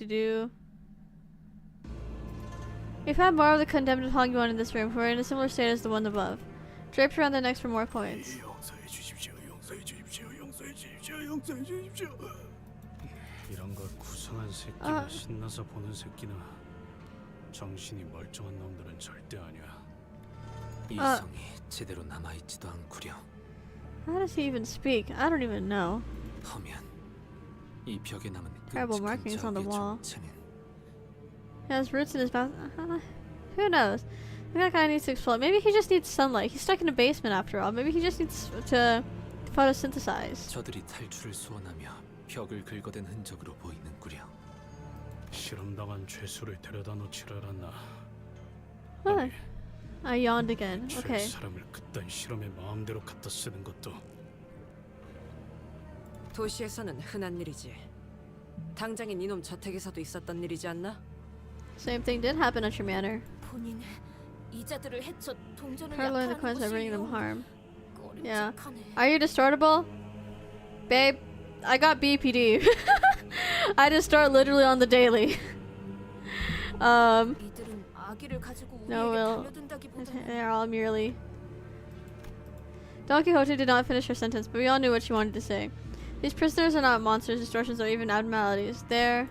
Do. We've had more of the condemned Hongguan in this room, who are in a similar state as the one above. Draped around their necks for more coins. 이런 걸 구성한 새끼나 신나서 보는 새끼나 정신이 멀쩡한 놈들은 절대 아니야. 이성이 제대로 남아 있지도 않구려. How does he even speak? I don't even know. 허면 이 벽에 남은 terrible markings on the wall. 정체는 He has roots in his mouth. Who knows? Maybe that guy needs to explode. Maybe he just needs sunlight. He's stuck in a basement after all. Maybe he just needs to photosynthesize. 저들이 탈출을 소원하며 벽을 긁어댄 흔적으로 보이는구려. 실험당한 죄수를 데려다 놓지를 않았나. What? I yawned again. Okay. 사람을 그딴 실험에 마음대로 갖다 쓰는 것도. 도시에서는 흔한 일이지. 당장인 이놈 저택에서도 있었던 일이지 않나? Same thing did happen at your manor. 본인 이자들을 해쳐 동전을 Parallel the coins by bringing them harm. Yeah. Are you distortable? Babe, I got BPD. I distort literally on the daily. No, well, they're all merely. Don Quixote did not finish her sentence, but we all knew what she wanted to say. These prisoners are not monsters, distortions, or even abnormalities. They're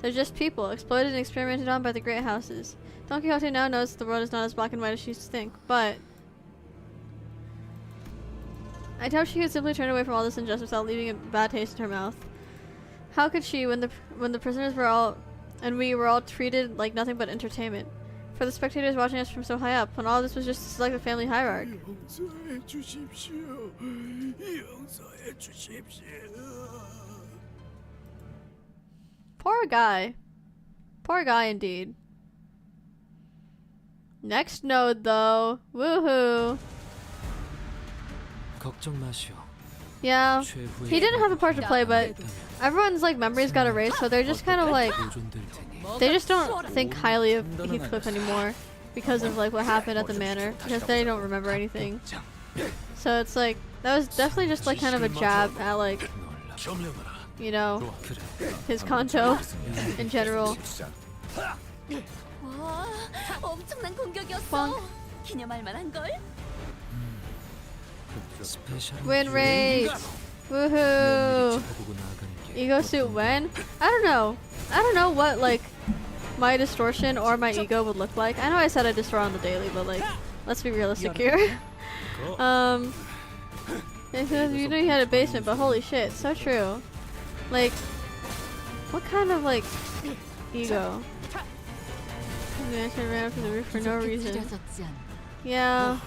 just people, exploited and experimented on by the great houses. Don Quixote now knows that the world is not as black and white as she used to think, but I doubt she could simply turn away from all this injustice without leaving a bad taste in her mouth. How could she, when the prisoners were all, and we were all treated like nothing but entertainment? For the spectators watching us from so high up, when all this was just to select a family hierarchy. Poor guy. Poor guy indeed. Next node though. Woohoo. Yeah, he didn't have a part to play, but everyone's like memories got erased, so they're just kind of like, they just don't think highly of Heathcliff anymore because of like what happened at the manor, because they don't remember anything. So it's like, that was definitely just like kind of a jab at like, you know, his canto in general. Win rate! Woohoo! Ego suit when? I don't know. I don't know what like my distortion or my ego would look like. I know I said I distort on the daily, but like, let's be realistic here. It says you know you had a basement, but holy shit, so true. Like, what kind of like ego? I'm gonna turn around from the roof for no reason. Yeah.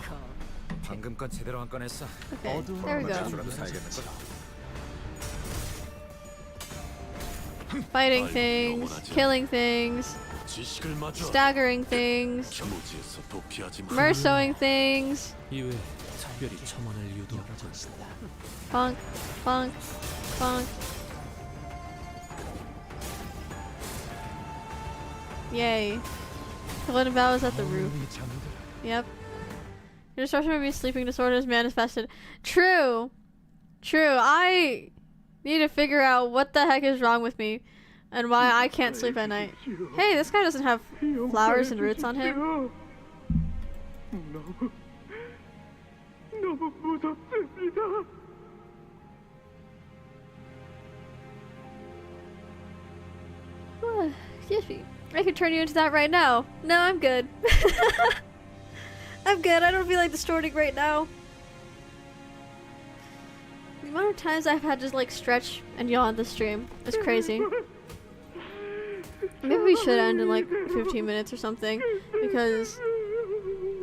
Okay, there we go. Fighting things, killing things, staggering things, mersoing things. Bonk, bonk, bonk. Yay. Golden Vow is at the roof. Yep. Your distortion would be sleeping disorders manifested. True. True. I need to figure out what the heck is wrong with me and why I can't sleep at night. Hey, this guy doesn't have flowers and roots on him. Excuse me. I could turn you into that right now. No, I'm good. I'm good. I don't feel like distorting right now. The amount of times I've had to like stretch and yawn this stream is crazy. Maybe we should end in like 15 minutes or something because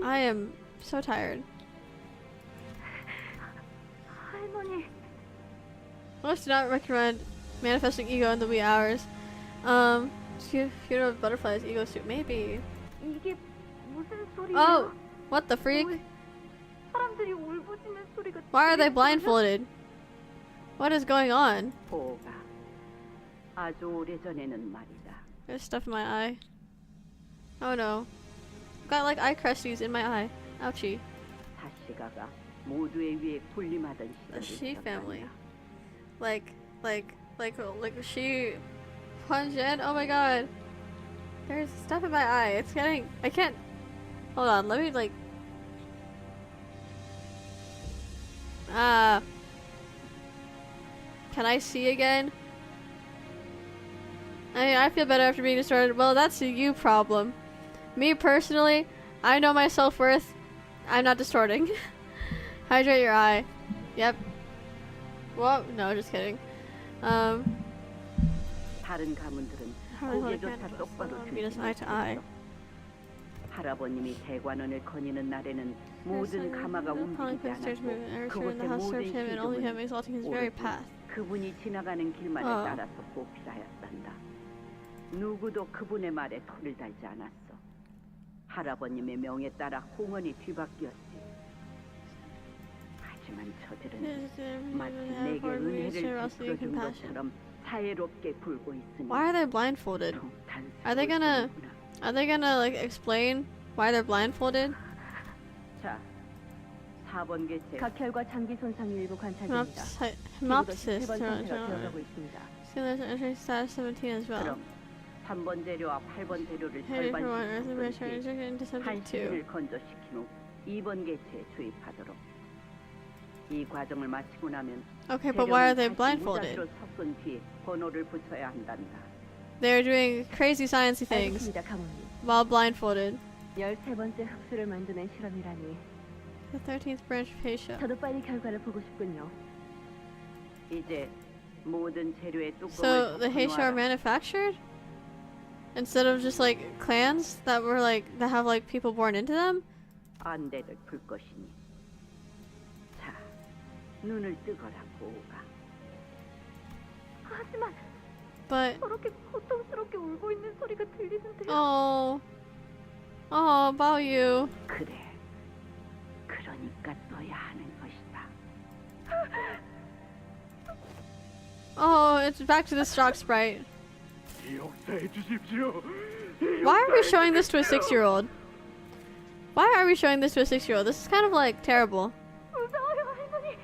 I am so tired. Most do not recommend manifesting ego in the wee hours. Funeral of Butterflies ego suit, maybe. Oh, what the freak? Why are they blindfolded? What is going on? There's stuff in my eye. Oh no. Got like eye crusties in my eye. Ouchie. The She family. Like she plunged in? Oh my god. There's stuff in my eye. It's getting, I can't, hold on, let me like, can I see again? I mean, I feel better after being distorted. Well, that's a you problem. Me personally, I know my self-worth. I'm not distorting. Hydrate your eye. Yep. Well, no, just kidding. 다른 가문들은 고개조차 똑바로 들지 못했어. 할아버님이 대관원을 거니는 날에는 모든 가마가 움직이지 않았고 그곳에 모든 시종은 그분이 지나가는 길만을 따라서 보필하였단다. 누구도 그분의 말에 토를 달지 않았어. 할아버님의 명에 따라 홍원이 뒤바뀌었지. 하지만 저들은 마치 내게 은혜를 베풀어준 것처럼 자유롭게 굴고 있으니. Why are they blindfolded? Are they gonna like explain why they're blindfolded? 자, 4번 객체. 각혈과 장기 손상이 일부 관찰됩니다. Hemoptysis. 들어가고 있습니다. There's entering status 17 as well. 그럼 3번 재료와 8번 재료를 Hey, everyone, 절반씩 Earth 섞은 뒤 into subject 2. 한시를 건조시킨 후 2번 개체에 주입하도록. 이 과정을 마치고 나면 Okay, but why are they 재료는 다시 blindfolded? 무작위로 섞은 뒤 번호를 붙여야 한단다. They're doing crazy sciencey things 알겠습니다, 가모님. while blindfolded. 13번째 흡수를 만드는 실험이라니. The 13th branch patient. 저도 빨리 결과를 보고 싶군요. 이제 모든 재료의 So 뚜껑을 the Heisha are 덮어놓아라. manufactured instead of just like clans that were like that have like people born into them. 안대를 풀 것이니. 자, 눈을 뜨거라 고우가. 하지만 But 저렇게 고통스럽게 울고 있는 소리가 들리는데요. oh, about you. 그래. 그러니까 떠야 하는 것이다. Oh, it's back to the stock sprite. 역사해 주십시오. Why are we showing this to a 6-year-old? Why are we showing this to a 6-year-old? This is kind of like terrible. 무서워요, 할머니.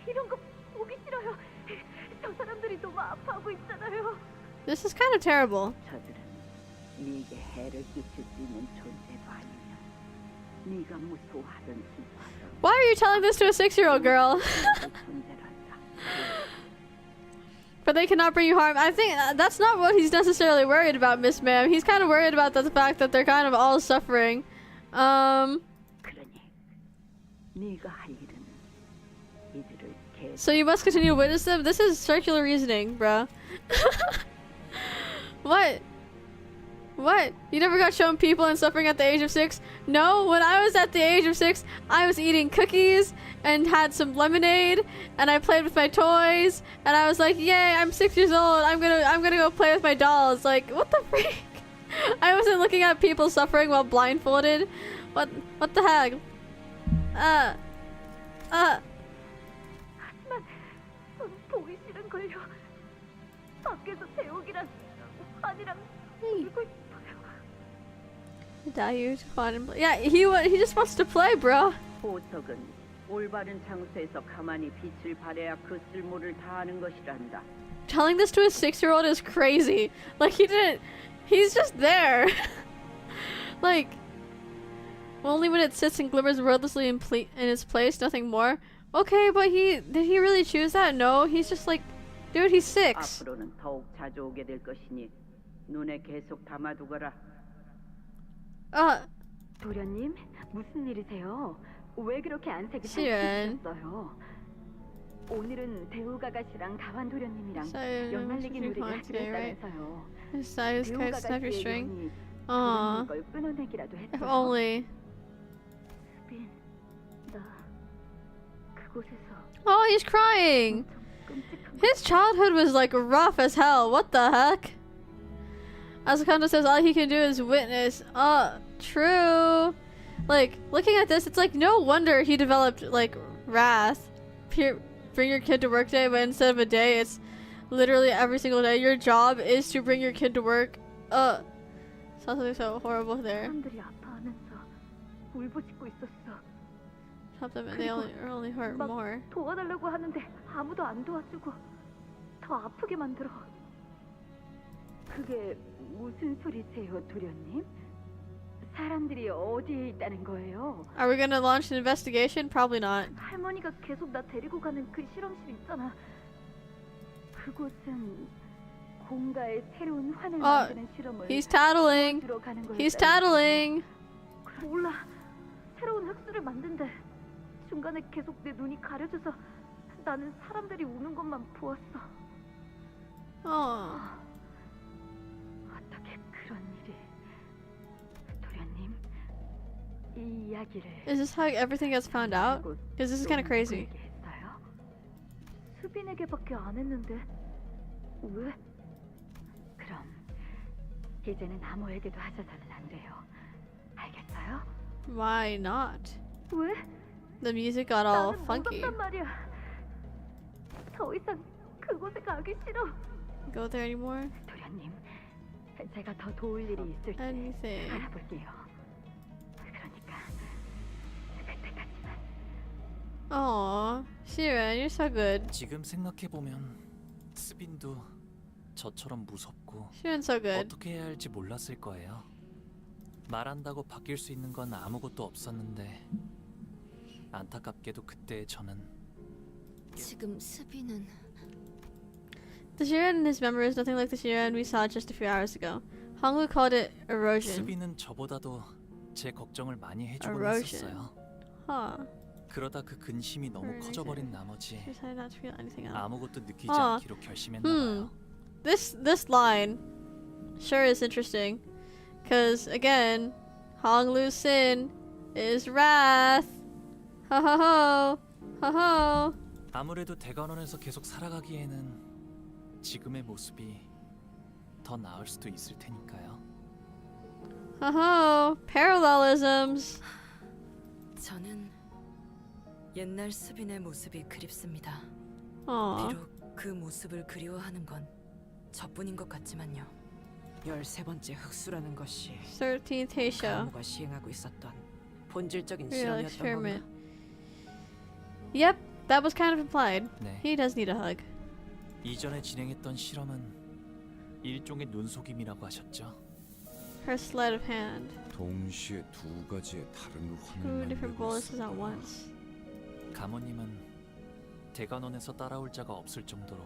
이런 거 보기 싫어요. 저 사람들이 너무 아파하고 있잖아요. This is kind of terrible. 저들은 네게 해를 끼칠 수 있는 존재도 아니며 네가 무서워하던 기사도 Why are you telling this to a 6-year-old girl? But they cannot bring you harm. I think that's not what he's necessarily worried about, Miss Ma'am. He's kind of worried about the fact that they're kind of all suffering. So you must continue to witness them? This is circular reasoning, bruh. What? What? You never got shown people and suffering at the age of 6? No, when I was at the age of 6, I was eating cookies and had some lemonade and I played with my toys and I was like, yay, I'm 6 years old. I'm gonna go play with my dolls. Like, what the freak? I wasn't looking at people suffering while blindfolded. What the heck? 하지만 전 보기 싫은 걸요. 밖에서 대옥이랑 환이랑 울고 있어요. Yeah, he just wants to play, bro. 보석은 올바른 장소에서 가만히 빛을 발해야 그 쓸모를 다하는 것이란다. Telling this to a 6-year-old is crazy. Like he's just there. Like, only when it sits and glimmers wordlessly in its place, nothing more. Okay, but did he really choose that? No, he's just like, dude, he's 6. 앞으로는 더욱 자주 오게 될 것이니 눈에 계속 담아두거라. 도련님, 무슨 일이세요? 왜 그렇게 안색이 시연. 상해졌어요? 오늘은 대우 가가씨랑 가완 도련님이랑 Siren, 연날리기 놀이를 fun 하기로 today, right? 했다면서요. His side is 대우 kind of snap your 가가씨의 string. 영이 Aww. 도련님 걸 끊어내기라도 If 했어요. only. 수빈, 나 그곳에서 Oh, he's crying. His childhood was like rough as hell. What the heck? As Kanto says, all he can do is witness. True. Like, looking at this, it's like no wonder he developed like wrath. Bring your kid to work day, but instead of a day, it's literally every single day. Your job is to bring your kid to work. Something so horrible there. 사람들이 아파하면서 울부짖고 있었어. Help them, and they only hurt 막 more. 도와달라고 하는데 아무도 안 도와주고 더 아프게 만들어. 그게 무슨 소리세요, 도련님? 사람들이 어디에 있다는 거예요? Are we gonna launch an investigation? Probably not. 할머니가 계속 나 데리고 가는 그 실험실 있잖아. 그곳은 공가의 새로운 환을 만드는 실험을 He's tattling. 도와주러 가는 거였다는 He's tattling. 몰라. 새로운 흑수를 만든대. 중간에 계속 내 눈이 가려져서 나는 사람들이 우는 것만 보았어. 어떻게 그런 일이? 도련님, 이 이야기를 Is this how everything gets found out? Because this is kind of crazy. 했어요? 수빈에게밖에 안 했는데 왜? 그럼 이제는 아무에게도 하셔서는 안 돼요. 알겠어요? Why not? 왜? The music got all 나는 funky. 무섭단 말이야. 더 이상 그곳에 가기 싫어. Go there anymore? 도련님, 제가 더 도울 일이 있을 때 Anything. 알아볼게요. 그러니까 그때까지만. Aw, Shiren, you're so good. 지금 생각해 보면 스빈도 저처럼 무섭고 She doing so good. 어떻게 해야 할지 몰랐을 거예요. 말한다고 바뀔 수 있는 건 아무것도 없었는데 안타깝게도 그때 저는 지금 스비는 The Shiran in his memory is nothing like the Shiran we saw just a few hours ago. Honglu called it erosion. 스비는 저보다도 제 걱정을 많이 해주곤 Erosion. 했었어요. Huh. 그러다 그 근심이 너무 커져버린 나머지 She decided not to feel anything else. 아무것도 느끼지 않기로 결심했나 봐요. This line sure is interesting, because again, Honglu's sin is wrath. Ho ho ho, ho ho. 아무래도 대관원에서 계속 살아가기에는 지금의 모습이 더 나을 수도 있을 테니까요. Ho ho, parallelisms. 저는 옛날 스빈의 모습이 그립습니다. 비록 그 모습을 그리워하는 건 저뿐인 것 같지만요. 13번째 흑수라는 것이 13th Heisha. 가모가 시행하고 있었던 본질적인 Real 실험이었던 건가? experiment. Yep, that was kind of implied. 네. He does need a hug. 이전에 진행했던 실험은 일종의 눈속임이라고 하셨죠. Her sleight of hand. 동시에 두 가지의 다른 Two 환을 different 만들고 boluses at 있었던 once. 가모님은 대관원에서 따라올 자가 없을 정도로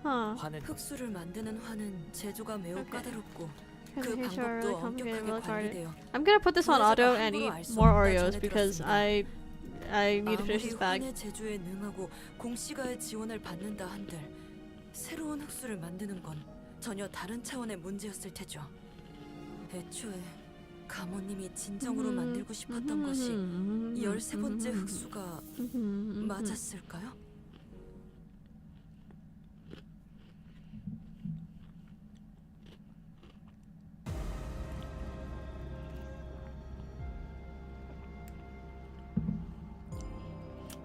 화는 흑수를 만드는 화는 제조가 매우 까다롭고 그 Heisha 방법도 really complicated, well 엄격하게 관리돼요. I'm gonna put this on auto and eat 함부로 알수 more 없다 Oreos 전해 because 들었습니다. I need to finish this 아무리 bag. 환의 제조에 능하고 공시가의 지원을 받는다 한들 새로운 흑수를 만드는 건 전혀 다른 차원의 문제였을 테죠. 애초에 가모님이 진정으로 만들고 싶었던 것이 13번째 흑수가 맞았을까요?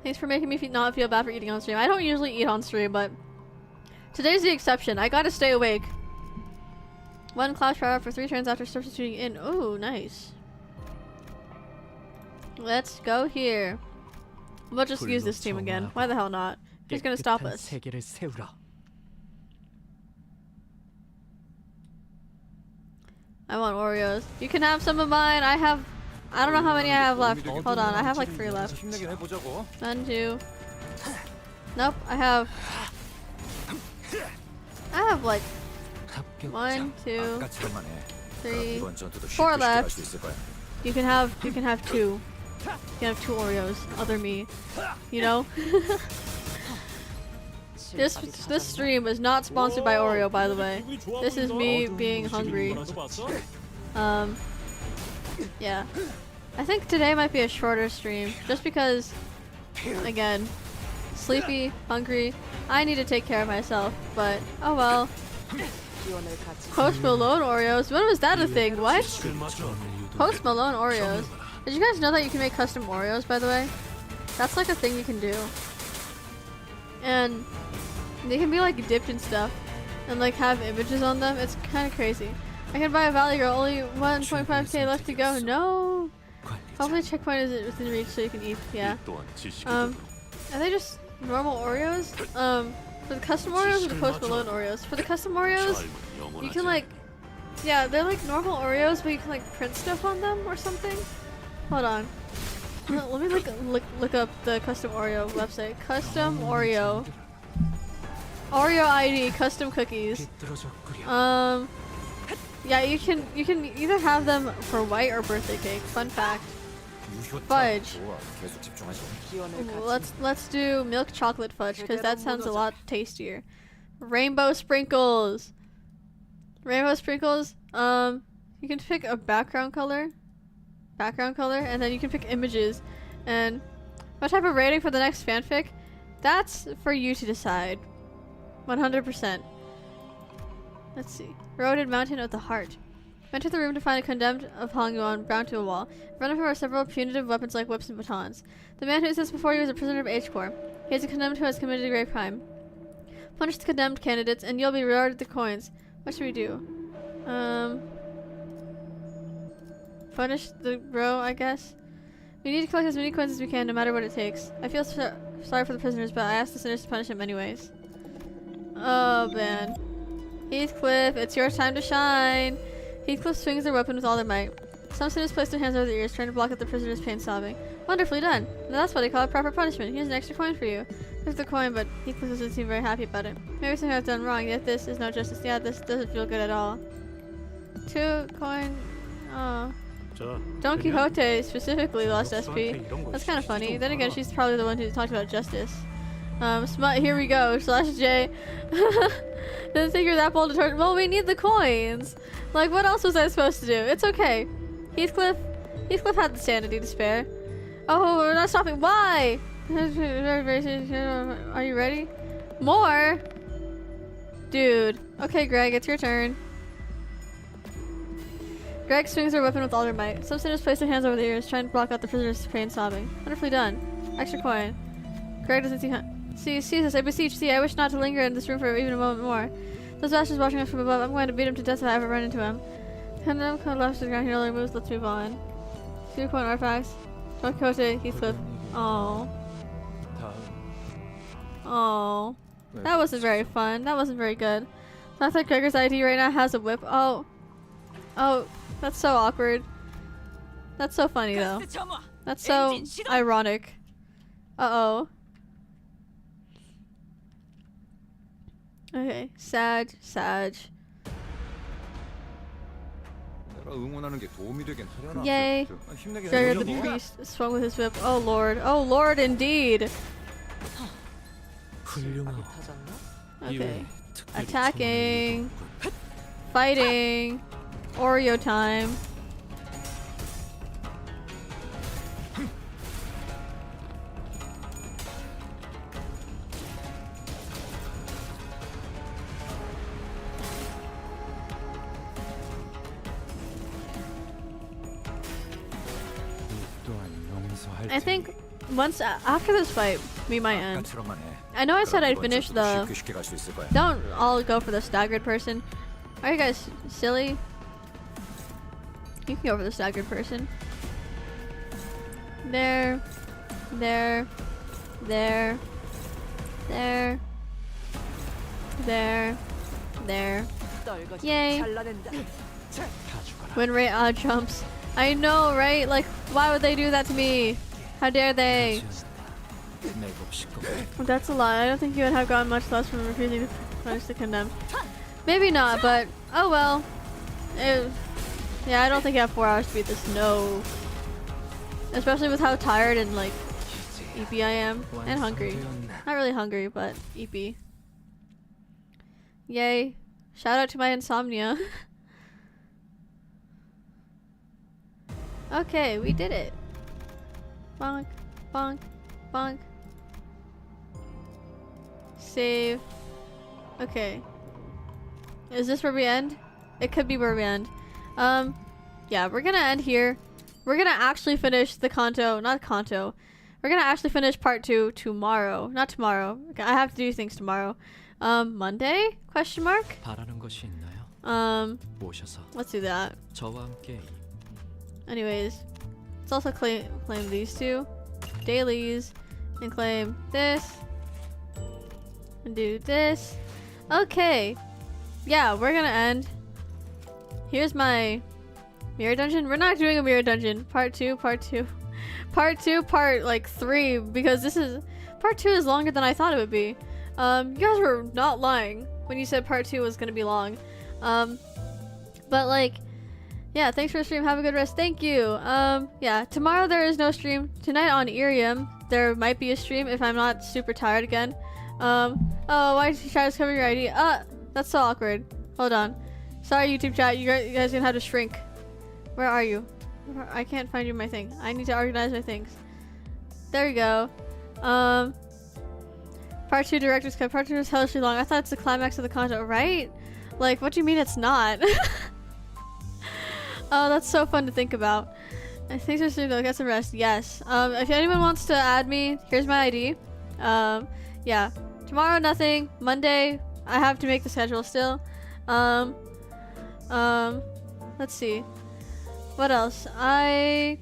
Thanks for making me not feel bad for eating on stream. I don't usually eat on stream, but today's the exception. I gotta stay awake. 1 cloud shower for 3 turns after substituting in. Ooh, nice. Let's go here. We'll just use this team again. Why the hell not? Who's gonna stop us? 세계를 세우라. I want Oreos. You can have some of mine. I don't know how many I have left. Hold on, I have like 3 left. 1, 2. Nope, I have like 1, 2, 3, 4 left. You can have 2. You can have 2 Oreos. Other me. You know? This stream is not sponsored by Oreo, by the way. This is me being hungry. Yeah. I think today might be a shorter stream, just because, again, sleepy, hungry, I need to take care of myself, but oh well. Post Malone Oreos? When was that a thing? What? Post Malone Oreos? Did you guys know that you can make custom Oreos, by the way? That's like a thing you can do. And they can be like dipped in stuff and like have images on them. It's kind of crazy. I can buy a Valley Girl, only 1.5k left to go. No! Hopefully checkpoint is within reach so you can eat. Yeah. Are they just normal Oreos? For the custom Oreos or the Post Malone Oreos? For the custom Oreos, you can like, yeah, they're like normal Oreos, but you can like print stuff on them or something. Hold on. Let me look up the custom Oreo website. Custom Oreo. Oreo ID custom cookies. Yeah, you can either have them for white or birthday cake. Fun fact. Fudge. Let's do milk chocolate fudge because that sounds a lot tastier. Rainbow sprinkles. Rainbow sprinkles. You can pick a background color, and then you can pick images. And what type of rating for the next fanfic? That's for you to decide. 100%. Let's see. Eroded Mountain of the Heart. Enter the room to find a condemned of Hongyuan bound to a wall. In front of him are several punitive weapons like whips and batons. The man who sits before you is a prisoner of H-Corps. He is a condemned who has committed a grave crime. Punish the condemned candidates and you'll be rewarded the coins. What should we do? Punish the bro, I guess? We need to collect as many coins as we can, no matter what it takes. I feel sorry for the prisoners, but I asked the sinners to punish him anyways. Oh man. Heathcliff, it's your time to shine. Heathcliff swings their weapon with all their might. Some students place their hands over their ears, trying to block out the prisoner's pain sobbing. Wonderfully done. Now that's what I call a proper punishment. Here's an extra coin for you. Here's the coin, but Heathcliff doesn't seem very happy about it. Maybe something I've done wrong, yet this is no justice. Yeah, this doesn't feel good at all. 2 coin. Oh. Don Quixote specifically lost SP. That's kind of funny. Then again, she's probably the one who talked about justice. Smut, here we go. /J. Didn't think you're that bold to turn. Well, we need the coins. Like, what else was I supposed to do? It's okay. Heathcliff had the sanity to spare. Oh, we're not stopping. Why? Are you ready? More? Dude. Okay, Greg, it's your turn. Greg swings her weapon with all her might. Some sinners place their hands over their ears, trying to block out the prisoner's pain sobbing. Wonderfully done. Extra coin. Greg doesn't see Jesus, I beseech thee, I wish not to linger in this room for even a moment more. Those bastards watching us from above, I'm going to beat him to death if I ever run into him. Condom kind of left to the ground, he only moves, let's move on. 2 coin artifacts. Don Quixote, Heathcliff. Oh. Oh. That wasn't very fun. That wasn't very good. Sounds like Gregor's ID right now has a whip. Oh. Oh. That's so awkward. That's so funny though. That's so ironic. Uh-oh. Okay. Sag. Yay. Gregor the priest swung with his whip. Oh lord. Oh lord indeed. Okay. Attacking. Fighting. Oreo time. I think once after this fight, we might end. I know I said I'd finish the... Don't all go for the staggered person. Are you guys silly? You can go for the staggered person. There. Yay. When Ray jumps. I know, right? Like, why would they do that to me? How dare they? That's a lie. I don't think you would have gotten much less from refusing to punish the condemned. Maybe not, but oh well. Yeah, I don't think I have 4 hours to beat this. No. Especially with how tired and like EP I am. And hungry. Not really hungry, but EP. Yay. Shout out to my insomnia. Okay, we did it. Bonk, bonk, bonk. Save. Okay. Is this where we end? It could be where we end. Yeah, we're gonna end here. We're gonna actually finish the canto. Not canto. We're gonna actually finish part 2 tomorrow. Not tomorrow. I have to do things tomorrow. Monday? Question mark? Let's do that. Anyways, let's also claim these 2 dailies and claim this and do this. Okay. Yeah, we're gonna end. Here's my mirror dungeon. We're not doing a mirror dungeon. Part 2. Part like 3, because this is part 2 is longer than I thought it would be. You guys were not lying when you said part 2 was gonna be long. But like, yeah, thanks for the stream. Have a good rest. Thank you. Yeah, tomorrow there is no stream. Tonight on Irium, there might be a stream if I'm not super tired again. Oh, why did you try to cover your ID? That's so awkward. Hold on. Sorry, YouTube chat. You guys gonna have to shrink. Where are you? I can't find you in my thing. I need to organize my things. There we go. Part 2 director's cut. Part 2 is hellishly long. I thought it's the climax of the content, right? Like, what do you mean it's not? Oh, that's so fun to think about. I think so soon. Go get some rest. Yes. If anyone wants to add me, here's my ID. Yeah. Tomorrow, nothing. Monday, I have to make the schedule still. Let's see. What else? I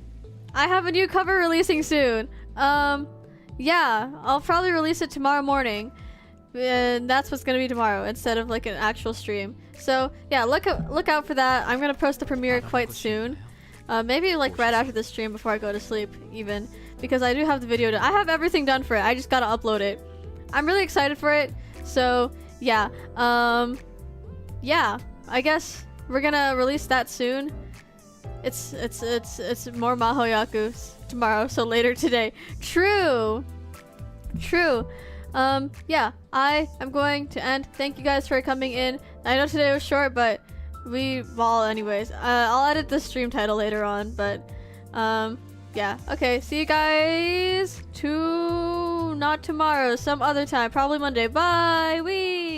have a new cover releasing soon. Yeah, I'll probably release it tomorrow morning. and that's what's gonna be tomorrow instead of like an actual stream. So yeah, look out for that. I'm gonna post the premiere quite soon. Maybe like right after the stream before I go to sleep even, because I do have the video I have everything done for it. I just gotta upload it. I'm really excited for it. So yeah, yeah, I guess we're gonna release that soon. It's more Mahoyaku tomorrow, so later today. True. Yeah, I am going to end. Thank you guys for coming in. I know today was short, but anyways. I'll edit the stream title later on, but yeah. Okay, see you guys not tomorrow, some other time, probably Monday. Bye. Wee.